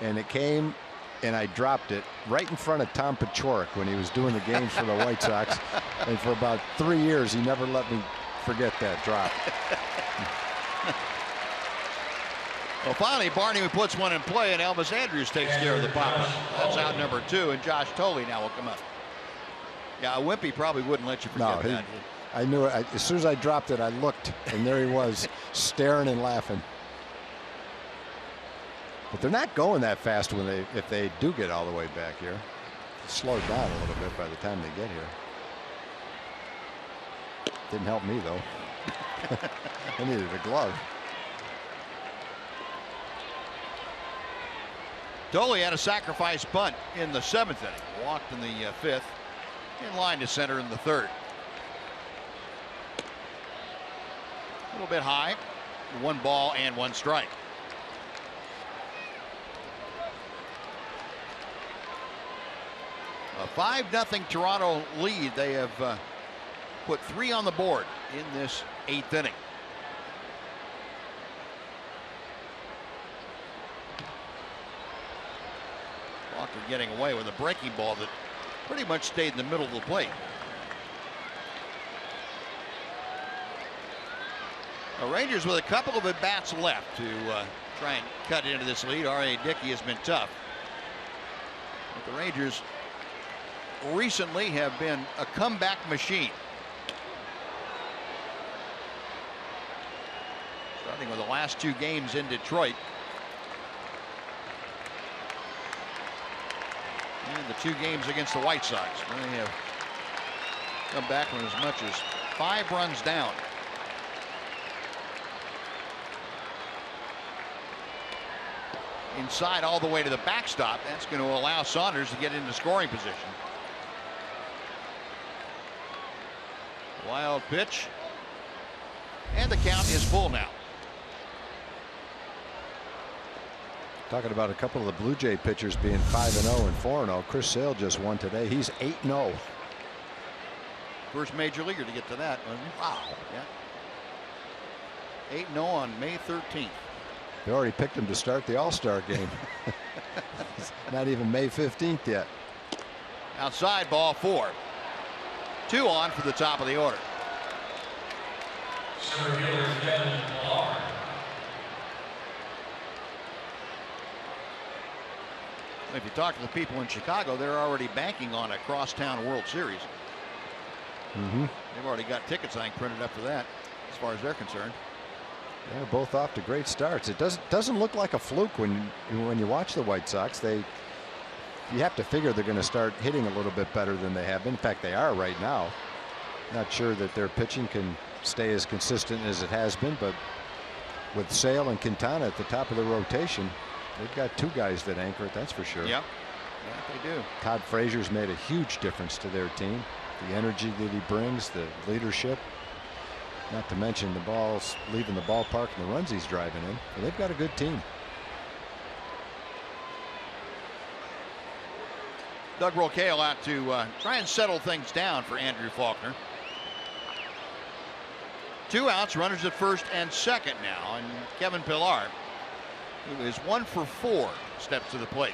and it came, and I dropped it right in front of Tom Paciorek when he was doing the games for the White Sox. And for about 3 years, he never let me forget that drop. Well, finally, Barney puts one in play, and Elvis Andrus takes care of the pop. That's out number 2, and Josh Tolley now will come up. Yeah, Wimpy probably wouldn't let you forget that. I knew it. As soon as I dropped it, I looked, and there he was, staring and laughing. But they're not going that fast if they do get all the way back here. Slow down a little bit by the time they get here. Didn't help me, though. I needed a glove. Tolley had a sacrifice bunt in the 7th inning. Walked in the 5th. In line to center in the 3rd. A little bit high. 1 ball and 1 strike. A 5-0 Toronto lead. They have put 3 on the board in this 8th inning. Walker getting away with a breaking ball that pretty much stayed in the middle of the plate. The Rangers with a couple of at-bats left to try and cut into this lead. R.A. Dickey has been tough. But the Rangers recently have been a comeback machine. Starting with the last 2 games in Detroit. And the 2 games against the White Sox. They have come back from as much as 5 runs down. Inside all the way to the backstop. That's going to allow Saunders to get into scoring position. Wild pitch. And the count is full now. Talking about a couple of the Blue Jay pitchers being 5-0 and 4-0. Chris Sale just won today. He's 8-0. First major leaguer to get to that, wasn't he? Wow. Yeah. 8-0 on May 13th. They already picked him to start the All-Star game. Not even May 15th yet. Outside, ball 4. 2 on for the top of the order. If you talk to the people in Chicago, they're already banking on a crosstown World Series. They've already got tickets, I think, printed up for that, as far as they're concerned. They're both off to great starts. It doesn't look like a fluke when you watch the White Sox. You have to figure they're going to start hitting a little bit better than they have been. In fact, they are right now. Not sure that their pitching can stay as consistent as it has been, but with Sale and Quintana at the top of the rotation, they've got 2 guys that anchor it, that's for sure. Yep. Yeah, they do. Todd Frazier's made a huge difference to their team. The energy that he brings, the leadership, not to mention the balls leaving the ballpark and the runs he's driving in. But they've got a good team. Doug Rocaille out to try and settle things down for Andrew Faulkner. 2 outs, runners at first and second now, and Kevin Pillar, who is 1 for 4, steps to the plate.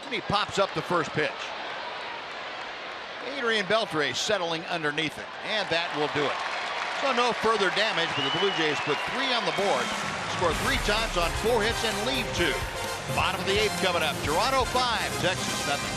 And he pops up the first pitch. Adrian Beltre settling underneath it, and that will do it. So no further damage, but the Blue Jays put 3 on the board, score 3 times on 4 hits and leave 2. Bottom of the 8th coming up. Toronto 5, Texas nothing.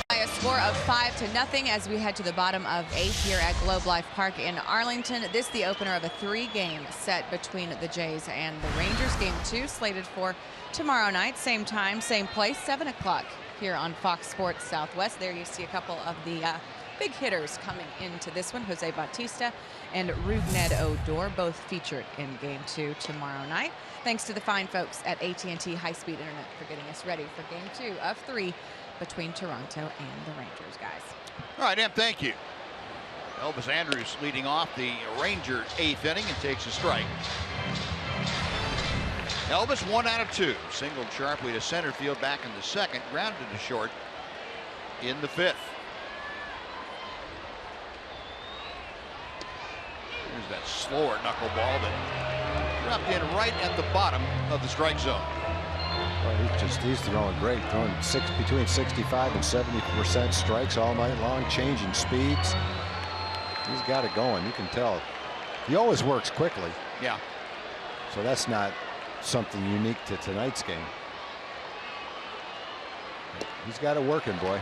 By a score of 5-0 as we head to the bottom of 8th here at Globe Life Park in Arlington. This the opener of a 3-game set between the Jays and the Rangers. Game 2 slated for tomorrow night, same time, same place, 7 o'clock here on Fox Sports Southwest. There you see a couple of the big hitters coming into this one. Jose Bautista and Rougned Odor, both featured in Game 2 tomorrow night. Thanks to the fine folks at AT&T High-Speed Internet for getting us ready for Game 2 of 3 between Toronto and the Rangers, guys. All right, Em, thank you. Elvis Andrus leading off the Ranger 8th inning and takes a strike. Elvis 1 out of 2. Singled sharply to center field back in the 2nd. Grounded to short in the 5th. Here's that slower knuckleball that dropped in right at the bottom of the strike zone. Well, he's throwing great, throwing between 65 and 70% strikes all night long, changing speeds. He's got it going. You can tell. He always works quickly. Yeah. So that's not something unique to tonight's game. He's got it working, boy.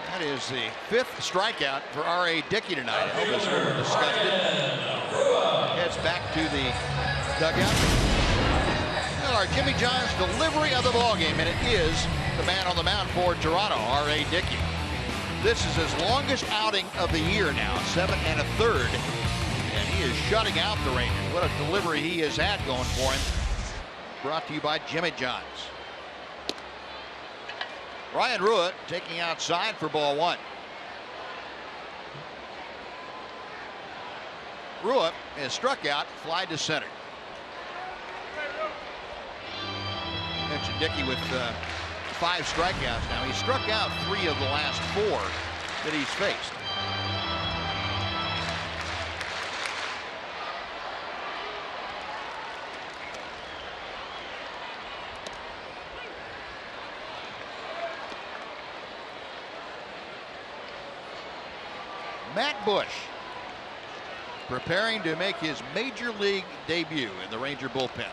That is the 5th strikeout for R.A. Dickey tonight. Elvis over disgusted. Heads back to the dugout. Well, our Jimmy John's delivery of the ballgame, and it is the man on the mound for Toronto, R.A. Dickey. This is his longest outing of the year now, 7 1/3. And he is shutting out the Rangers. What a delivery he has had going for him. Brought to you by Jimmy John's. Ryan Ruitt taking outside for ball 1. Ruitt is struck out, fly to center. Mentioned Dickey with 5 strikeouts now. He struck out 3 of the last 4 that he's faced. Matt Bush preparing to make his major league debut in the Ranger bullpen.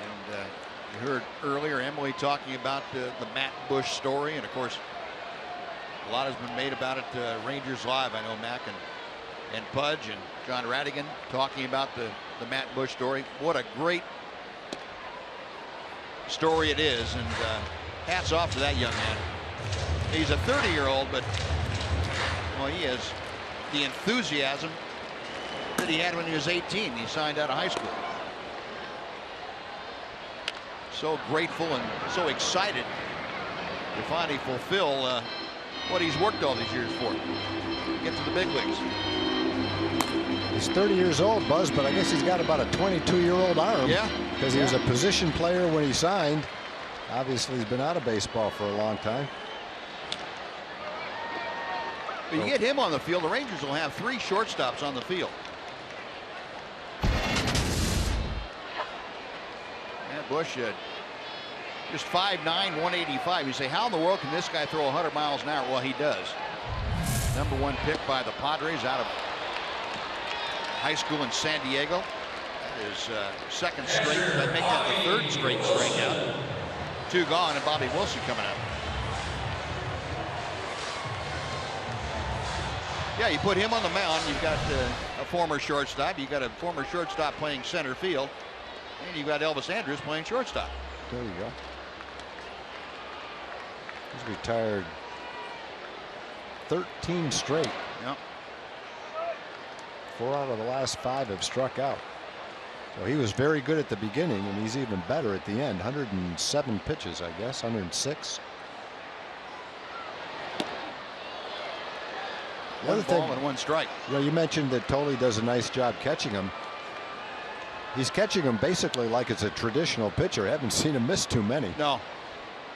And you heard earlier Emily talking about the Matt Bush story, and of course a lot has been made about it. Rangers Live, I know Mac and Pudge and John Radigan talking about the Matt Bush story. What a great story it is, and hats off to that young man. He's a 30-year-old, but well, he has the enthusiasm that he had when he was 18. He signed out of high school. So grateful and so excited to finally fulfill what he's worked all these years for. Get to the big leagues. He's 30 years old, Buzz, but I guess he's got about a 22-year-old arm. Yeah. Because he was a position player when he signed. Obviously, he's been out of baseball for a long time. But you get him on the field, the Rangers will have 3 shortstops on the field. Matt Bush just 5'9", 185. You say, how in the world can this guy throw 100 miles an hour? Well, he does. #1 pick by the Padres out of high school in San Diego. That is 2nd straight. That make that the 3rd straight strikeout. 2 gone, and Bobby Wilson coming up. Yeah, you put him on the mound, you've got a former shortstop, you've got a former shortstop playing center field, and you've got Elvis Andrus playing shortstop. There you go. He's retired 13 straight. Yep. 4 out of the last 5 have struck out. So he was very good at the beginning, and he's even better at the end. 107 pitches, I guess, 106. One ball and 1 strike. You know, you mentioned that Tolley does a nice job catching him. He's catching him basically like it's a traditional pitcher. I haven't seen him miss too many. No.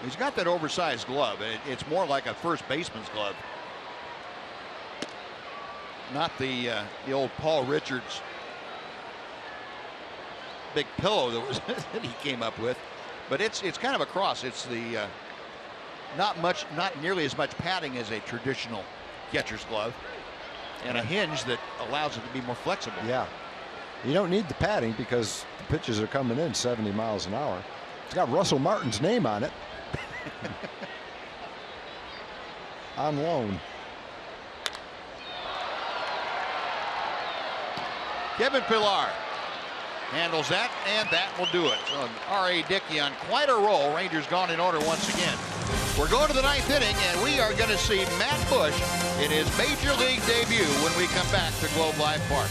He's got that oversized glove. It's more like a first baseman's glove. Not the old Paul Richards big pillow that was that he came up with. But it's kind of a cross. It's the not nearly as much padding as a traditional catcher's glove, and a hinge that allows it to be more flexible. Yeah, you don't need the padding because the pitches are coming in 70 miles an hour. It's got Russell Martin's name on it. On loan. Kevin Pillar handles that, and that will do it. So R.A. Dickey on quite a roll. Rangers gone in order once again. We're going to the 9th inning, and we are going to see Matt Bush in his Major League debut when we come back to Globe Life Park.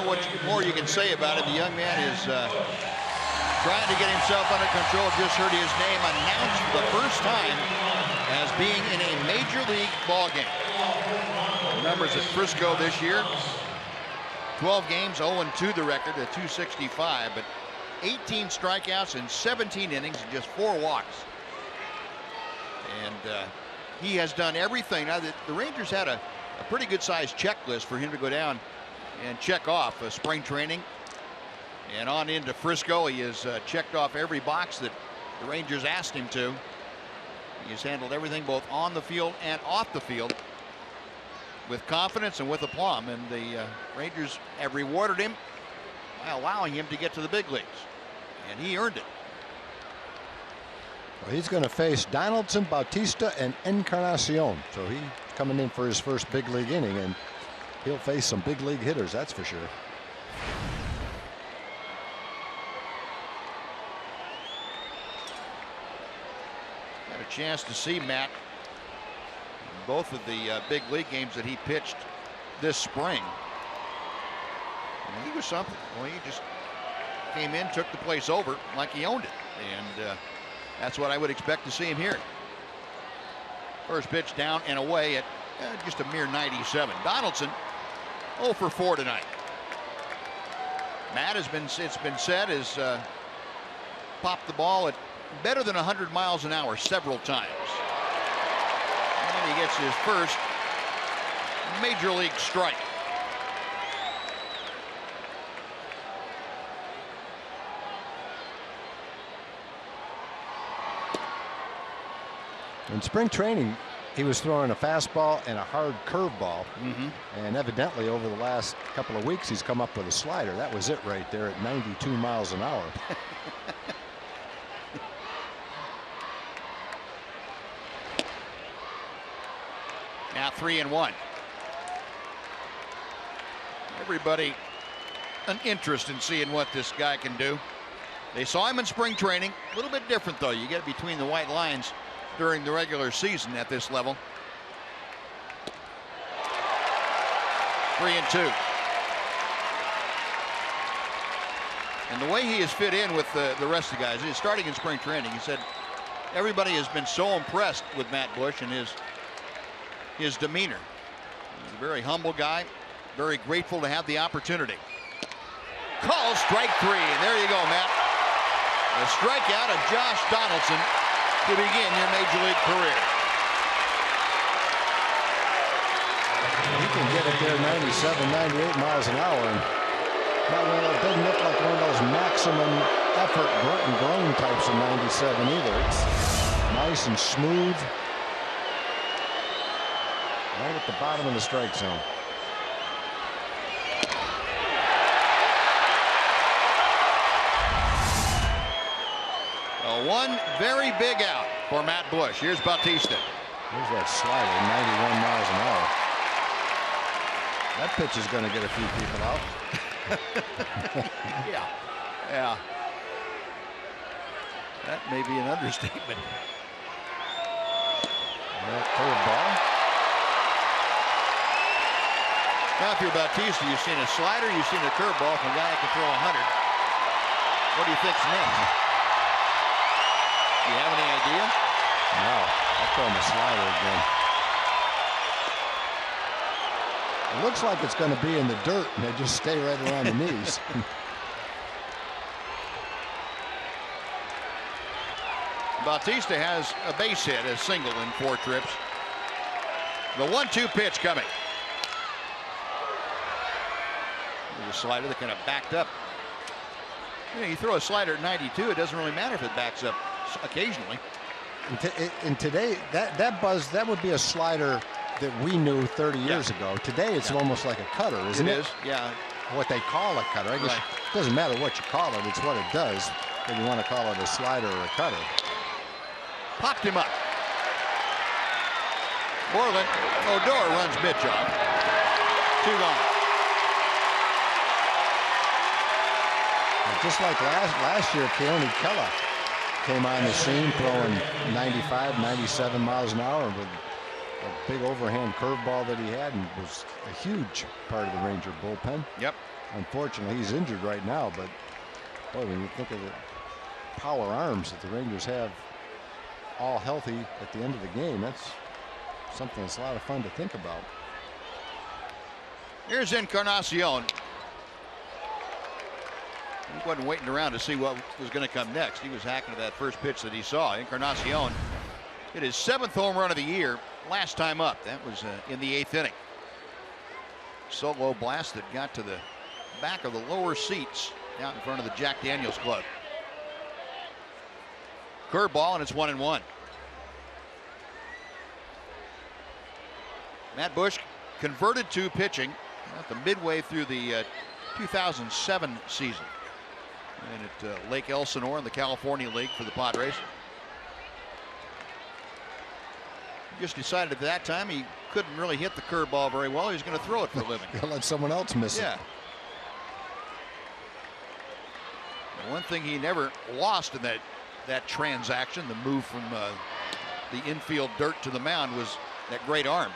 What more you can say about it. The young man is trying to get himself under control. Just heard his name announced for the first time as being in a Major League ball game. The numbers at Frisco this year, 12 games, 0-2 the record at 265, but 18 strikeouts in 17 innings and just 4 walks. And he has done everything. Now, the Rangers had a pretty good-sized checklist for him to go down and check off spring training, and on into Frisco. He has checked off every box that the Rangers asked him to. He has handled everything both on the field and off the field with confidence and with aplomb, and the Rangers have rewarded him by allowing him to get to the big leagues, and he earned it. Well, he's going to face Donaldson, Bautista, and Encarnacion, so he's coming in for his first big league inning, and he'll face some big league hitters, that's for sure. Had a chance to see Matt in both of the big league games that he pitched this spring. And he was something. Well, he just came in, took the place over like he owned it, and that's what I would expect to see him here. First pitch down and away at just a mere 97. Donaldson 0 for 4 tonight. Matt it's been said, has popped the ball at better than 100 miles an hour several times. And he gets his first Major League strike. In spring training, he was throwing a fastball and a hard curveball, and evidently over the last couple of weeks he's come up with a slider. That was it right there at 92 miles an hour. Now 3-1. Everybody an interest in seeing what this guy can do. They saw him in spring training. A little bit different though. You get between the white lines during the regular season at this level. 3-2. And the way he has fit in with the rest of the guys, he's starting in spring training. He said everybody has been so impressed with Matt Bush and his demeanor. He's a very humble guy, very grateful to have the opportunity. Call strike 3, and there you go, Matt. A strikeout of Josh Donaldson to begin your Major League career. He can get it there 97, 98 miles an hour. And it doesn't look like one of those maximum effort grunt and groan types of 97 either. It's nice and smooth. Right at the bottom of the strike zone. One very big out for Matt Bush. Here's Bautista. Here's that slider, 91 miles an hour. That pitch is going to get a few people out. Yeah. That may be an understatement. Curveball. Now, if you're Bautista, you've seen a slider, you've seen a curveball from a guy that can throw 100. What do you think's next? Do you have any idea? No, I'll throw him a slider again. It looks like it's going to be in the dirt, and they just stay right around the knees. Bautista has a base hit, a single in 4 trips. The 1-2 pitch coming. There's a slider that kind of backed up. You know, you throw a slider at 92, it doesn't really matter if it backs up occasionally. And today, that would be a slider that we knew 30 years ago. Today, it's almost like a cutter, isn't it? It is, yeah. What they call a cutter. I guess it doesn't matter what you call it, it's what it does. Whether you want to call it a slider or a cutter. Popped him up. Moreland, Odor runs Mitch off. 2 gone. Just like last year, Keone Kela came on the scene throwing 95, 97 miles an hour with a big overhand curveball that he had, and was a huge part of the Ranger bullpen. Yep. Unfortunately, he's injured right now, but boy, when you think of the power arms that the Rangers have all healthy at the end of the game, that's something that's a lot of fun to think about. Here's Encarnacion. He wasn't waiting around to see what was going to come next. He was hacking to that first pitch that he saw. Encarnacion hit his 7th home run of the year last time up. That was in the 8th inning. Solo blast that got to the back of the lower seats out in front of the Jack Daniels Club. Curveball, and it's 1-1. Matt Bush converted to pitching at the midway through the 2007 season. And at Lake Elsinore in the California League for the Padres. He just decided at that time he couldn't really hit the curveball very well. He was going to throw it for a living. Let someone else miss it. And one thing he never lost in that transaction, the move from the infield dirt to the mound, was that great arm.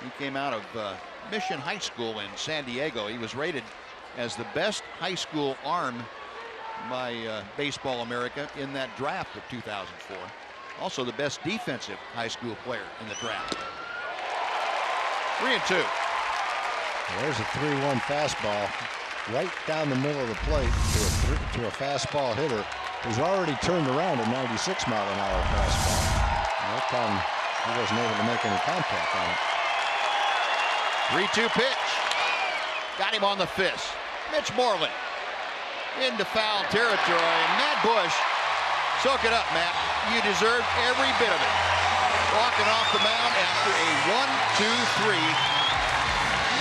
He came out of Mission High School in San Diego. He was rated as the best high school arm by Baseball America in that draft of 2004. Also the best defensive high school player in the draft. 3-2. There's a 3-1 fastball right down the middle of the plate to a fastball hitter who's already turned around a 96 mile an hour fastball. And that time he wasn't able to make any contact on it. 3-2 pitch. Got him on the fist. Mitch Moreland into foul territory. And Matt Bush, soak it up, Matt. You deserve every bit of it. Walking off the mound after a 1-2-3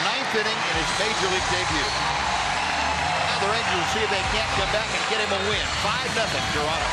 ninth inning in his major league debut. Now the Rangers will see if they can't come back and get him a win. 5-0 Toronto.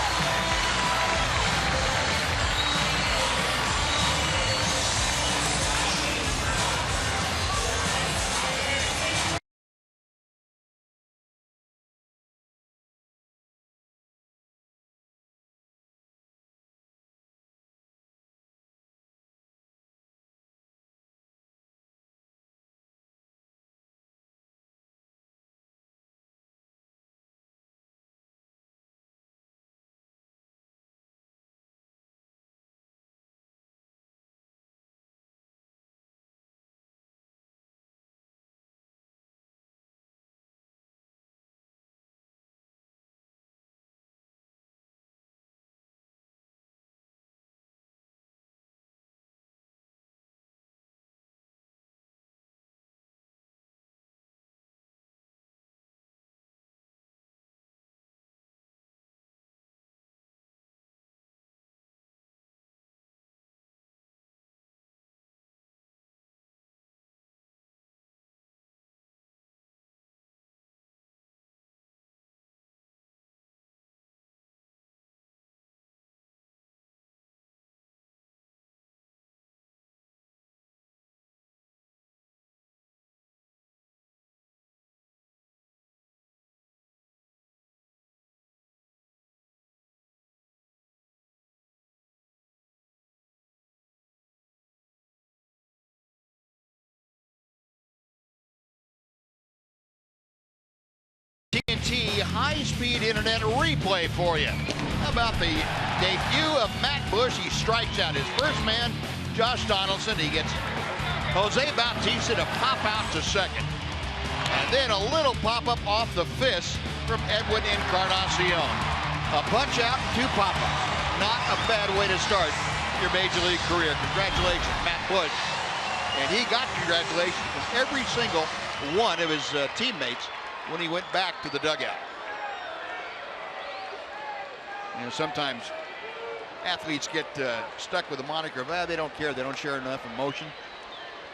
high-speed internet replay for you. How about the debut of Matt Bush? He strikes out his first man, Josh Donaldson. He gets Jose Bautista to pop out to second. And then a little pop-up off the fist from Edwin Encarnacion. A punch out, 2 pop-ups. Not a bad way to start your major league career. Congratulations, Matt Bush. And he got congratulations from every single one of his teammates when he went back to the dugout. You know, sometimes athletes get stuck with the moniker of, they don't care, they don't share enough emotion.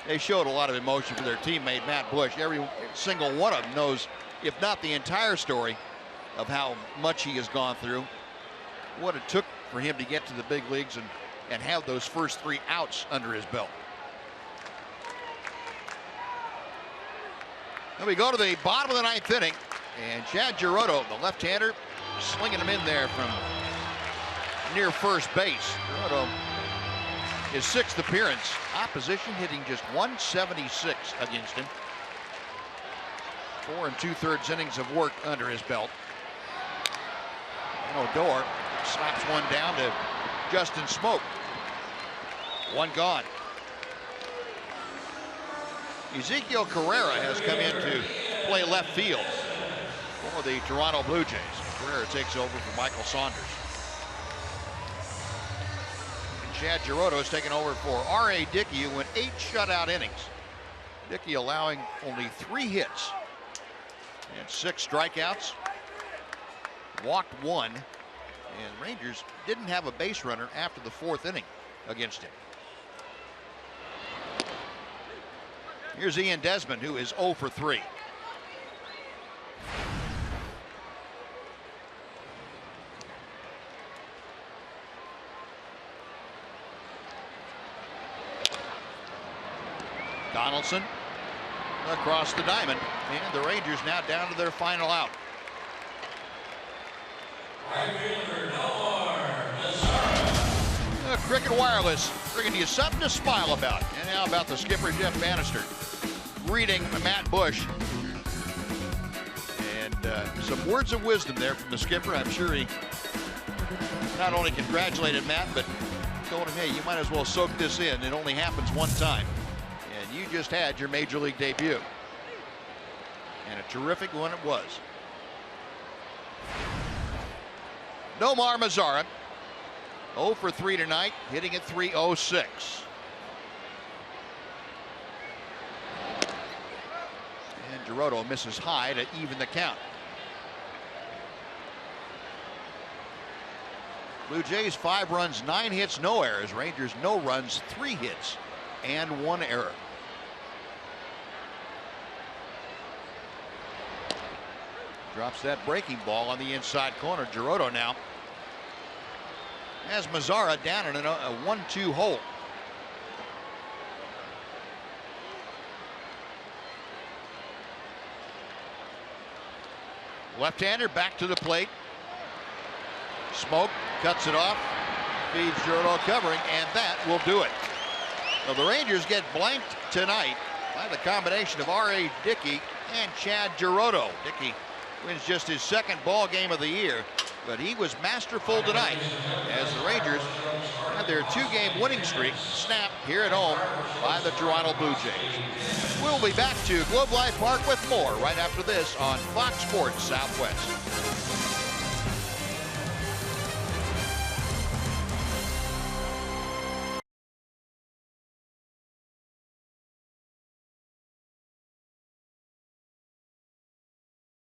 They showed a lot of emotion for their teammate, Matt Bush. Every single one of them knows, if not the entire story, of how much he has gone through, what it took for him to get to the big leagues and have those first 3 outs under his belt. Then we go to the bottom of the 9th inning, and Chad Girodo, the left-hander, slinging him in there from near first base. Girodo, his 6th appearance. Opposition hitting just 176 against him. 4 2/3 innings of work under his belt. And Odor slaps one down to Justin Smoke. 1 gone. Ezekiel Carrera has come in to play left field for the Toronto Blue Jays. Carrera takes over for Michael Saunders. And Chad Girodo has taken over for R.A. Dickey, who went 8 shutout innings. Dickey allowing only 3 hits and 6 strikeouts. Walked 1. And Rangers didn't have a base runner after the 4th inning against him. Here's Ian Desmond, who is 0 for 3. Donaldson across the diamond, and the Rangers now down to their final out. Cricket Wireless bringing you something to smile about. And now about the skipper, Jeff Bannister, reading Matt Bush. And some words of wisdom there from the skipper. I'm sure he not only congratulated Matt, but told him, hey, you might as well soak this in. It only happens one time. And you just had your major league debut. And a terrific one it was. Nomar Mazara, 0 for 3 tonight, hitting at .306. And Girodo misses high to even the count. Blue Jays 5 runs, 9 hits, no errors. Rangers no runs, 3 hits, and 1 error. Drops that breaking ball on the inside corner. Girodo now has Mazara down in a 1-2 hole. Left-hander back to the plate. Smoke cuts it off, feeds Girodo covering, and that will do it. So the Rangers get blanked tonight by the combination of R.A. Dickey and Chad Girodo. Dickey wins just his 2nd ball game of the year, but he was masterful tonight as the Rangers had their 2-game winning streak snapped here at home by the Toronto Blue Jays. We'll be back to Globe Life Park with more right after this on Fox Sports Southwest.